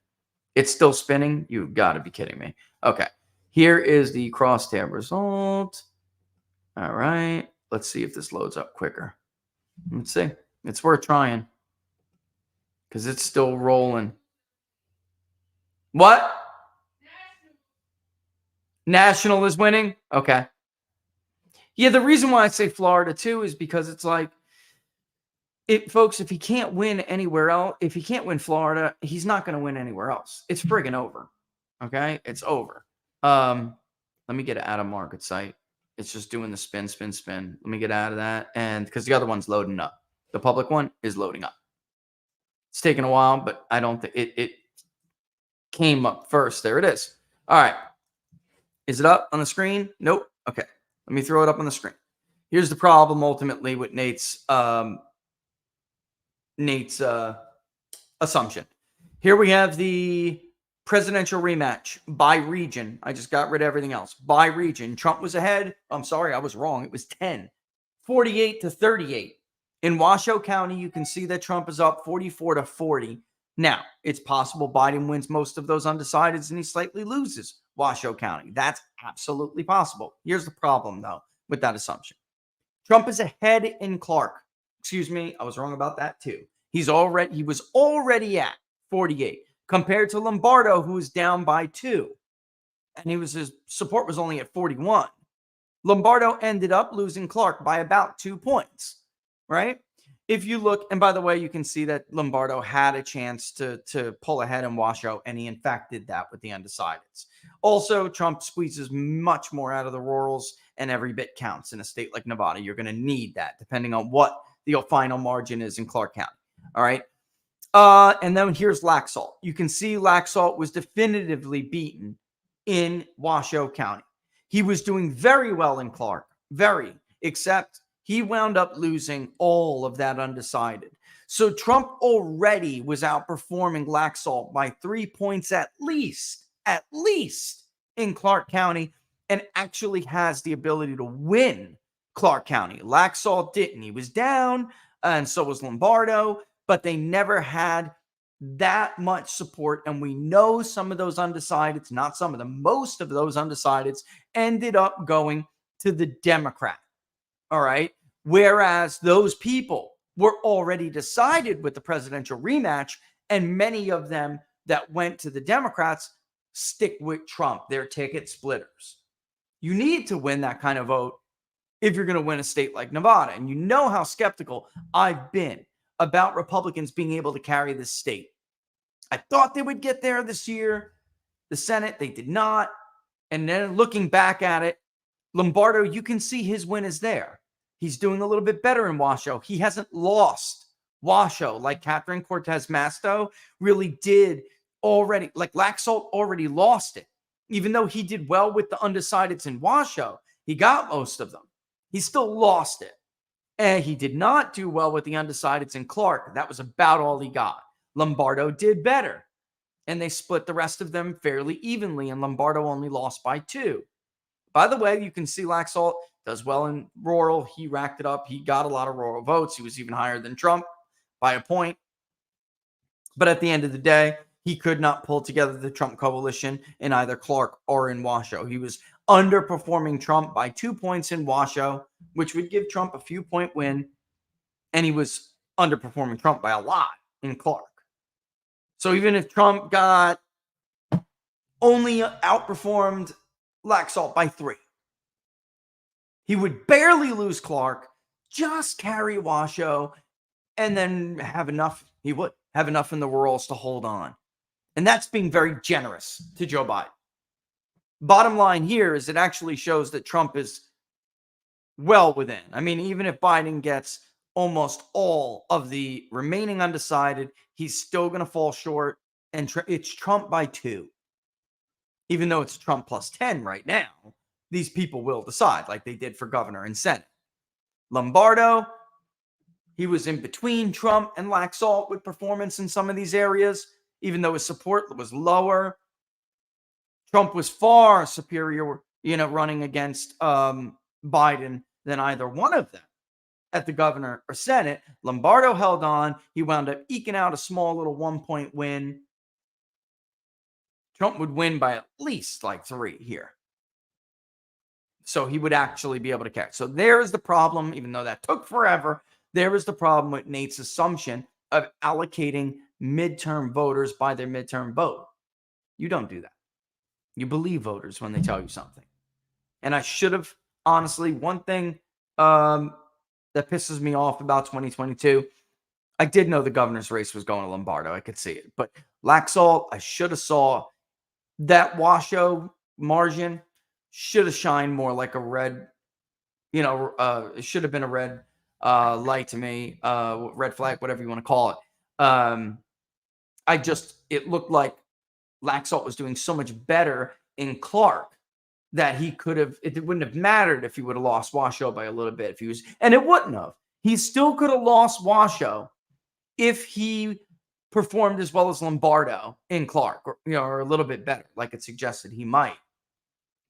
Speaker 1: It's still spinning? You've got to be kidding me. Okay. Here is the crosstab result. All right. Let's see if this loads up quicker. Let's see. It's worth trying. Because it's still rolling. What? National is winning? Okay. Yeah, the reason why I say Florida too is because it's like, folks, if he can't win anywhere else, if he can't win Florida, he's not going to win anywhere else. It's friggin' over. Okay? It's over. Let me get out of market site. It's just doing the spin. Let me get out of that. And because the other one's loading up. The public one is loading up. It's taking a while, but I don't think it came up first. There it is. All right. Is it up on the screen? Nope. Okay. Let me throw it up on the screen. Here's the problem ultimately with Nate's assumption. Here we have the presidential rematch by region. I just got rid of everything else. By region. Trump was ahead. I'm sorry, I was wrong. It was 10. 48-38. In Washoe County, you can see that Trump is up 44-40. Now, it's possible Biden wins most of those undecideds and he slightly loses Washoe County. That's absolutely possible. Here's the problem, though, with that assumption. Trump is ahead in Clark. Excuse me, I was wrong about that, too. He was already at 48 compared to Lombardo, who was down by 2. And his support was only at 41. Lombardo ended up losing Clark by about 2 points, right? If you look, and by the way, you can see that Lombardo had a chance to pull ahead in Washoe, and he in fact did that with the undecideds. Also, Trump squeezes much more out of the rurals, and every bit counts in a state like Nevada. You're going to need that, depending on what the final margin is in Clark County. All right. And then here's Laxalt. You can see Laxalt was definitively beaten in Washoe County. He was doing very well in Clark, except he wound up losing all of that undecided. So Trump already was outperforming Laxalt by 3 points at least in Clark County, and actually has the ability to win Clark County. Laxalt didn't. He was down, and so was Lombardo, but they never had that much support. And we know some of those undecideds, not some of them, most of those undecideds ended up going to the Democrat. All right. Whereas those people were already decided with the presidential rematch, and many of them that went to the Democrats stick with Trump. They're ticket splitters. You need to win that kind of vote if you're going to win a state like Nevada. And you know how skeptical I've been about Republicans being able to carry this state. I thought they would get there this year. The Senate, they did not. And then looking back at it, Lombardo, you can see his win is there. He's doing a little bit better in Washoe. He hasn't lost Washoe like Catherine Cortez Masto really did already. Like Laxalt already lost it. Even though he did well with the undecideds in Washoe, he got most of them. He still lost it. And he did not do well with the undecideds in Clark. That was about all he got. Lombardo did better. And they split the rest of them fairly evenly, and Lombardo only lost by 2. By the way, you can see Laxalt does well in rural. He racked it up. He got a lot of rural votes. He was even higher than Trump by a point. But at the end of the day, he could not pull together the Trump coalition in either Clark or in Washoe. He was underperforming Trump by 2 points in Washoe, which would give Trump a few point win. And he was underperforming Trump by a lot in Clark. So even if Trump got only outperformed Laxalt by 3, he would barely lose Clark, just carry Washoe, and then have enough. He would have enough in the rurals to hold on. And that's being very generous to Joe Biden. Bottom line here is it actually shows that Trump is well within. I mean, even if Biden gets almost all of the remaining undecided, he's still going to fall short. And it's Trump by 2. Even though it's Trump plus 10 right now, these people will decide like they did for governor and Senate. Lombardo, he was in between Trump and Laxalt with performance in some of these areas, even though his support was lower. Trump was far superior, running against Biden than either one of them at the governor or Senate. Lombardo held on. He wound up eking out a small little 1-point win. Trump would win by at least like 3 here. So he would actually be able to catch. So there is the problem, even though that took forever. There is the problem with Nate's assumption of allocating midterm voters by their midterm vote. You don't do that. You believe voters when they tell you something. And I should have, honestly, one thing that pisses me off about 2022, I did know the governor's race was going to Lombardo. I could see it. But Laxalt, I should have saw that Washoe margin should have shined more like a red, it should have been a red light to me, red flag, whatever you want to call it. It looked like Laxalt was doing so much better in Clark that it wouldn't have mattered if he would have lost Washoe by a little bit. And it wouldn't have. He still could have lost Washoe if he performed as well as Lombardo in Clark, or a little bit better, like it suggested he might.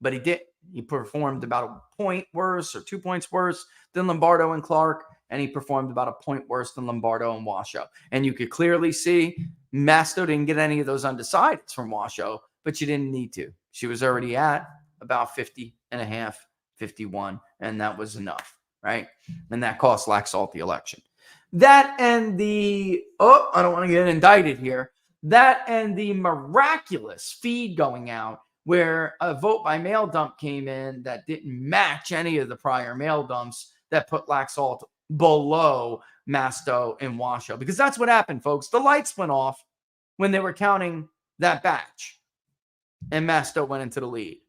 Speaker 1: But he did. He performed about a point worse or 2 points worse than Lombardo and Clark, and he performed about a point worse than Lombardo and Washoe. And you could clearly see Masto didn't get any of those undecideds from Washoe, but you didn't need to. She was already at about 50.5, 51, and that was enough, right? And that cost Laxalt the election. That and I don't want to get indicted here. That and the miraculous feed going out where a vote by mail dump came in that didn't match any of the prior mail dumps that put Laxalt below Masto and Washoe. Because that's what happened, folks. The lights went off when they were counting that batch, and Masto went into the lead.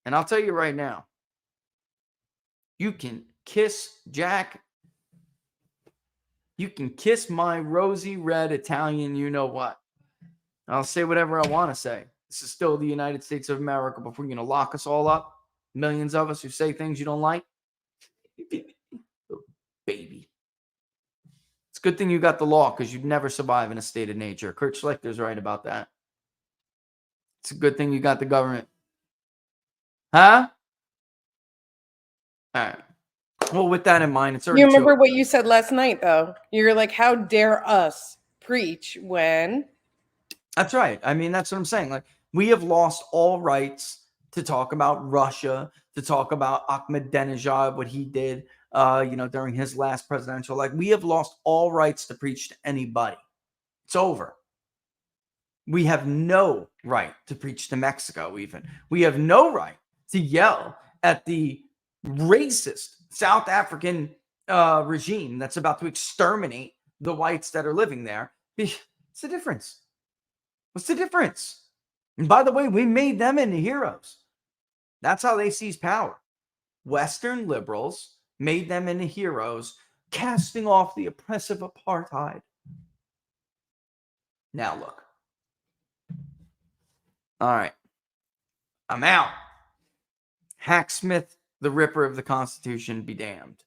Speaker 1: And I'll tell you right now, you can kiss Jack. You can kiss my rosy red Italian you-know-what. I'll say whatever I want to say. This is still the United States of America before you're going to lock us all up. Millions of us who say things you don't like. Baby. It's a good thing you got the law because you'd never survive in a state of nature. Kurt Schlichter's right about that. It's a good thing you got the government. Huh? All right. Well, with that in mind, it's already.
Speaker 15: You remember what you said last night, though? You're like, how dare us preach when?
Speaker 1: That's right. I mean, that's what I'm saying. Like, we have lost all rights to talk about Russia, to talk about Ahmadinejad, what he did, during his last presidential. Like, we have lost all rights to preach to anybody. It's over. We have no right to preach to Mexico, even. We have no right to yell at the racist South African regime that's about to exterminate the whites that are living there. What's the difference? What's the difference? And by the way, we made them into heroes. That's how they seize power. Western liberals made them into heroes, casting off the oppressive apartheid. Now look. All right. I'm out. Hacksmith, the ripper of the Constitution, be damned.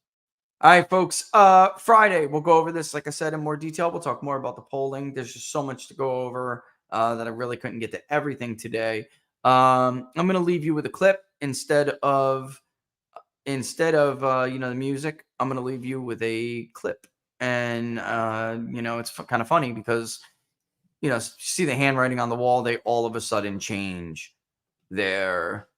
Speaker 1: All right, folks. Friday, we'll go over this, like I said, in more detail. We'll talk more about the polling. There's just so much to go over that I really couldn't get to everything today. I'm going to leave you with a clip instead of the music. I'm going to leave you with a clip. And, it's kind of funny because, see the handwriting on the wall, they all of a sudden change their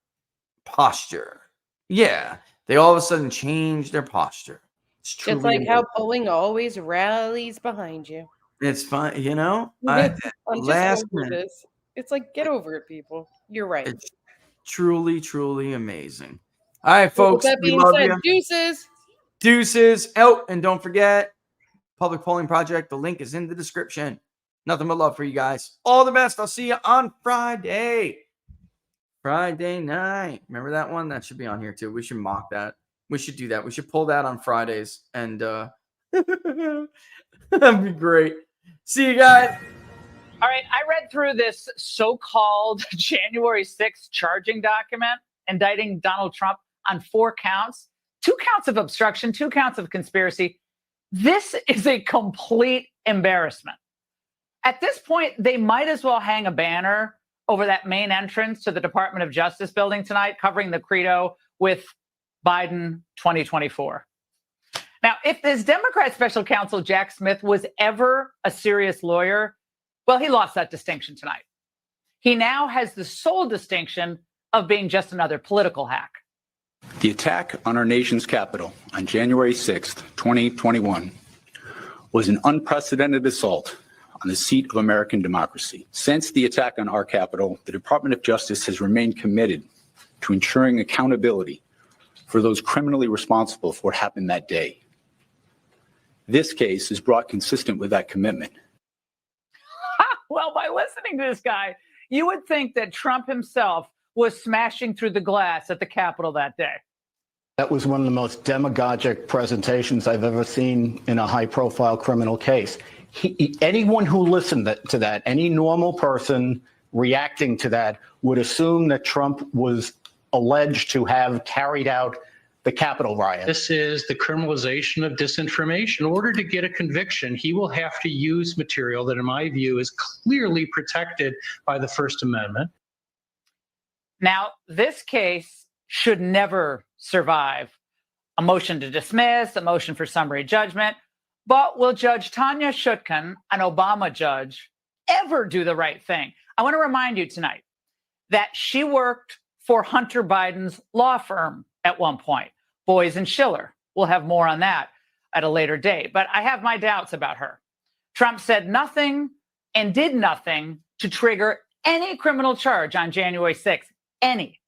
Speaker 1: posture. Yeah, they all of a sudden change their posture. It's truly
Speaker 15: Just like
Speaker 1: amazing.
Speaker 15: how polling always rallies behind you.
Speaker 1: It's fun,
Speaker 15: I'm
Speaker 1: last
Speaker 15: just over
Speaker 1: minute,
Speaker 15: this. It's like, get over it, people. You're right.
Speaker 1: it's truly, truly amazing. All right,
Speaker 15: Well, with
Speaker 1: folks,
Speaker 15: that
Speaker 1: we
Speaker 15: being
Speaker 1: love
Speaker 15: said,
Speaker 1: you.
Speaker 15: deuces.
Speaker 1: Deuces. Oh, and don't forget, Public Polling Project. The link is in the description. Nothing but love for you guys. All the best. I'll see you on Friday. Friday night. Remember that one? That should be on here too. We should mock that. We should do that. We should pull that on Fridays. And that'd be great. See you guys.
Speaker 16: All right. I read through this so-called January 6th charging document indicting Donald Trump on 4 counts. 2 counts of obstruction, 2 counts of conspiracy. This is a complete embarrassment. At this point, they might as well hang a banner over that main entrance to the Department of Justice building tonight, covering the credo with Biden 2024. Now, if this Democrat special counsel, Jack Smith, was ever a serious lawyer, well, he lost that distinction tonight. He now has the sole distinction of being just another political hack.
Speaker 17: The attack on our nation's capital on January 6th, 2021 was an unprecedented assault on the seat of American democracy. Since the attack on our capital, the Department of Justice has remained committed to ensuring accountability for those criminally responsible for what happened that day. This case is brought consistent with that commitment.
Speaker 16: Well, by listening to this guy, you would think that Trump himself was smashing through the glass at the Capitol that day.
Speaker 18: That was one of the most demagogic presentations I've ever seen in a high-profile criminal case. Anyone who listened to that, any normal person reacting to that, would assume that Trump was alleged to have carried out the Capitol riot.
Speaker 19: This is the criminalization of disinformation. In order to get a conviction, he will have to use material that, in my view, is clearly protected by the First Amendment.
Speaker 16: Now, this case should never survive a motion to dismiss, a motion for summary judgment. But will Judge Tanya Chutkan, an Obama judge, ever do the right thing? I want to remind you tonight that she worked for Hunter Biden's law firm at one point, Boys and Schiller. We'll have more on that at a later date. But I have my doubts about her. Trump said nothing and did nothing to trigger any criminal charge on January 6th. Any.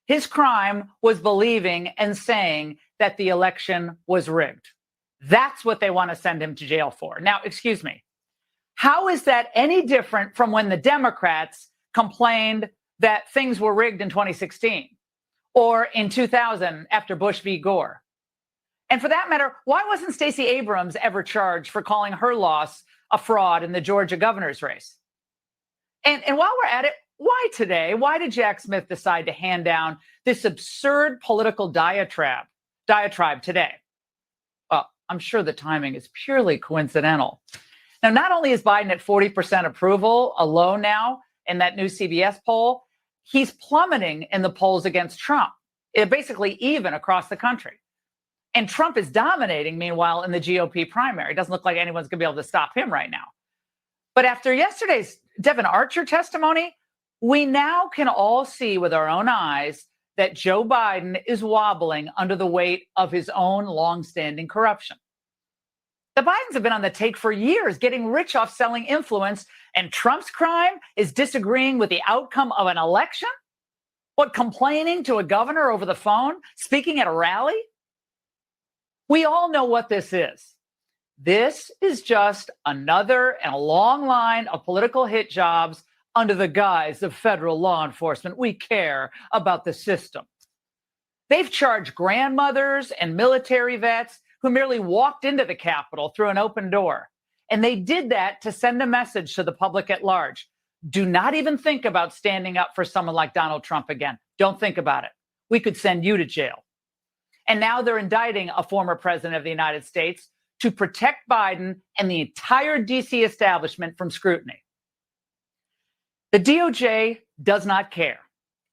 Speaker 16: His crime was believing and saying that the election was rigged. That's what they want to send him to jail for. Now, excuse me. How is that any different from when the Democrats complained that things were rigged in 2016 or in 2000 after Bush v. Gore? And for that matter, why wasn't Stacey Abrams ever charged for calling her loss a fraud in the Georgia governor's race? And while we're at it, why today? Why did Jack Smith decide to hand down this absurd political diatribe today? Well, I'm sure the timing is purely coincidental. Now, not only is Biden at 40% approval alone now in that new CBS poll, he's plummeting in the polls against Trump, basically even across the country. And Trump is dominating, meanwhile, in the GOP primary. It doesn't look like anyone's going to be able to stop him right now. But after yesterday's Devin Archer testimony, we now can all see with our own eyes that Joe Biden is wobbling under the weight of his own longstanding corruption. The Bidens have been on the take for years, getting rich off selling influence, and Trump's crime is disagreeing with the outcome of an election? What, complaining to a governor over the phone, speaking at a rally? We all know what this is. This is just another in a long line of political hit jobs under the guise of federal law enforcement. We care about the system. They've charged grandmothers and military vets who merely walked into the Capitol through an open door. And they did that to send a message to the public at large. Do not even think about standing up for someone like Donald Trump again. Don't think about it. We could send you to jail. And now they're indicting a former president of the United States to protect Biden and the entire DC establishment from scrutiny. The DOJ does not care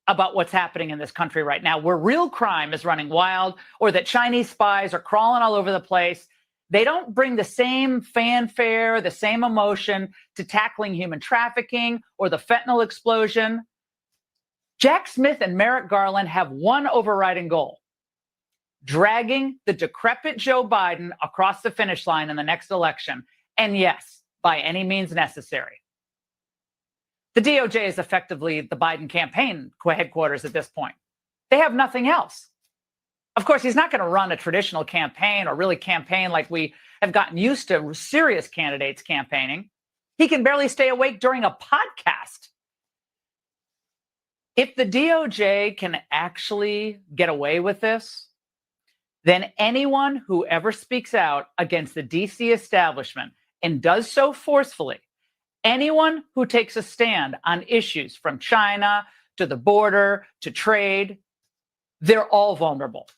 Speaker 16: about what's happening in this country right now, where real crime is running wild or that Chinese spies are crawling all over the place. They don't bring the same fanfare, the same emotion to tackling human trafficking or the fentanyl explosion. Jack Smith and Merrick Garland have one overriding goal: dragging the decrepit Joe Biden across the finish line in the next election. And yes, by any means necessary. The DOJ is effectively the Biden campaign headquarters at this point. They have nothing else. Of course, he's not going to run a traditional campaign or really campaign like we have gotten used to serious candidates campaigning. He can barely stay awake during a podcast. If the DOJ can actually get away with this, then anyone who ever speaks out against the DC establishment and does so forcefully, anyone who takes a stand on issues from China to the border to trade, they're all vulnerable.